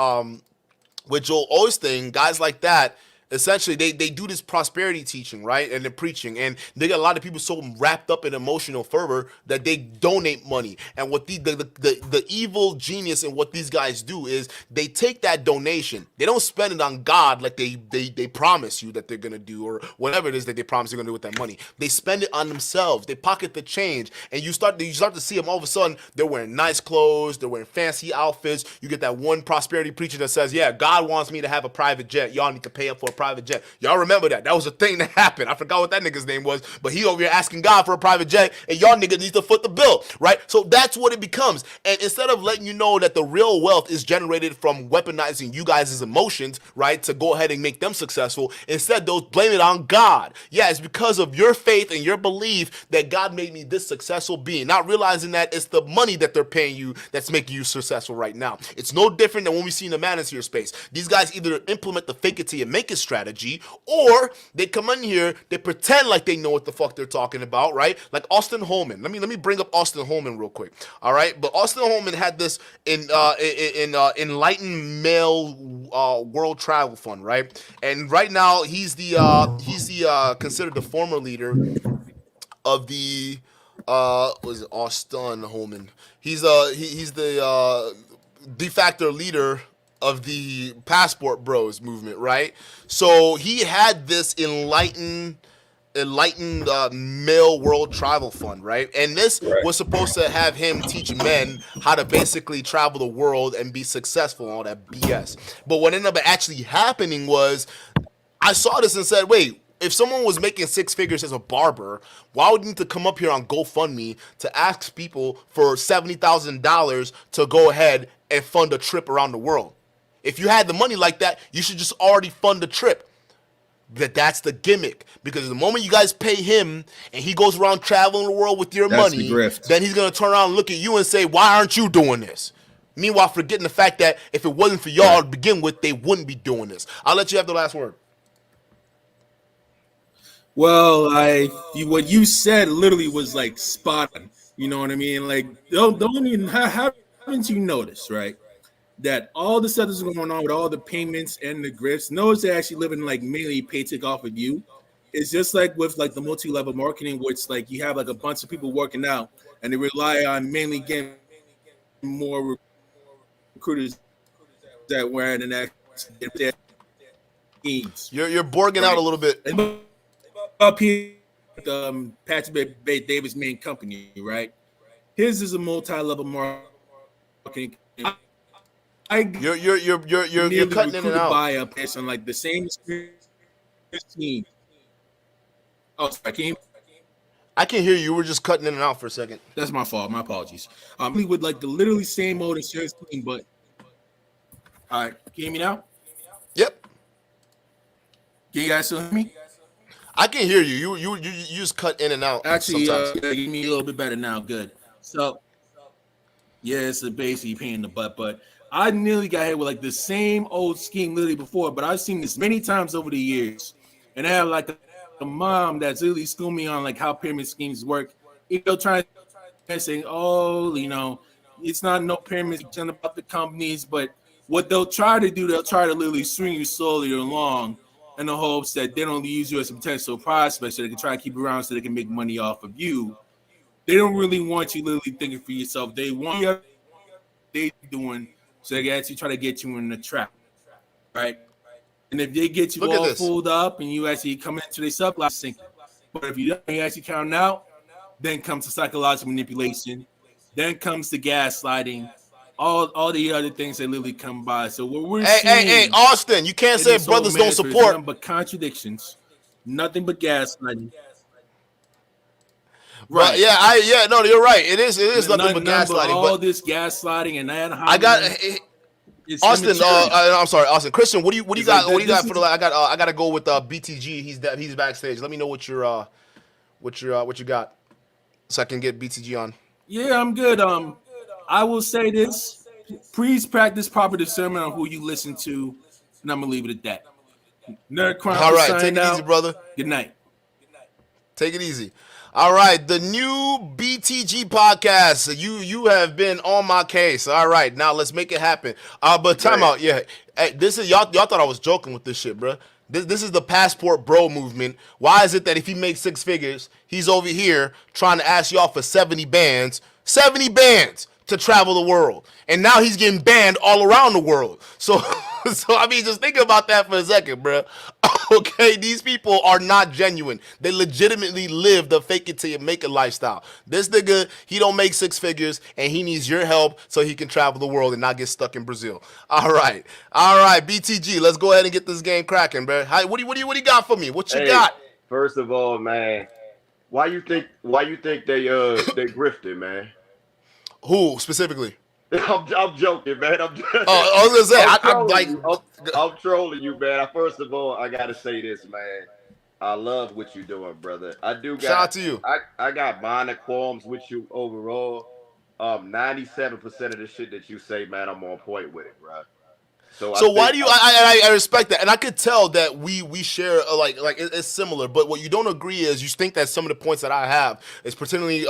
with Joel Osteen, guys like that, essentially they do this prosperity teaching, right? And they're preaching. And they got a lot of people so wrapped up in emotional fervor that they donate money. And what the evil genius in what these guys do is they take that donation. They don't spend it on God like they promise you that they're gonna do, or whatever it is that they promise they're gonna do with that money. They spend it on themselves. They pocket the change. And you start to see them all of a sudden, they're wearing nice clothes, they're wearing fancy outfits. You get that one prosperity preacher that says, yeah, God wants me to have a private jet. Y'all need to pay up for a private jet. Y'all remember that? That was a thing that happened. I forgot what that nigga's name was, but he over here asking God for a private jet, and y'all niggas need to foot the bill, right? So that's what it becomes. And instead of letting you know that the real wealth is generated from weaponizing you guys' emotions, right, to go ahead and make them successful, instead they'll blame it on God. Yeah, it's because of your faith and your belief that God made me this successful being, not realizing that it's the money that they're paying you that's making you successful right now. It's no different than when we see in the manosphere space. These guys either implement the fake it till you make it strategy, or they come in here, they pretend like they know what the fuck they're talking about, right? Like Austin Holman. Let me bring up Austin Holman real quick. All right, but Austin Holman had this enlightened male world travel fund, right? And right now he's the considered the former leader of the was it Austin Holman? He's the de facto leader of the Passport Bros movement, right? So he had this enlightened male world travel fund, right? And this was supposed to have him teach men how to basically travel the world and be successful and all that BS. But what ended up actually happening was, I saw this and said, wait, if someone was making six figures as a barber, why would you need to come up here on GoFundMe to ask people for $70,000 to go ahead and fund a trip around the world? If you had the money like that, you should just already fund the trip. That's the gimmick. Because the moment you guys pay him and he goes around traveling the world with your money, then he's going to turn around and look at you and say, why aren't you doing this? Meanwhile, forgetting the fact that if it wasn't for y'all to begin with, they wouldn't be doing this. I'll let you have the last word. Well, what you said literally was like spot on. You know what I mean? Like, don't even haven't you noticed, right? That all the stuff that's going on with all the payments and the grifts, notice they're actually living like mainly paycheck off of you. It's just like with like the multi-level marketing, where it's like you have like a bunch of people working out and they rely on mainly getting more recruiters that wearing an actual teams. You're borging out a little bit. Up here, Patrick Davis' main company, right? His is a multi-level marketing. You're cutting in and out. By a person like the same team. Oh, sorry, I can hear you. You were just cutting in and out for a second. That's my fault. My apologies. With like the literally same old insurance team, but all right, can you hear me now? Yep. Can you guys still hear me? I can hear you. You just cut in and out. Actually, give me a little bit better now. Good. So, yeah, it's basically pain in the butt, but I nearly got hit with like the same old scheme literally before, but I've seen this many times over the years. And I have like a mom that's really schooled me on like how pyramid schemes work. They'll try to say, oh, you know, it's not no pyramid scheme about the companies, but what they'll try to do, they'll try to literally string you slowly along in the hopes that they don't use you as a potential prospect so they can try to keep you around so they can make money off of you. They don't really want you literally thinking for yourself. They want you they doing so they can actually try to get you in the trap, right? And if they get you all fooled up and you actually come into their subclass sinking, but if you don't, you actually count out, then comes the psychological manipulation, then comes the gaslighting, all the other things that literally come by. So what we're seeing, hey, Austin, you can't say brothers don't support. Nothing but contradictions, nothing but gaslighting. Right. No, you're right. It is nothing but gaslighting. All this gaslighting and that. I got Austin. I'm sorry, Austin. Christian, what do you got? What do you got for the? I got to go with BTG. He's backstage. Let me know what you got, so I can get BTG on. Yeah, I'm good. I will say this: please practice proper discernment on who you listen to, and I'm gonna leave it at that. Nerd Crime. All right, take it easy, brother. Good night. Take it easy. All right, the new BTG podcast. You have been on my case. All right, now let's make it happen. But time Man, out. Yeah, hey, this is y'all thought I was joking with this shit, bro. This is the passport bro movement. Why is it that if he makes 6 figures, he's over here trying to ask y'all for 70 bands to travel the world, and now he's getting banned all around the world. So, so I mean, just think about that for a second, bro. Okay, these people are not genuine. They legitimately live the fake it till you make it lifestyle. This nigga, he don't make 6 figures, and he needs your help so he can travel the world and not get stuck in Brazil. All right, BTG, let's go ahead and get this game cracking, bro. Hi, what do you got for me? What you hey, got? first of all, man, why you think they grifted, man? Who specifically? I'm joking, man. I was gonna say, I'm I'm trolling like, you. I'm trolling you, man. First of all, I gotta say this, man. I love what you're doing, brother. I do shout out got to you. I got minor qualms with you overall. 97% of the shit that you say, man, I'm on point with it, bro. So I So why think do you? I respect that, and I could tell that we share like it's similar. But what you don't agree is you think that some of the points that I have is particularly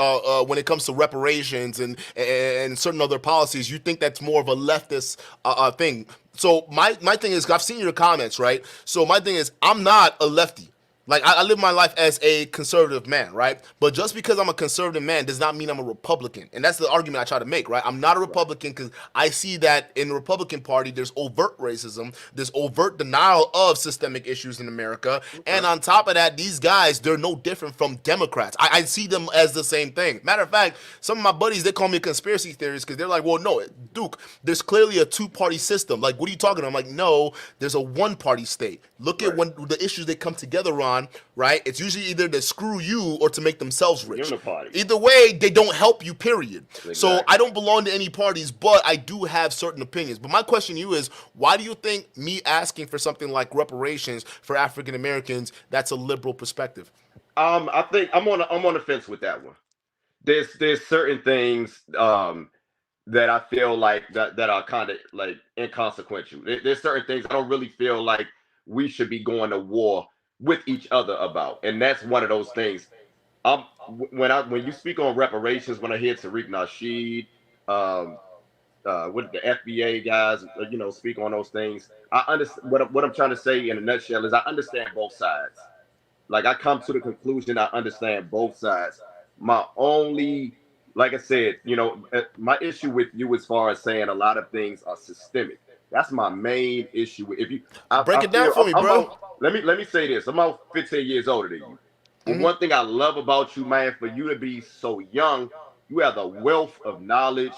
when it comes to reparations and certain other policies, you think that's more of a leftist thing. So my thing is, I've seen your comments, right? So my thing is, I'm not a lefty. Like I live my life as a conservative man, right? But just because I'm a conservative man does not mean I'm a Republican, and that's the argument I try to make, right? I'm not a Republican because I see that in the Republican Party there's overt racism, there's overt denial of systemic issues in America, and on top of that, these guys they're no different from Democrats. I see them as the same thing. Matter of fact, some of my buddies they call me a conspiracy theorist because they're like, well, no, Duke, there's clearly a two-party system. Like, what are you talking about? I'm like, no, there's a one-party state. Look at when the issues they come together on, right? It's usually either to screw you or to make themselves rich. Uniparty. Either way, they don't help you, period. Exactly. So I don't belong to any parties, but I do have certain opinions. But my question to you is, why do you think me asking for something like reparations for African Americans, that's a liberal perspective? I think I'm on the fence with that one. There's certain things that I feel like that are kind of like inconsequential. There's certain things I don't really feel like we should be going to war with each other about, and that's one of those things. When you speak on reparations, when I hear Tariq Nasheed, with the FBA guys, speak on those things, I understand what I'm trying to say in a nutshell is I understand both sides. Like I come to the conclusion I understand both sides. My only, like I said, my issue with you as far as saying a lot of things are systemic. That's my main issue. If you break it down for me, bro. Let me say this. I'm about 15 years older than you. But one thing I love about you, man, for you to be so young, you have the wealth of knowledge.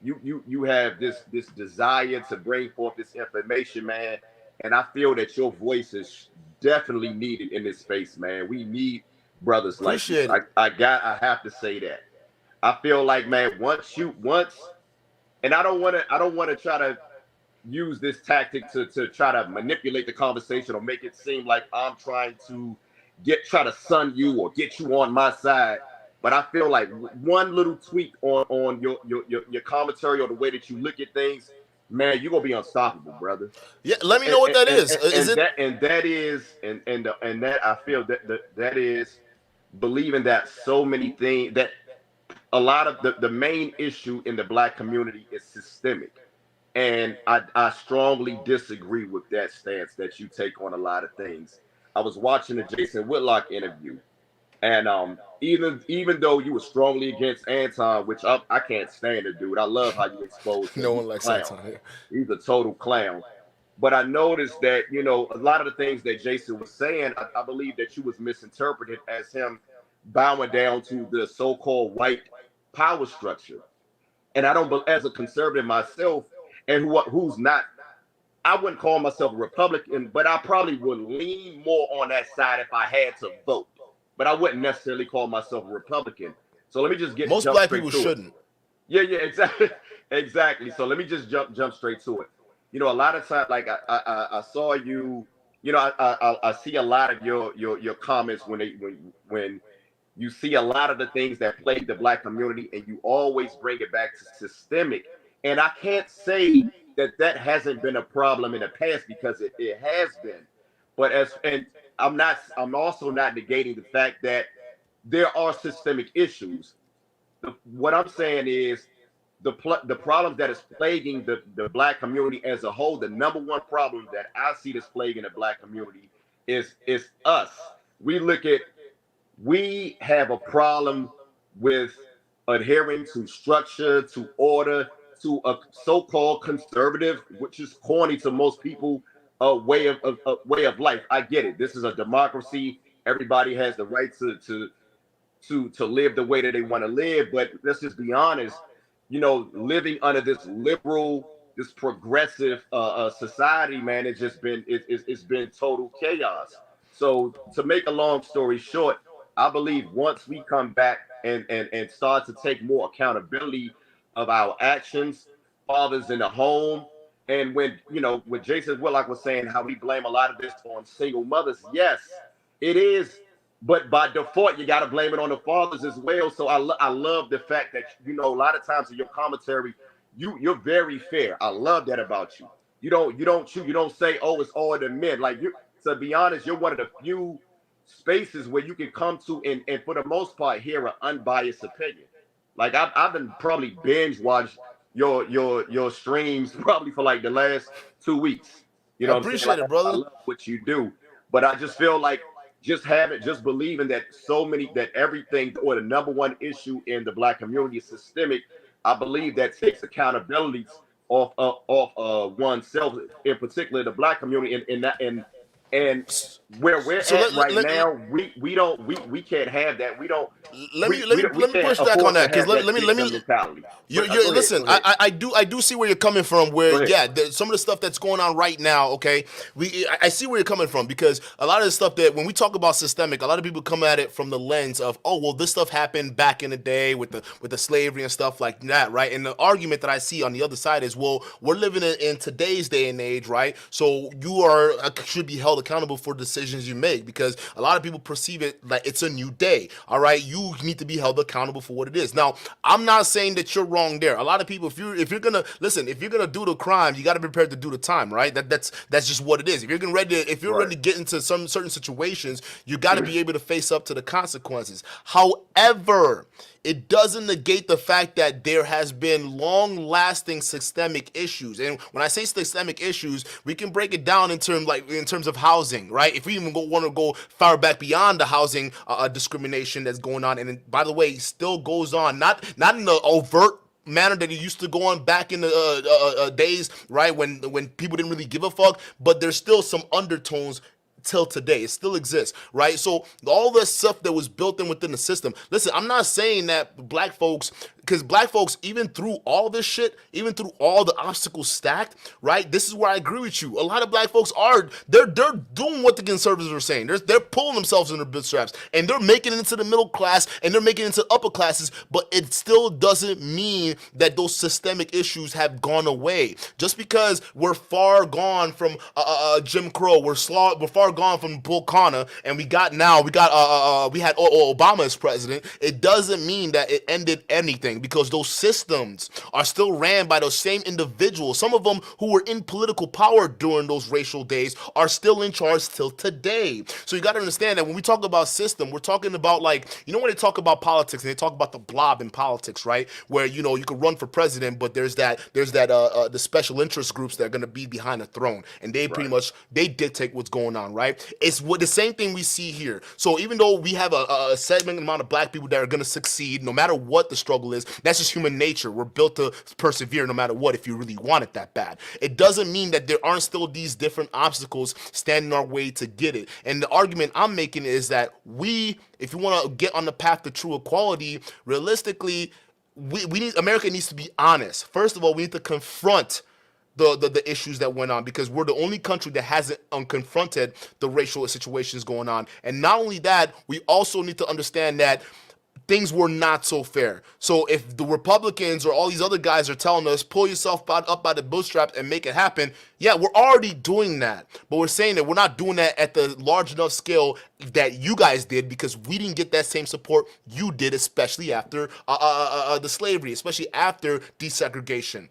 You have this desire to bring forth this information, man. And I feel that your voice is definitely needed in this space, man. We need brothers like you. I have to say that. I feel like, man, once and I don't want to try to use this tactic to try to manipulate the conversation or make it seem like I'm trying to try to sun you or get you on my side. But I feel like one little tweak on your commentary or the way that you look at things, man, you're gonna be unstoppable, brother. Yeah, let me know what that is. That I feel that is believing that so many things, that a lot of the main issue in the Black community is systemic. And I strongly disagree with that stance that you take on a lot of things. I was watching the Jason Whitlock interview, and even though you were strongly against Anton, which I can't stand the dude. I love how you expose him. No one likes Anton. He's a total clown. But I noticed that, a lot of the things that Jason was saying, I believe that you was misinterpreted as him bowing down to the so-called white power structure. And I don't, as a conservative myself, and who's not, I wouldn't call myself a Republican, but I probably would lean more on that side if I had to vote. But I wouldn't necessarily call myself a Republican. So let me just most Black people shouldn't. Yeah, exactly. So let me just jump straight to it. A lot of times, like I saw you. I see a lot of your comments when you see a lot of the things that plague the Black community, and you always bring it back to systemic. And I can't say that hasn't been a problem in the past, because it has been. But I'm also not negating the fact that there are systemic issues. What I'm saying is the problem that is plaguing the black community as a whole. The number one problem that I see that's plaguing the black community is us. We have a problem with adhering to structure, to order, to a so-called conservative, which is corny to most people, a way of life. I get it. This is a democracy. Everybody has the right to live the way that they want to live. But let's just be honest, living under this liberal, this progressive society, man, it's been total chaos. So to make a long story short, I believe once we come back and start to take more accountability of our actions, fathers in the home, and when Jason Whitlock was saying how we blame a lot of this on single mothers, yes, it is. But by default, you got to blame it on the fathers as well. So I love the fact that, a lot of times in your commentary, you're very fair. I love that about you. You don't say, oh, it's all the men. Like, to be honest, you're one of the few spaces where you can come to and for the most part hear an unbiased opinion. Like I've been probably binge watched your streams probably for like the last 2 weeks. You know, I appreciate it, brother. I love what you do, but I just feel like just believing that that everything, or the number one issue in the black community is systemic. I believe that takes accountability off oneself, in particular the black community, and where we're now, we can't have that. Let me push back on that, because let me listen. I do see where you're coming from. Where some of the stuff that's going on right now. Okay, I see where you're coming from, because a lot of the stuff that when we talk about systemic, a lot of people come at it from the lens of, oh well, this stuff happened back in the day with the slavery and stuff like that, right? And the argument that I see on the other side is, well, we're living in today's day and age, right? So you should be held accountable for decisions you make, because a lot of people perceive it like it's a new day. All right, you need to be held accountable for what it is. Now, I'm not saying that you're wrong there. A lot of people, if you're gonna do the crime, you got to be prepared to do the time, right? That's just what it is. If you're ready to get into some certain situations, you got to be able to face up to the consequences. However, it doesn't negate the fact that there has been long-lasting systemic issues. And when I say systemic issues, we can break it down in terms of housing, right? If we even want to go far back beyond the housing discrimination that's going on, and by the way, still goes on, not in the overt manner that it used to go on back in the days, right, when people didn't really give a fuck, but there's still some undertones till today. It still exists, right? So all this stuff that was built in within the system. Listen, I'm not saying that black folks, because black folks, even through all this shit, even through all the obstacles stacked, right? This is where I agree with you. A lot of black folks they're doing what the conservatives are saying. They're pulling themselves in their bootstraps, and they're making it into the middle class, and they're making it into upper classes, but it still doesn't mean that those systemic issues have gone away. Just because we're far gone from Jim Crow, we're far gone from Bull Connor, and we had Obama as president, it doesn't mean that it ended anything, because those systems are still ran by those same individuals. Some of them who were in political power during those racial days are still in charge till today. So you got to understand that when we talk about system, we're talking about, like, when they talk about politics and they talk about the blob in politics, right? Where, you can run for president, but there's the special interest groups that are going to be behind the throne, and they pretty much, they dictate what's going on, right? It's the same thing we see here. So even though we have a segment amount of black people that are going to succeed no matter what the struggle is, that's just human nature. We're built to persevere no matter what, if you really want it that bad. It doesn't mean that there aren't still these different obstacles standing our way to get it. And the argument I'm making is that if you want to get on the path to true equality, realistically, America needs to be honest. First of all, we need to confront the issues that went on, because we're the only country that hasn't confronted the racial situations going on. And not only that, we also need to understand that things were not so fair. So if the Republicans or all these other guys are telling us, pull yourself up by the bootstraps and make it happen, yeah, we're already doing that. But we're saying that we're not doing that at the large enough scale that you guys did, because we didn't get that same support you did, especially after the slavery, especially after desegregation.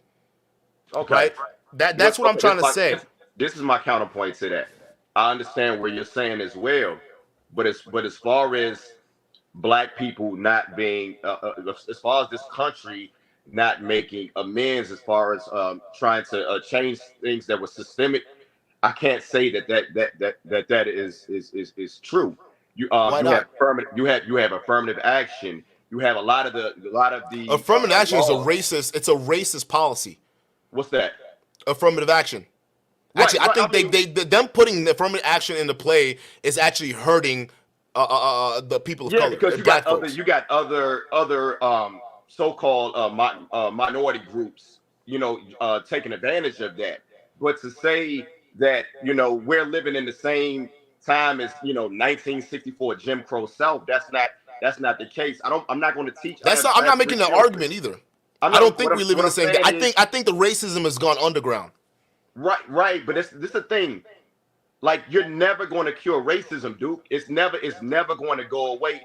Okay. Right? That's what I'm trying to say. This is my counterpoint to that. I understand where you're saying as well, but as far as black people not being, as far as this country not making amends, as far as trying to change things that were systemic. I can't say that is true. Why You have not? affirmative action. You have a lot of the Affirmative action is a laws. racist. It's a racist policy. What's that? Affirmative action. Right, Actually, I right. think I mean, them putting the affirmative action into play is actually hurting the people of yeah, color, because black folks. you got other so-called minority groups, taking advantage of that. But to say that we're living in the same time as 1964 Jim Crow South, that's not the case. I'm not going to teach. I That's have not. I'm not three making an children. argument either. I'm I don't not. think we live in What the I'm same. saying is I think the racism has gone underground. right. But this is the thing. Like, you're never going to cure racism, Duke. It's never going to go away.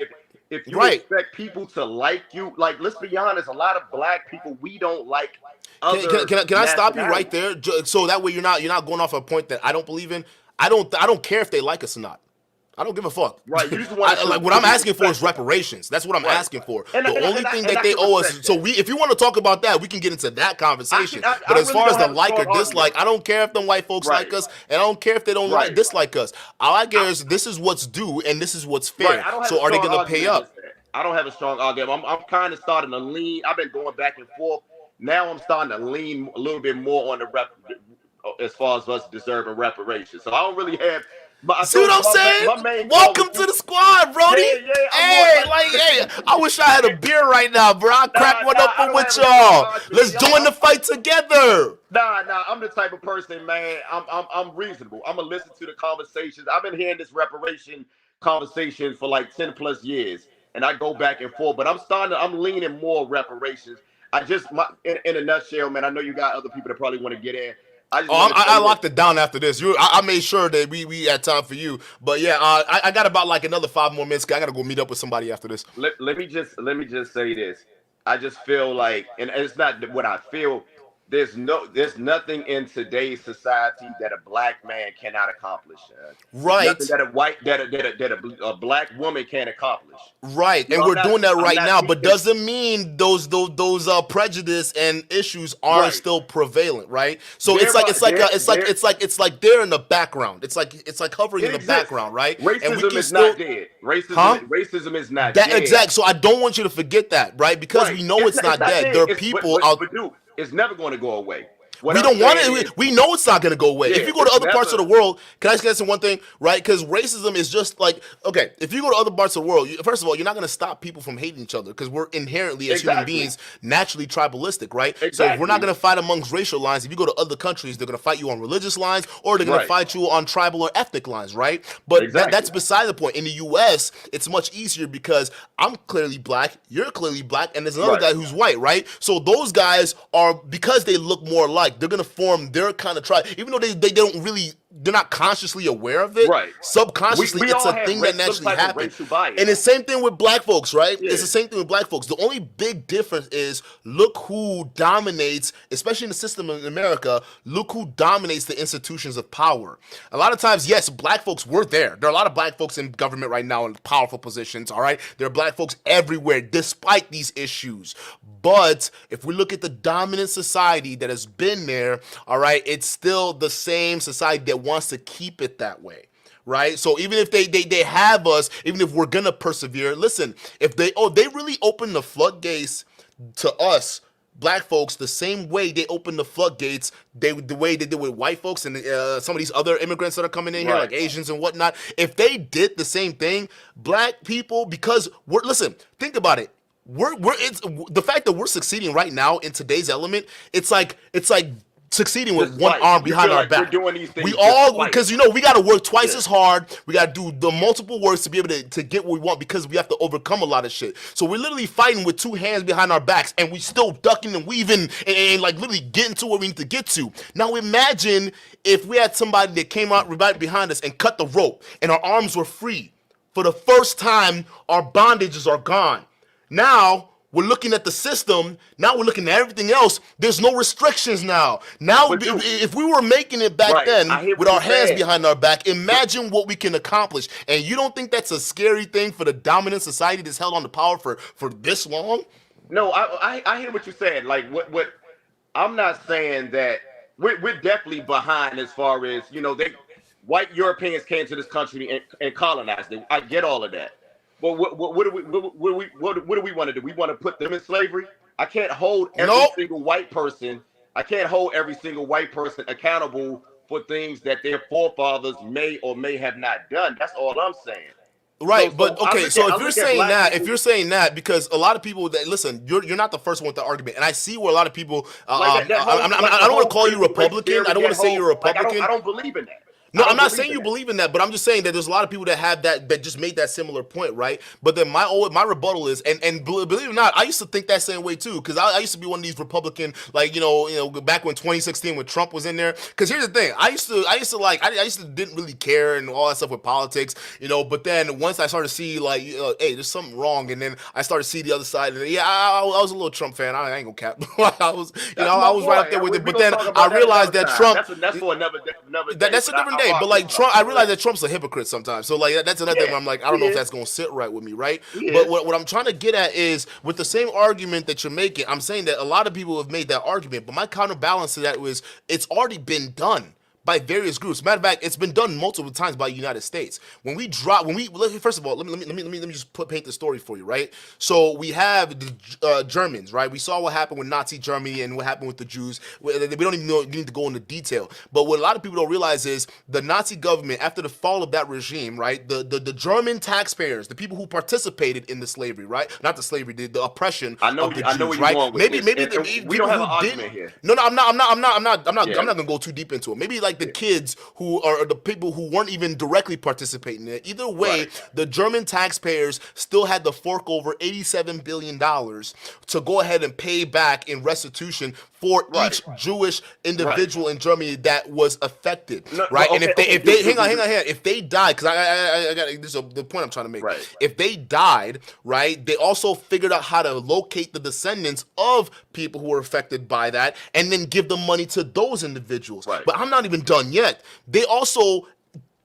If you Right. expect people to like you, like, let's be honest, a lot of black people, we don't like other Can I stop you right nationalities. there? So that way you're not going off a point that I don't believe in. I don't care if they like us or not. I don't give a fuck. Right, you just want Like what I'm asking for is reparations. That's what I'm Right. asking for. And The I- and only I- thing and that I they can owe us. respect So that. if you want to talk about that, we can get into that conversation. I But as really far as don't the have a like or strong dislike, argument. I don't care if them white folks Right. like us, and I don't care if they don't Right. dislike us. All I care is this is what's due and this is what's fair. Right, I don't have So a are they strong going to pay argument up? against that. I don't have a strong argument. I'm kind of starting to lean. I've been going back and forth. Now I'm starting to lean a little bit more on the as far as us deserving reparations. So I don't really have. I See what I'm told you saying? my main goal Welcome was to the squad, Brody. Yeah, Hey, I'm more hey, I wish I had a beer right now, bro. I'll crack one I up don't with have a y'all. strong Let's argument. join the fight together. Nah. I'm the type of person, man. I'm reasonable. I'm gonna listen to the conversations. I've been hearing this reparation conversation for like 10 plus years, and I go back and forth. But I'm leaning more reparations. In a nutshell, man. I know you got other people that probably want to get in. I just Oh, want to I say locked it down after this. I made sure that we had time for you. But yeah, I got about like another 5 more minutes. I gotta go meet up with somebody after this. let me just say this. I just feel like, and it's not what I feel. There's nothing in today's society that a black man cannot accomplish. Right. Nothing that a black woman can't accomplish. Right, and I'm we're not- doing that I'm right not now, but teaching- doesn't mean those prejudice and issues aren't Right. still prevalent, right? So There it's like are- it's like there- it's like they're in the background. It's like hovering in the exists. background, right? And Racism is still not dead. Racism, Huh? racism is not that dead. exact. So I don't want you to forget that, right? Because Right. we know it's not dead. There are people out. But dude, it's never going to go away. What We I'm don't want saying it. is- We know it's not going to go away. Yeah, If you go to it's other parts of never- the world, can I just say one thing, right? Because racism is just like, okay, if you go to other parts of the world, first of all, you're not going to stop people from hating each other because we're inherently, as human Exactly. beings, naturally tribalistic, right? So if Exactly. we're not going to fight amongst racial lines, if you go to other countries, they're going to fight you on religious lines or they're going to Right. fight you on tribal or ethnic lines, right? But Exactly. that's beside the point. In the U.S., it's much easier because I'm clearly black, you're clearly black, and there's another Right. guy who's white, right? So those guys are, because they look more alike, they're going to form their kind of tribe, even though they don't really, they're not consciously aware of it. Right. Subconsciously, We it's all a have thing that some naturally type of happens. racial bias. And it's the same thing with black folks, right? Yeah. It's the same thing with black folks. The only big difference is look who dominates, especially in the system in America, look who dominates the institutions of power. A lot of times, yes, black folks were there. There are a lot of black folks in government right now in powerful positions, all right? There are black folks everywhere despite these issues. But if we look at the dominant society that has been there, all right, it's still the same society that wants to keep it that way. Right, so even if they have us, even if we're gonna persevere, listen. If they really open the floodgates to us black folks the same way they open the floodgates, the way they did with white folks and some of these other immigrants that are coming in here, Right. like Asians and whatnot. If they did the same thing, black people, because think about it. It's the fact that we're succeeding right now in today's element. It's like succeeding with Just one fight. arm You behind feel our like we're back. doing these things We just all, fight. because we got to work twice Yeah. as hard. We got to do the multiple works to be able to get what we want because we have to overcome a lot of shit. So we're literally fighting with two hands behind our backs and we still ducking and weaving and like literally getting to where we need to get to. Now imagine if we had somebody that came out right behind us and cut the rope and our arms were free. For the first time, our bondages are gone. Now We're looking at the system. Now we're looking at everything else. There's no restrictions now. Now, if we were making it back then with our hands behind our back, imagine what we can accomplish. And you don't think that's a scary thing for the dominant society that's held on to power for this long? No, I hear what you're saying. Like what I'm not saying that we're definitely behind as far as, you know, white Europeans came to this country and colonized it. I get all of that. But what do we want to do? We want to put them in slavery? I can't hold every single white person. I can't hold every single white person accountable for things that their forefathers may or may have not done. That's all I'm saying. Right, but okay. So if you're saying that, because a lot of people that listen, you're not the first one with the argument, and I see where a lot of people. I don't want to call you Republican. I don't want to say you're a Republican. I don't believe in that. No, I'm not saying you believe in that, but I'm just saying that there's a lot of people that have that just made that similar point, right? But then my rebuttal is, and believe it or not, I used to think that same way too, because I used to be one of these Republican, like you know, back when 2016 when Trump was in there. Because here's the thing, I used to didn't really care and all that stuff with politics, you know. But then once I started to see like, hey, there's something wrong, and then I started to see the other side, and yeah, I was a little Trump fan. I ain't gonna cap. I was right up there with it. But then I realized that Trump. That's for another day. That's a different day, but like Trump, I realize that Trump's a hypocrite sometimes. So like that's another thing where I'm like, I don't know if that's gonna sit right with me, right? But what I'm trying to get at is with the same argument that you're making, I'm saying that a lot of people have made that argument, but my counterbalance to that was it's already been done by various groups. Matter of fact, it's been done multiple times by the United States. First of all, let me just paint the story for you, right? So we have the Germans, right? We saw what happened with Nazi Germany and what happened with the Jews. We don't even need to go into detail. But what a lot of people don't realize is the Nazi government, after the fall of that regime, right? The German taxpayers, the people who participated in the slavery, right? Not the slavery, the oppression of the Jews, right? Maybe we don't have an argument here. No, I'm not gonna go too deep into it. Maybe like the kids who are the people who weren't even directly participating in it. Either way, the German taxpayers still had to fork over $87 billion to go ahead and pay back in restitution for each Jewish individual in Germany that was affected, right? And if they hang on, if they died, because I got this is the point I'm trying to make. Right. If they died, right, they also figured out how to locate the descendants of people who were affected by that, and then give the money to those individuals. Right. But I'm not even done yet. They also,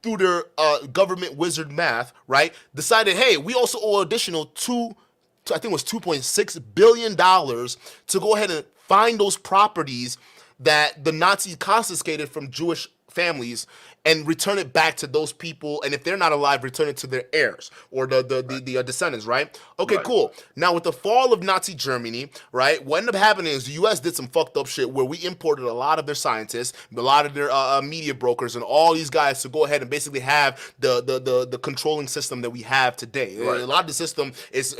through their government wizard math, right, decided, hey, we also owe additional I think it was $2.6 billion to go ahead and find those properties that the Nazis confiscated from Jewish families and return it back to those people, and if they're not alive, return it to their heirs or the descendants, right? Okay, cool. Now with the fall of Nazi Germany, right, what ended up happening is the U.S. did some fucked up shit where we imported a lot of their scientists, a lot of their media brokers, and all these guys to go ahead and basically have the controlling system that we have today. Right. A lot of the system is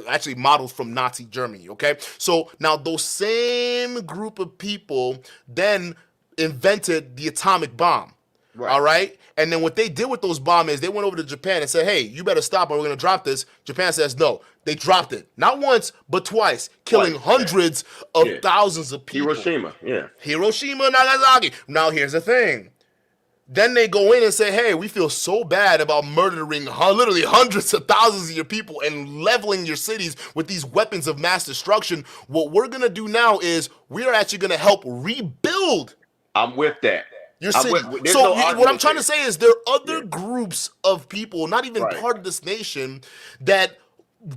actually modeled from Nazi Germany. Okay, so now those same group of people then invented the atomic bomb. Right. All right. And then what they did with those bombs is they went over to Japan and said, hey, you better stop or we're going to drop this. Japan says no. They dropped it. Not once, but twice, killing hundreds of thousands of people. Hiroshima, Nagasaki. Now, here's the thing. Then they go in and say, hey, we feel so bad about murdering literally hundreds of thousands of your people and leveling your cities with these weapons of mass destruction. What we're going to do now is we are actually going to help rebuild. I'm with that. Your city. So what I'm trying to say is there are other groups of people, not even part of this nation, that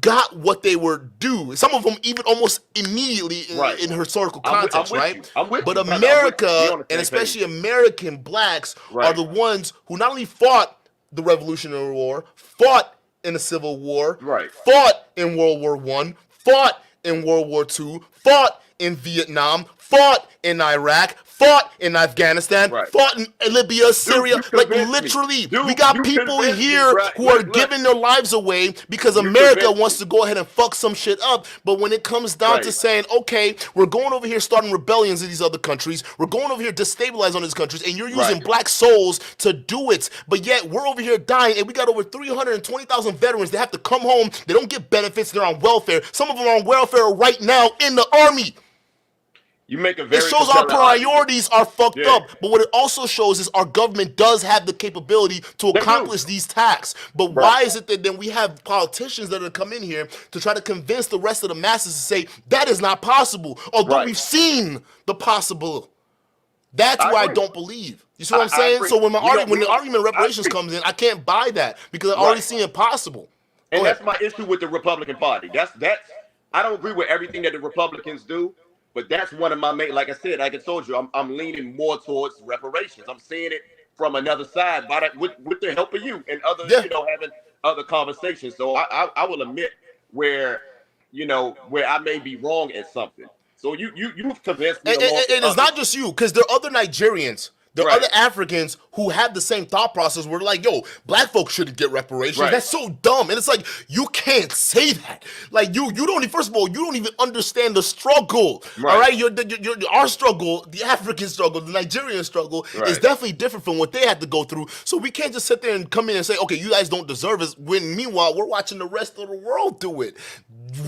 got what they were due. Some of them even almost immediately in historical context, right? But America, and especially American blacks, are the ones who not only fought the Revolutionary War, fought in the Civil War, fought in World War I, fought in World War II, fought in Vietnam, fought in Iraq, fought in Afghanistan, fought in Libya, Syria. Literally, we got people here who are giving their lives away because America wants to go ahead and fuck some shit up. But when it comes down to saying, okay, we're going over here starting rebellions in these other countries, we're going over here destabilizing these countries, and you're using black souls to do it. But yet we're over here dying, and we got over 320,000 veterans that have to come home. They don't get benefits. They're on welfare. Some of them are on welfare right now in the army. You make a very It shows our compelling argument. priorities are fucked Yeah. up. But what it also shows is our government does have the capability to They accomplish do. these tasks. But Right. why is it that then we have politicians that are come in here to try to convince the rest of the masses to say that is not possible, although Right. we've seen the possible. That's I why I agree. don't believe. You see what I'm I saying? agree. So when We don't- when we the don't- argument of reparations I agree. comes in, I can't buy that because I already Right. seen it possible. And Go that's ahead. my issue with the Republican Party. That's I don't agree with everything that the Republicans do, but that's one of my main. Like I said, like I told you, I'm leaning more towards reparations. I'm seeing it from another side by that with the help of you and other Yeah. having other conversations. So I will admit where where I may be wrong at something. So you've convinced me. And it's not just you, because there are other Nigerians, there are Right. other Africans who have the same thought process where they're like, yo, black folks shouldn't get reparations. Right. That's so dumb. And it's like, you can't say that. Like, you don't, first of all, you don't even understand the struggle. Right. All right? Our struggle, the African struggle, the Nigerian struggle is Right. definitely different from what they had to go through. So we can't just sit there and come in and say, okay, you guys don't deserve it, when meanwhile, we're watching the rest of the world do it.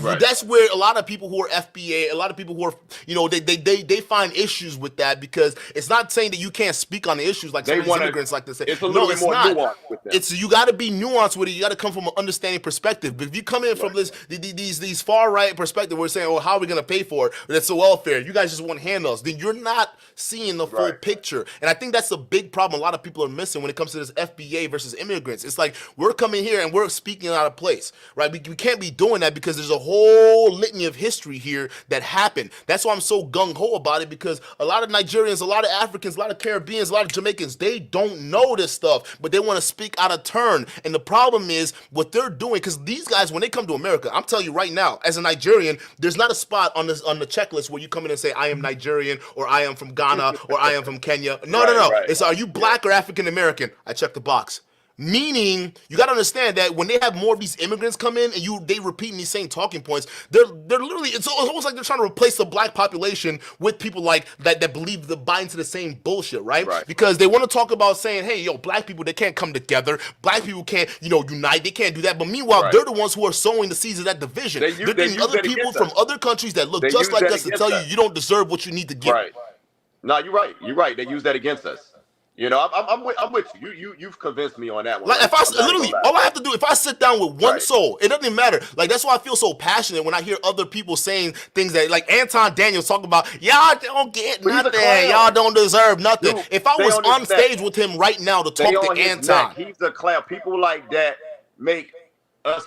Right. That's where a lot of people who are FBA, a lot of people who are, they find issues with that, because it's not saying that you can't speak on the issues like They some of these wanna- immigrants like to say. it's a little bit more nuanced with that. It's, you got to be nuanced with it. You got to come from an understanding perspective. But if you come in from these far right perspective, we're saying, oh, how are we going to pay for it? That's so welfare. You guys just want handouts. Then you're not seeing the full Right. picture. And I think that's the big problem a lot of people are missing when it comes to this FBA versus immigrants. It's like we're coming here and we're speaking out of place, right? We can't be doing that because there's a whole litany of history here that happened. That's why I'm so gung-ho about it, because a lot of Nigerians, a lot of Africans, a lot of Caribbeans, a lot of Jamaicans, they don't know this stuff, but they want to speak out of turn. And the problem is what they're doing, because these guys, when they come to America, I'm telling you right now, as a Nigerian, there's not a spot on the checklist where you come in and say, I am Nigerian, or I am from Ghana, or I am from Kenya. No. Right. It's, are you black or African American? I check the box. Meaning, you got to understand that when they have more of these immigrants come in and they repeating these same talking points, they're literally, it's almost like they're trying to replace the black population with people like that believe that buy into the same bullshit, right? Right. Because they want to talk about saying, hey, yo, black people, they can't come together. Black people can't, unite. They can't do that. But meanwhile, Right. they're the ones who are sowing the seeds of that division. They They're getting use other that people against from us. other countries that look They just use like that us to against tell you us. you don't deserve what you need to get. Right. No, you're right. You're right. They use that against us. I'm with you. You've convinced me on that one. Like, if I literally, all I have to do, if I sit down with one Right. soul, it doesn't even matter. Like, that's why I feel so passionate when I hear other people saying things that, like Anton Daniels talking about, y'all don't get But he's a nothing, clown. y'all don't deserve nothing. Dude, if I stay was on his on neck. stage with him right now to Stay talk on to his Anton, neck. He's a clown. People like that make us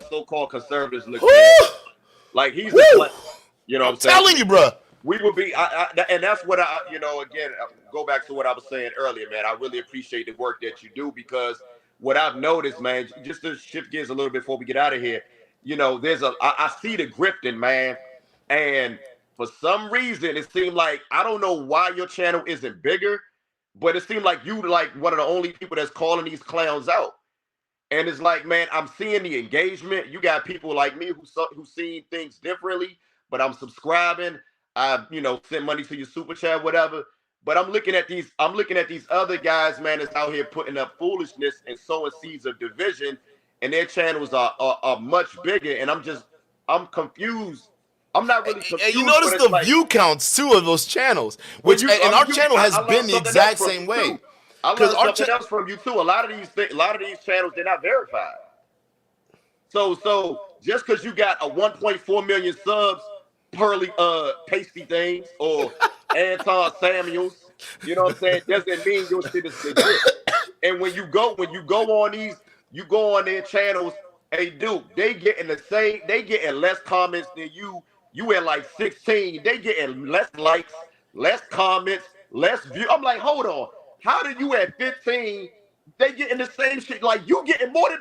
so-called conservatives look Woo! bad. Like he's a clown. You know I'm what I'm saying? telling you, bro. We would be, and that's what again, go back to what I was saying earlier, man. I really appreciate the work that you do, because what I've noticed, man, just to shift gears a little bit before we get out of here, I see the grifting, man. And for some reason, it seemed like, I don't know why your channel isn't bigger, but it seemed like you like one of the only people that's calling these clowns out. And it's like, man, I'm seeing the engagement. You got people like me who seen things differently, but I'm subscribing. I, send money to your super chat, whatever. But I'm looking at these other guys, man, that's out here putting up foolishness and sowing seeds of division, and their channels are much bigger. And I'm confused. I'm not really confused. And you notice but the it's like, view counts too of those channels, which and our channel has been the exact same way. I learned something else from you too. A lot of these channels, they're not verified. So just because you got a 1.4 million subs, Pearly Pasty Things or Anton Samuels, you know what I'm saying, doesn't mean your shit is legit. And when you go on their channels, hey dude, they getting less comments than you. You at like 16, they getting less likes, less comments, less views. I'm like, hold on. How did you at 15? They getting the same shit. Like you getting more than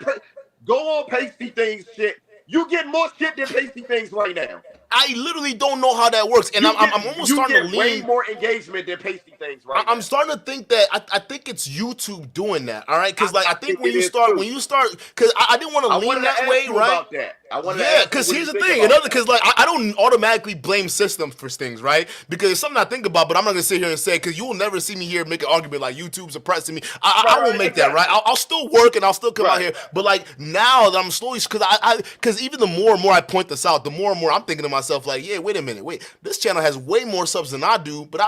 go on Pasty Things shit. You getting more shit than Pasty Things right now. I literally don't know how that works, and I'm almost starting to lean. Way more engagement than Pasty Things right now. I'm starting to think that I think it's YouTube doing that. All right, because like I think when you start, because I didn't want to lean that way, right? About that. Yeah, because here's the thing, because like I don't automatically blame systems for things, right? Because it's something I think about, but I'm not gonna sit here and say, because you will never see me here make an argument like YouTube's oppressing me. I won't make that, right? I'll still work and I'll still come out here, but like now that I'm slowly, because even the more and more I point this out, the more and more I'm thinking to myself, myself like, yeah, wait a minute, this channel has way more subs than I do, but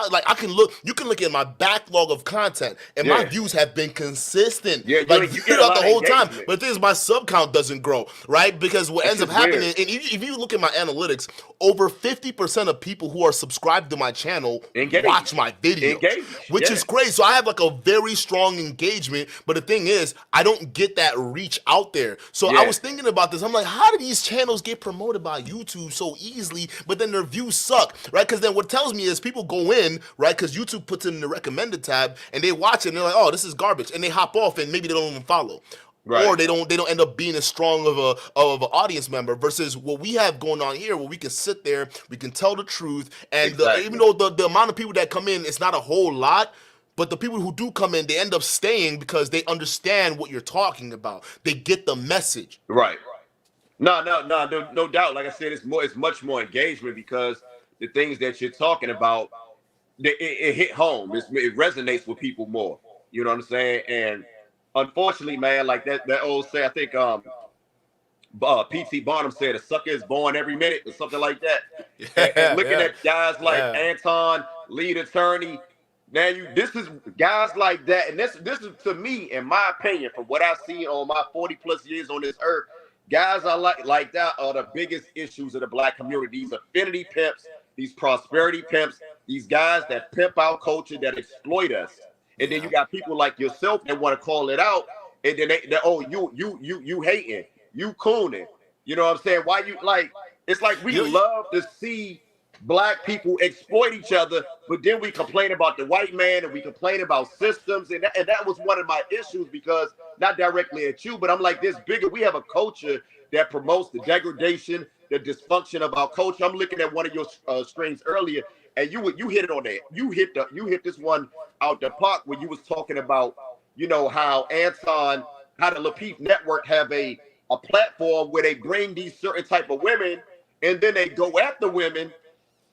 you can look at my backlog of content, and my views have been consistent, Yeah, like you get a throughout lot the of whole time. engagement. But the thing is, my sub count doesn't grow, right? Because what ends up happening, weird. and if you look at my analytics, over 50% of people who are subscribed to my channel watch my videos, which is crazy. So I have like a very strong engagement, but the thing is, I don't get that reach out there. So I was thinking about this. I'm like, how do these channels get promoted by YouTube so easily, but then their views suck, right? Because then what tells me is people go in, right? Because YouTube puts it in the recommended tab, and they watch it, and they're like, oh, this is garbage, and they hop off, and maybe they don't even follow. Right. Or they don't end up being as strong of an audience member versus what we have going on here, where we can sit there, we can tell the truth, and even though the amount of people that come in, it's not a whole lot, but the people who do come in, they end up staying because they understand what you're talking about. They get the message. Right. No doubt. Like I said, it's much more engagement because the things that you're talking about, it hit home. It resonates with people more. You know what I'm saying? And unfortunately, man, like that old say, I think P.T. Barnum said a sucker is born every minute or something like that. And looking at guys like Anton, lead attorney, man, this is guys like that, and this is, to me, in my opinion, from what I've seen on my 40 plus years on this earth, guys are like that are the biggest issues of the black community. These affinity pimps, these prosperity pimps, these guys that pimp our culture, that exploit us. And then you got people like yourself that want to call it out, and then they oh, you hating, you cooning. You know what I'm saying? Why you like? It's like we love to see black people exploit each other, but then we complain about the white man and we complain about systems, and that was one of my issues, because not directly at you, but I'm like, this bigger. We have a culture that promotes the degradation, the dysfunction of our culture. I'm looking at one of your streams earlier, and you hit it on that. You hit this one out the park when you was talking about, you know, how how the Lapeef Network have a platform where they bring these certain type of women, and then they go after women.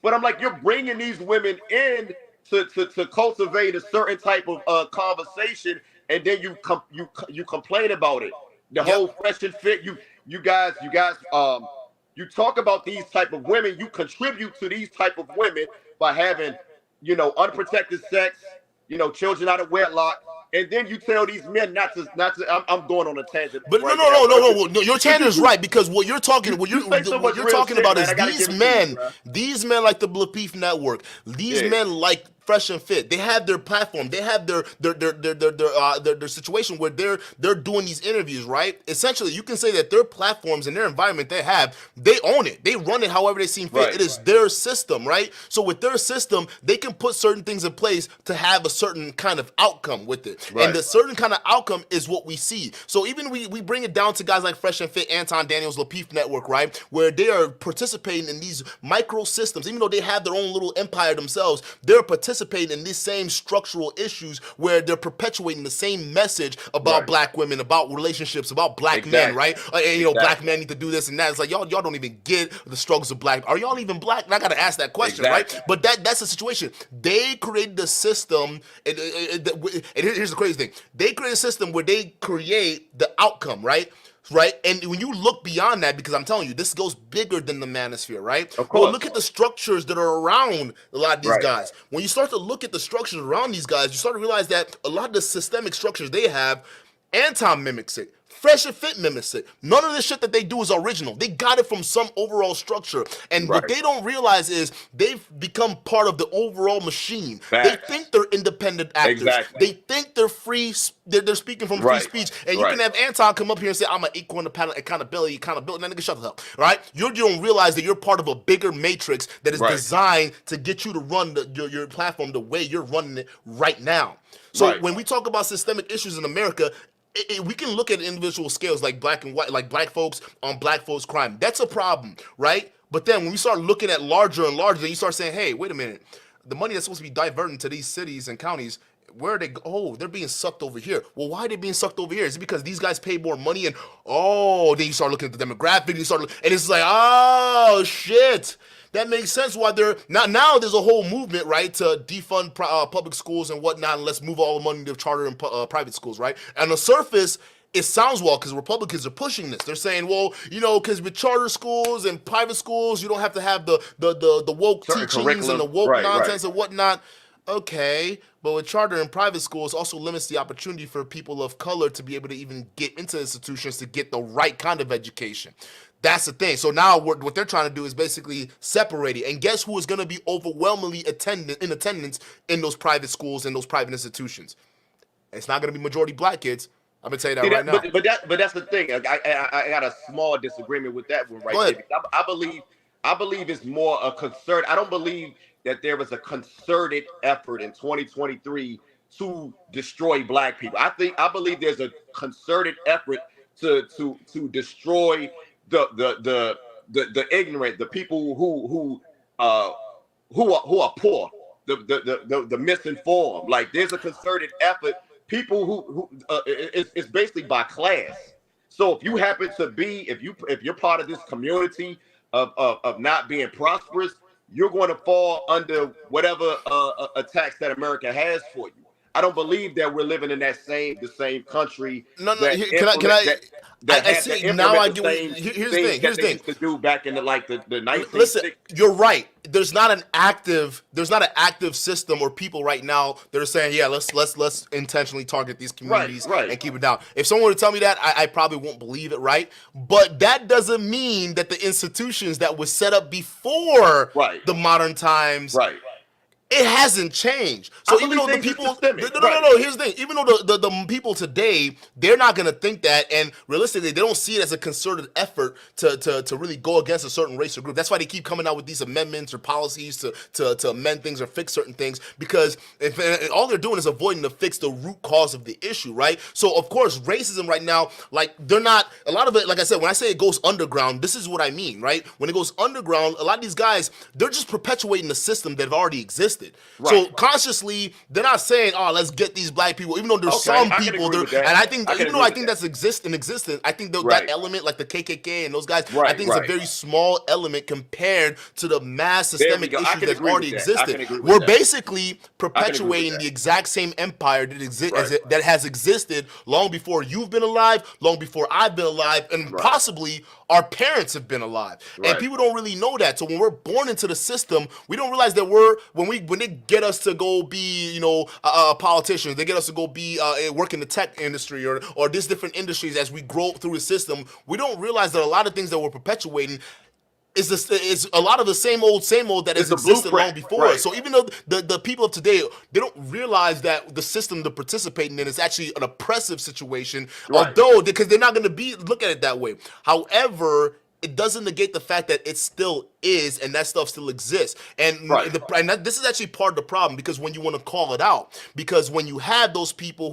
But I'm like, you're bringing these women in to cultivate a certain type of conversation, and then you complain about it. The whole fresh and fit. You guys, you talk about these type of women. You contribute to these type of women by having, you know, unprotected sex, you know, children out of wedlock. And then you tell these men not to. I'm going on a tangent. But right no. Your tangent is right, because what you're talking about is these men like the Lapeef Network. These men like Fresh and Fit. They have their platform. They have their situation where they're doing these interviews, right? Essentially, you can say that their platforms and their environment they own it. They run it however they seem fit. Right, it is their system, right? So with their system, they can put certain things in place to have a certain kind of outcome with it. Right. And the certain kind of outcome is what we see. So even we bring it down to guys like Fresh and Fit, Anton Daniels, Lapeef Network, right? Where they are participating in these micro systems. Even though they have their own little empire themselves, they're participating in these same structural issues where they're perpetuating the same message about black women, about relationships, about black men, right? And, you know, black men need to do this and that. It's like, y'all don't even get the struggles of black. Are y'all even black? And I got to ask that question, right? But that's the situation. They created the system, and here's the crazy thing. They create a system where they create the outcome, right? Right, and when you look beyond that, because I'm telling you, this goes bigger than the manosphere, right? Of course. Well, look at the structures that are around a lot of these guys. When you start to look at the structures around these guys, you start to realize that a lot of the systemic structures they have, Anton mimics it. Fresh and Fit mimics it. None of the shit that they do is original. They got it from some overall structure. And what they don't realize is they've become part of the overall machine. They think they're independent actors. They think they're free. They're speaking from free speech. And you can have Anton come up here and say, I'm an equal accountability. Now nigga, shut the hell up. Right? You don't realize that you're part of a bigger matrix that is designed to get you to run your platform the way you're running it right now. So when we talk about systemic issues in America, we can look at individual scales like black and white, like black folks on black folks crime. That's a problem, right? But then when we start looking at larger and larger, then you start saying, hey, wait a minute. The money that's supposed to be diverted to these cities and counties, where are they? Oh, they're being sucked over here. Well, why are they being sucked over here? Is it because these guys pay more money? And then you start looking at the demographic, and it's like, oh shit. That makes sense why they're now there's a whole movement, right, to defund public schools and whatnot, and let's move all the money to charter and private schools, right? And on the surface, it sounds well because Republicans are pushing this. They're saying, well, because with charter schools and private schools, you don't have to have the woke Certain teachings and the curriculum. woke Right, nonsense right. and whatnot. Okay, but with charter and private schools also limits the opportunity for people of color to be able to even get into institutions to get the right kind of education. That's the thing. So now what they're trying to do is basically separate it. And guess who is going to be overwhelmingly in attendance in those private schools and those private institutions? It's not going to be majority black kids. I'm gonna tell you that right now. But that's the thing. I got a small disagreement with that one right there. Because I believe it's more a concern. I don't believe that there was a concerted effort in 2023 to destroy black people. I believe there's a concerted effort to destroy the ignorant, the people who are poor, the misinformed. Like there's a concerted effort. People who it's basically by class. So if you happen to be, if you're part of this community of not being prosperous, you're going to fall under whatever attacks that America has for you. I don't believe that we're living in the same country. No. I see. Now I get. Here's the thing. Used to do back in the 1960s. Listen, you're right. There's not an active system or people right now that are saying, yeah, let's intentionally target these communities and keep it down. If someone were to tell me that, I probably won't believe it, right? But that doesn't mean that the institutions that were set up before the modern times, it hasn't changed. So even though the people, no, here's the thing. Even though the people today, they're not gonna think that, and realistically, they don't see it as a concerted effort to really go against a certain race or group. That's why they keep coming out with these amendments or policies to amend things or fix certain things, because if all they're doing is avoiding to fix the root cause of the issue, right? So of course, racism right now, like they're not a lot of it. Like I said, when I say it goes underground, this is what I mean, right? When it goes underground, a lot of these guys, they're just perpetuating the system that already existed. So consciously, they're not saying, "Oh, let's get these black people," even though there's some people there. And I think, even though I think that's in existence, I think that element, like the KKK and those guys, I think it's a very small element compared to the mass systemic issues that already existed. We're basically perpetuating the exact same empire that has existed long before you've been alive, long before I've been alive, and possibly our parents have been alive. And people don't really know that. So when we're born into the system, we don't realize that when they get us to go be, politicians, they get us to go be work in the tech industry or these different industries as we grow through the system, we don't realize that a lot of things that we're perpetuating is a lot of the same old that has existed long before. So even though the people of today, they don't realize that the system they're participating in is actually an oppressive situation, although because they're not going to look at it that way. However, it doesn't negate the fact that it still is, and that stuff still exists. And this is actually part of the problem, because when you want to call it out, because when you have those people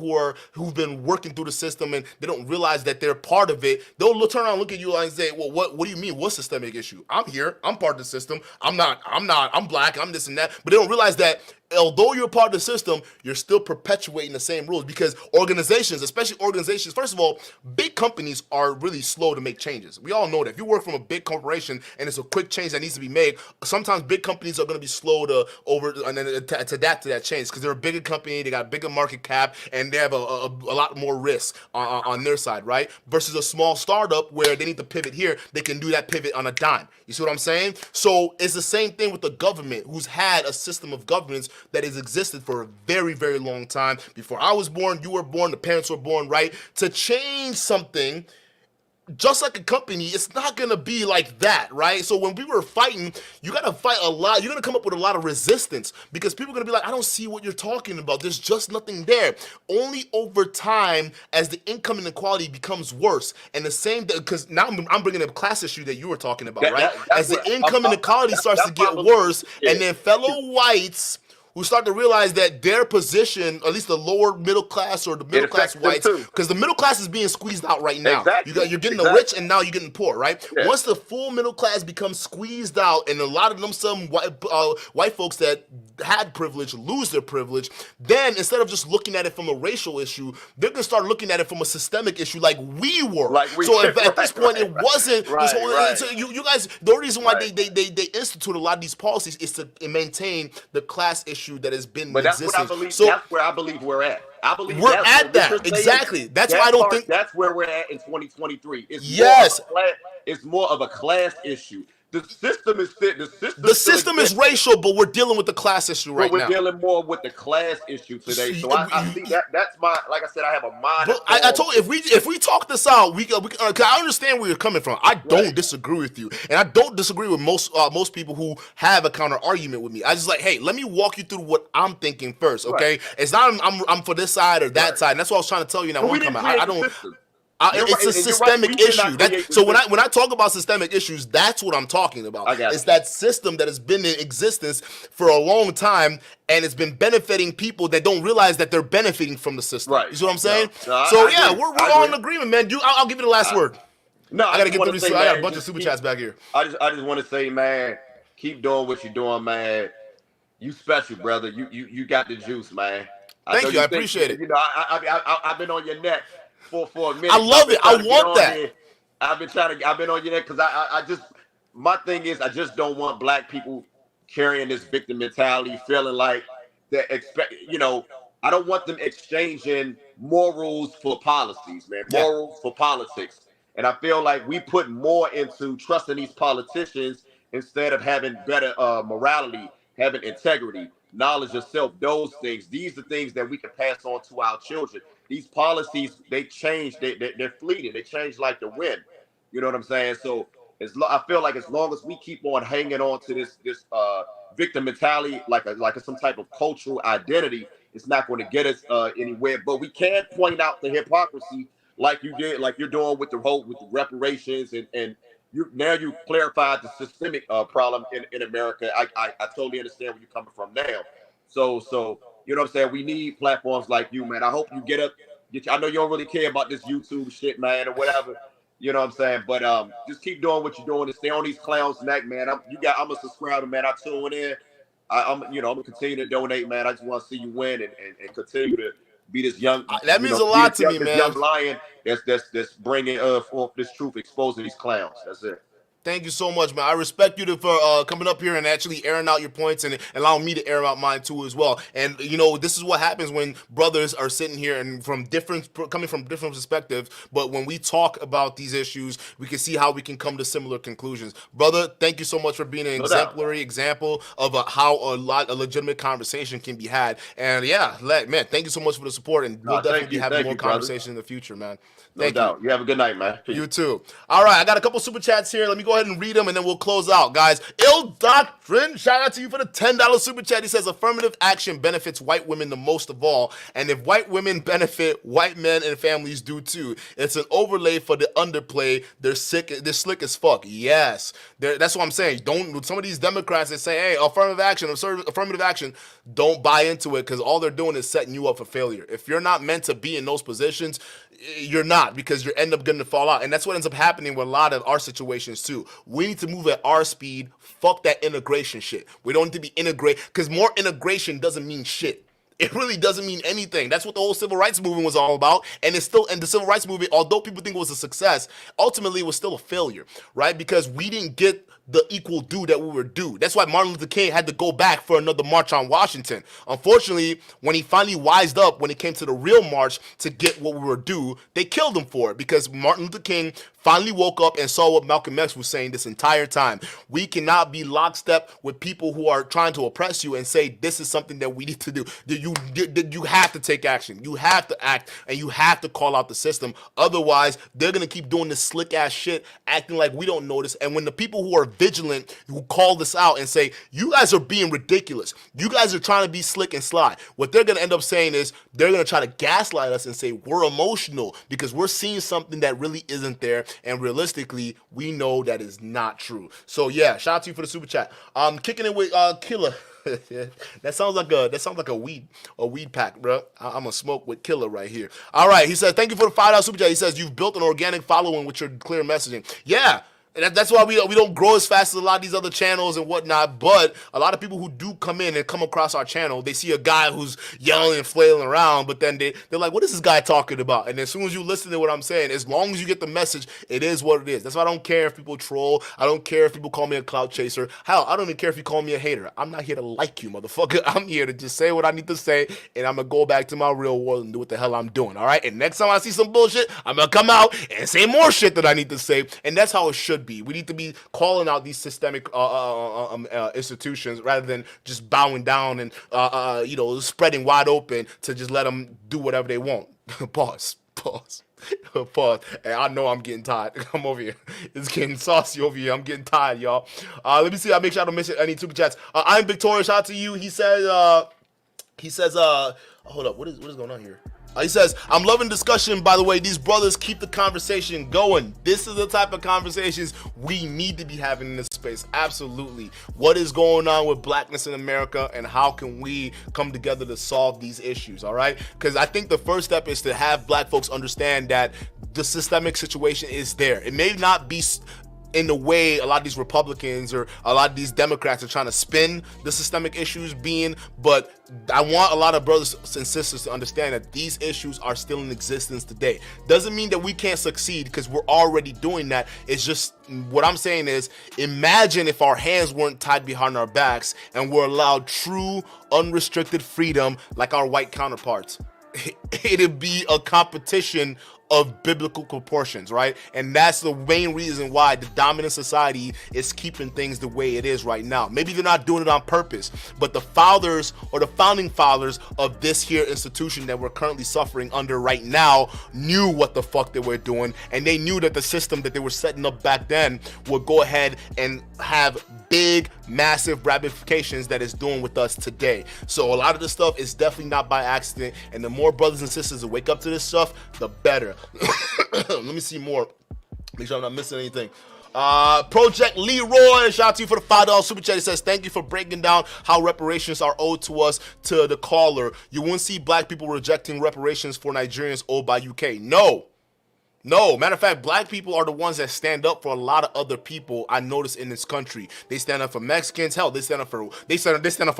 who've been working through the system and they don't realize that they're part of it, they'll turn around and look at you and say, well, what do you mean? What systemic issue? I'm here. I'm part of the system. I'm black. I'm this and that. But they don't realize that although you're part of the system, you're still perpetuating the same rules, because organizations, especially organizations, first of all, big companies are really slow to make changes. We all know that. If you work from a big corporation and it's a quick change that needs to be made, sometimes big companies are going to be slow to adapt to that change, because they're a bigger company, they got a bigger market cap, and they have a lot more risk on their side, right? Versus a small startup where they need to pivot here, they can do that pivot on a dime. You see what I'm saying? So it's the same thing with the government, who's had a system of governance that has existed for a very, very long time. Before I was born, you were born, the parents were born, right? To change something, just like a company, it's not going to be like that, right? So when we were fighting, you got to fight a lot. You're going to come up with a lot of resistance, because people are going to be like, I don't see what you're talking about. There's just nothing there. Only over time, as the income inequality becomes worse, and the same, because now I'm bringing up a class issue that you were talking about, right? As the income inequality starts to get worse, and then fellow whites who start to realize that their position, at least the lower middle class or the middle class whites, because the middle class is being squeezed out right now. You're getting the rich, and now you're getting the poor, right? Once the full middle class becomes squeezed out, and a lot of them, some white folks that had privilege lose their privilege, then instead of just looking at it from a racial issue, they're gonna start looking at it from a systemic issue, like we were. So if at this point it wasn't this whole, so you guys, the only reason why they institute a lot of these policies is to maintain the class issue issue that has been in But that's what I existence. believe. So That's where I believe we're at. I believe we're that's at what you're that saying. exactly. That's why I don't think. That's where we're at in 2023. Yes, It's more of a class issue. The system is fit. The system the still system is exists, racial, but we're dealing with the class issue but right we're now. dealing more with the class issue today. So I see that. That's my, like I said, I have a mind. But I told you, if we talk this out, cause I understand where you're coming from. I don't disagree with you, and I don't disagree with most people who have a counter argument with me. I just like, hey, let me walk you through what I'm thinking first, okay? Right. It's not I'm for this side or that side, and that's what I was trying to tell you. Now, But we one didn't comment, create I the don't. system. It's a systemic issue. So when I talk about systemic issues, that's what I'm talking about. It's that system that has been in existence for a long time, and it's been benefiting people that don't realize that they're benefiting from the system. Right. You see what I'm saying? I agree. We're all in agreement, man. I'll give you the last word. No, I gotta get through this. I got a bunch of super chats back here. I just want to say, man, keep doing what you're doing, man. You special, brother. You got the juice, man. Thank you. I appreciate it. You know, I've been on your neck for a minute. I love it. I want that. I've been on your neck because I just, my thing is, I just don't want black people carrying this victim mentality, feeling like I don't want them exchanging morals for policies, man. Morals for politics. And I feel like we put more into trusting these politicians instead of having better morality, having integrity, knowledge of self, those things. These are things that we can pass on to our children. These policies, they change, they're fleeting. They change like the wind. You know what I'm saying? So I feel like as long as we keep on hanging on to this victim mentality, like some type of cultural identity, it's not going to get us anywhere. But we can point out the hypocrisy, like you did, like you're doing with the reparations, and you clarified the systemic problem in America. I totally understand where you're coming from now. So you know what I'm saying? We need platforms like you, man. I hope you get up. I know you don't really care about this YouTube shit, man, or whatever. You know what I'm saying? But just keep doing what you're doing and stay on these clowns' neck, man. I'm a subscriber, man. I tune in. I'm gonna continue to donate, man. I just want to see you win and continue to be this young. That means a lot to me, man. Young lion that's bringing forth this truth, exposing these clowns. That's it. Thank you so much, man. I respect you for coming up here and actually airing out your points and allowing me to air out mine too as well. And this is what happens when brothers are sitting here and coming from different perspectives. But when we talk about these issues, we can see how we can come to similar conclusions. Brother, thank you so much for being an exemplary example of how a legitimate conversation can be had. And man, thank you so much for the support. And we'll definitely be having more conversation in the future, man. No doubt. You have a good night, man. Peace. You too. All right, I got a couple super chats here. Let me go ahead and read them, and then we'll close out, guys. Ill Doctrine, shout out to you for the $10 super chat. He says, affirmative action benefits white women the most of all, and if white women benefit, white men and families do too. It's an overlay for the underplay. They're slick as fuck. Yes, that's what I'm saying. Some of these Democrats that say, hey, affirmative action, don't buy into it, because all they're doing is setting you up for failure. If you're not meant to be in those positions, you're not, because you're end up going to fall out. And that's what ends up happening with a lot of our situations too. We need to move at our speed. Fuck that integration shit. We don't need to be integrated, because more integration doesn't mean shit. It really doesn't mean anything. That's what the whole civil rights movement was all about. And the civil rights movement, although people think it was a success, ultimately it was still a failure, right? Because we didn't get the equal due that we were due. That's why Martin Luther King had to go back for another march on Washington. Unfortunately, when he finally wised up, when it came to the real march to get what we were due, they killed him for it, because Martin Luther King finally woke up and saw what Malcolm X was saying this entire time. We cannot be lockstep with people who are trying to oppress you and say this is something that we need to do. You have to take action. You have to act, and you have to call out the system. Otherwise, they're going to keep doing this slick ass shit, acting like we don't notice. And when the people who are vigilant, who call this out and say, you guys are being ridiculous, you guys are trying to be slick and sly, what they're going to end up saying is they're going to try to gaslight us and say we're emotional because we're seeing something that really isn't there. And realistically, we know that is not true. So yeah, shout out to you for the super chat. Kicking it with Killer. that sounds like a weed pack, bro. I'm gonna smoke with Killer right here. All right, he says, thank you for the $5 super chat. He says, you've built an organic following with your clear messaging. Yeah. And that's why we don't grow as fast as a lot of these other channels and whatnot. But a lot of people who do come in and come across our channel, they see a guy who's yelling and flailing around, but then they're like, what is this guy talking about? And as soon as you listen to what I'm saying, as long as you get the message, it is what it is. That's why I don't care if people troll. I don't care if people call me a clout chaser. Hell, I don't even care if you call me a hater. I'm not here to like you, motherfucker. I'm here to just say what I need to say, and I'm going to go back to my real world and do what the hell I'm doing, all right? And next time I see some bullshit, I'm going to come out and say more shit that I need to say, and that's how it should be. We need to be calling out these systemic institutions rather than just bowing down and spreading wide open to just let them do whatever they want. Pause. Hey, I know I'm getting tired. Come over here. It's getting saucy over here. I'm getting tired, y'all. Let me see. I'll make sure I don't miss any super chats. I'm Victoria. Shout out to you. He says, hold up. What is going on here? He says, I'm loving discussion. By the way, these brothers keep the conversation going. This is the type of conversations we need to be having in this space. Absolutely. What is going on with blackness in America, and how can we come together to solve these issues? All right. Because I think the first step is to have black folks understand that the systemic situation is there. It may not be in the way a lot of these Republicans or a lot of these Democrats are trying to spin the systemic issues being, but I want a lot of brothers and sisters to understand that these issues are still in existence today. Doesn't mean that we can't succeed, because we're already doing that. It's just, what I'm saying is, imagine if our hands weren't tied behind our backs and we're allowed true, unrestricted freedom like our white counterparts. It'd be a competition of biblical proportions, right? And that's the main reason why the dominant society is keeping things the way it is right now. Maybe they're not doing it on purpose, but the fathers or the founding fathers of this here institution that we're currently suffering under right now knew what the fuck they were doing, and they knew that the system that they were setting up back then would go ahead and have big, massive ramifications that it's doing with us today. So a lot of this stuff is definitely not by accident, and the more brothers and sisters that wake up to this stuff, the better. Let me see more. Make sure I'm not missing anything. Project Leroy, shout out to you for the $5 super chat. He says, thank you for breaking down how reparations are owed to us. To the caller, you won't see black people rejecting reparations for Nigerians owed by UK. No, matter of fact, black people are the ones that stand up for a lot of other people. I notice in this country, they stand up for Mexicans. Hell, they stand up for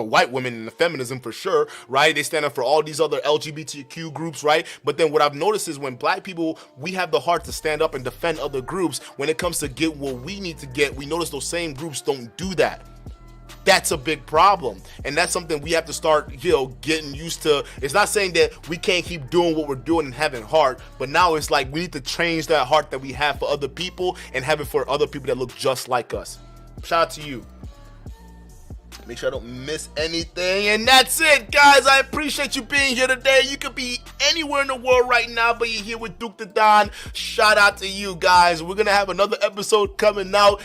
white women and the feminism for sure, right? They stand up for all these other LGBTQ groups, right? But then what I've noticed is when black people, we have the heart to stand up and defend other groups. When it comes to get what we need to get, we notice those same groups don't do that. That's a big problem, and that's something we have to start, getting used to. It's not saying that we can't keep doing what we're doing and having heart, but now it's like we need to change that heart that we have for other people and have it for other people that look just like us. Shout out to you. Make sure I don't miss anything, and that's it, guys. I appreciate you being here today. You could be anywhere in the world right now, but you're here with Duke the Don. Shout out to you guys. We're gonna have another episode coming out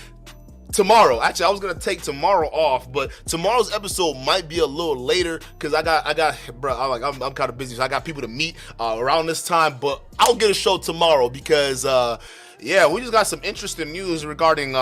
tomorrow. Actually, I was gonna take tomorrow off, but tomorrow's episode might be a little later because I'm kind of busy, so I got people to meet around this time. But I'll get a show tomorrow because we just got some interesting news regarding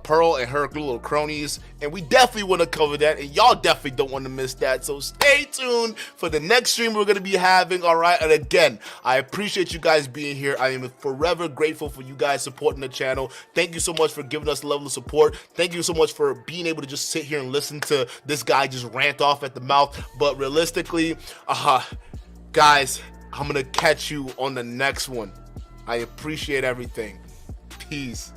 Pearl and her little cronies, and we definitely want to cover that, and y'all definitely don't want to miss that. So stay tuned for the next stream we're going to be having, all right? And again, I appreciate you guys being here. I am forever grateful for you guys supporting the channel. Thank you so much for giving us the level of support. Thank you so much for being able to just sit here and listen to this guy just rant off at the mouth. But realistically, guys, I'm going to catch you on the next one. I appreciate everything. Peace.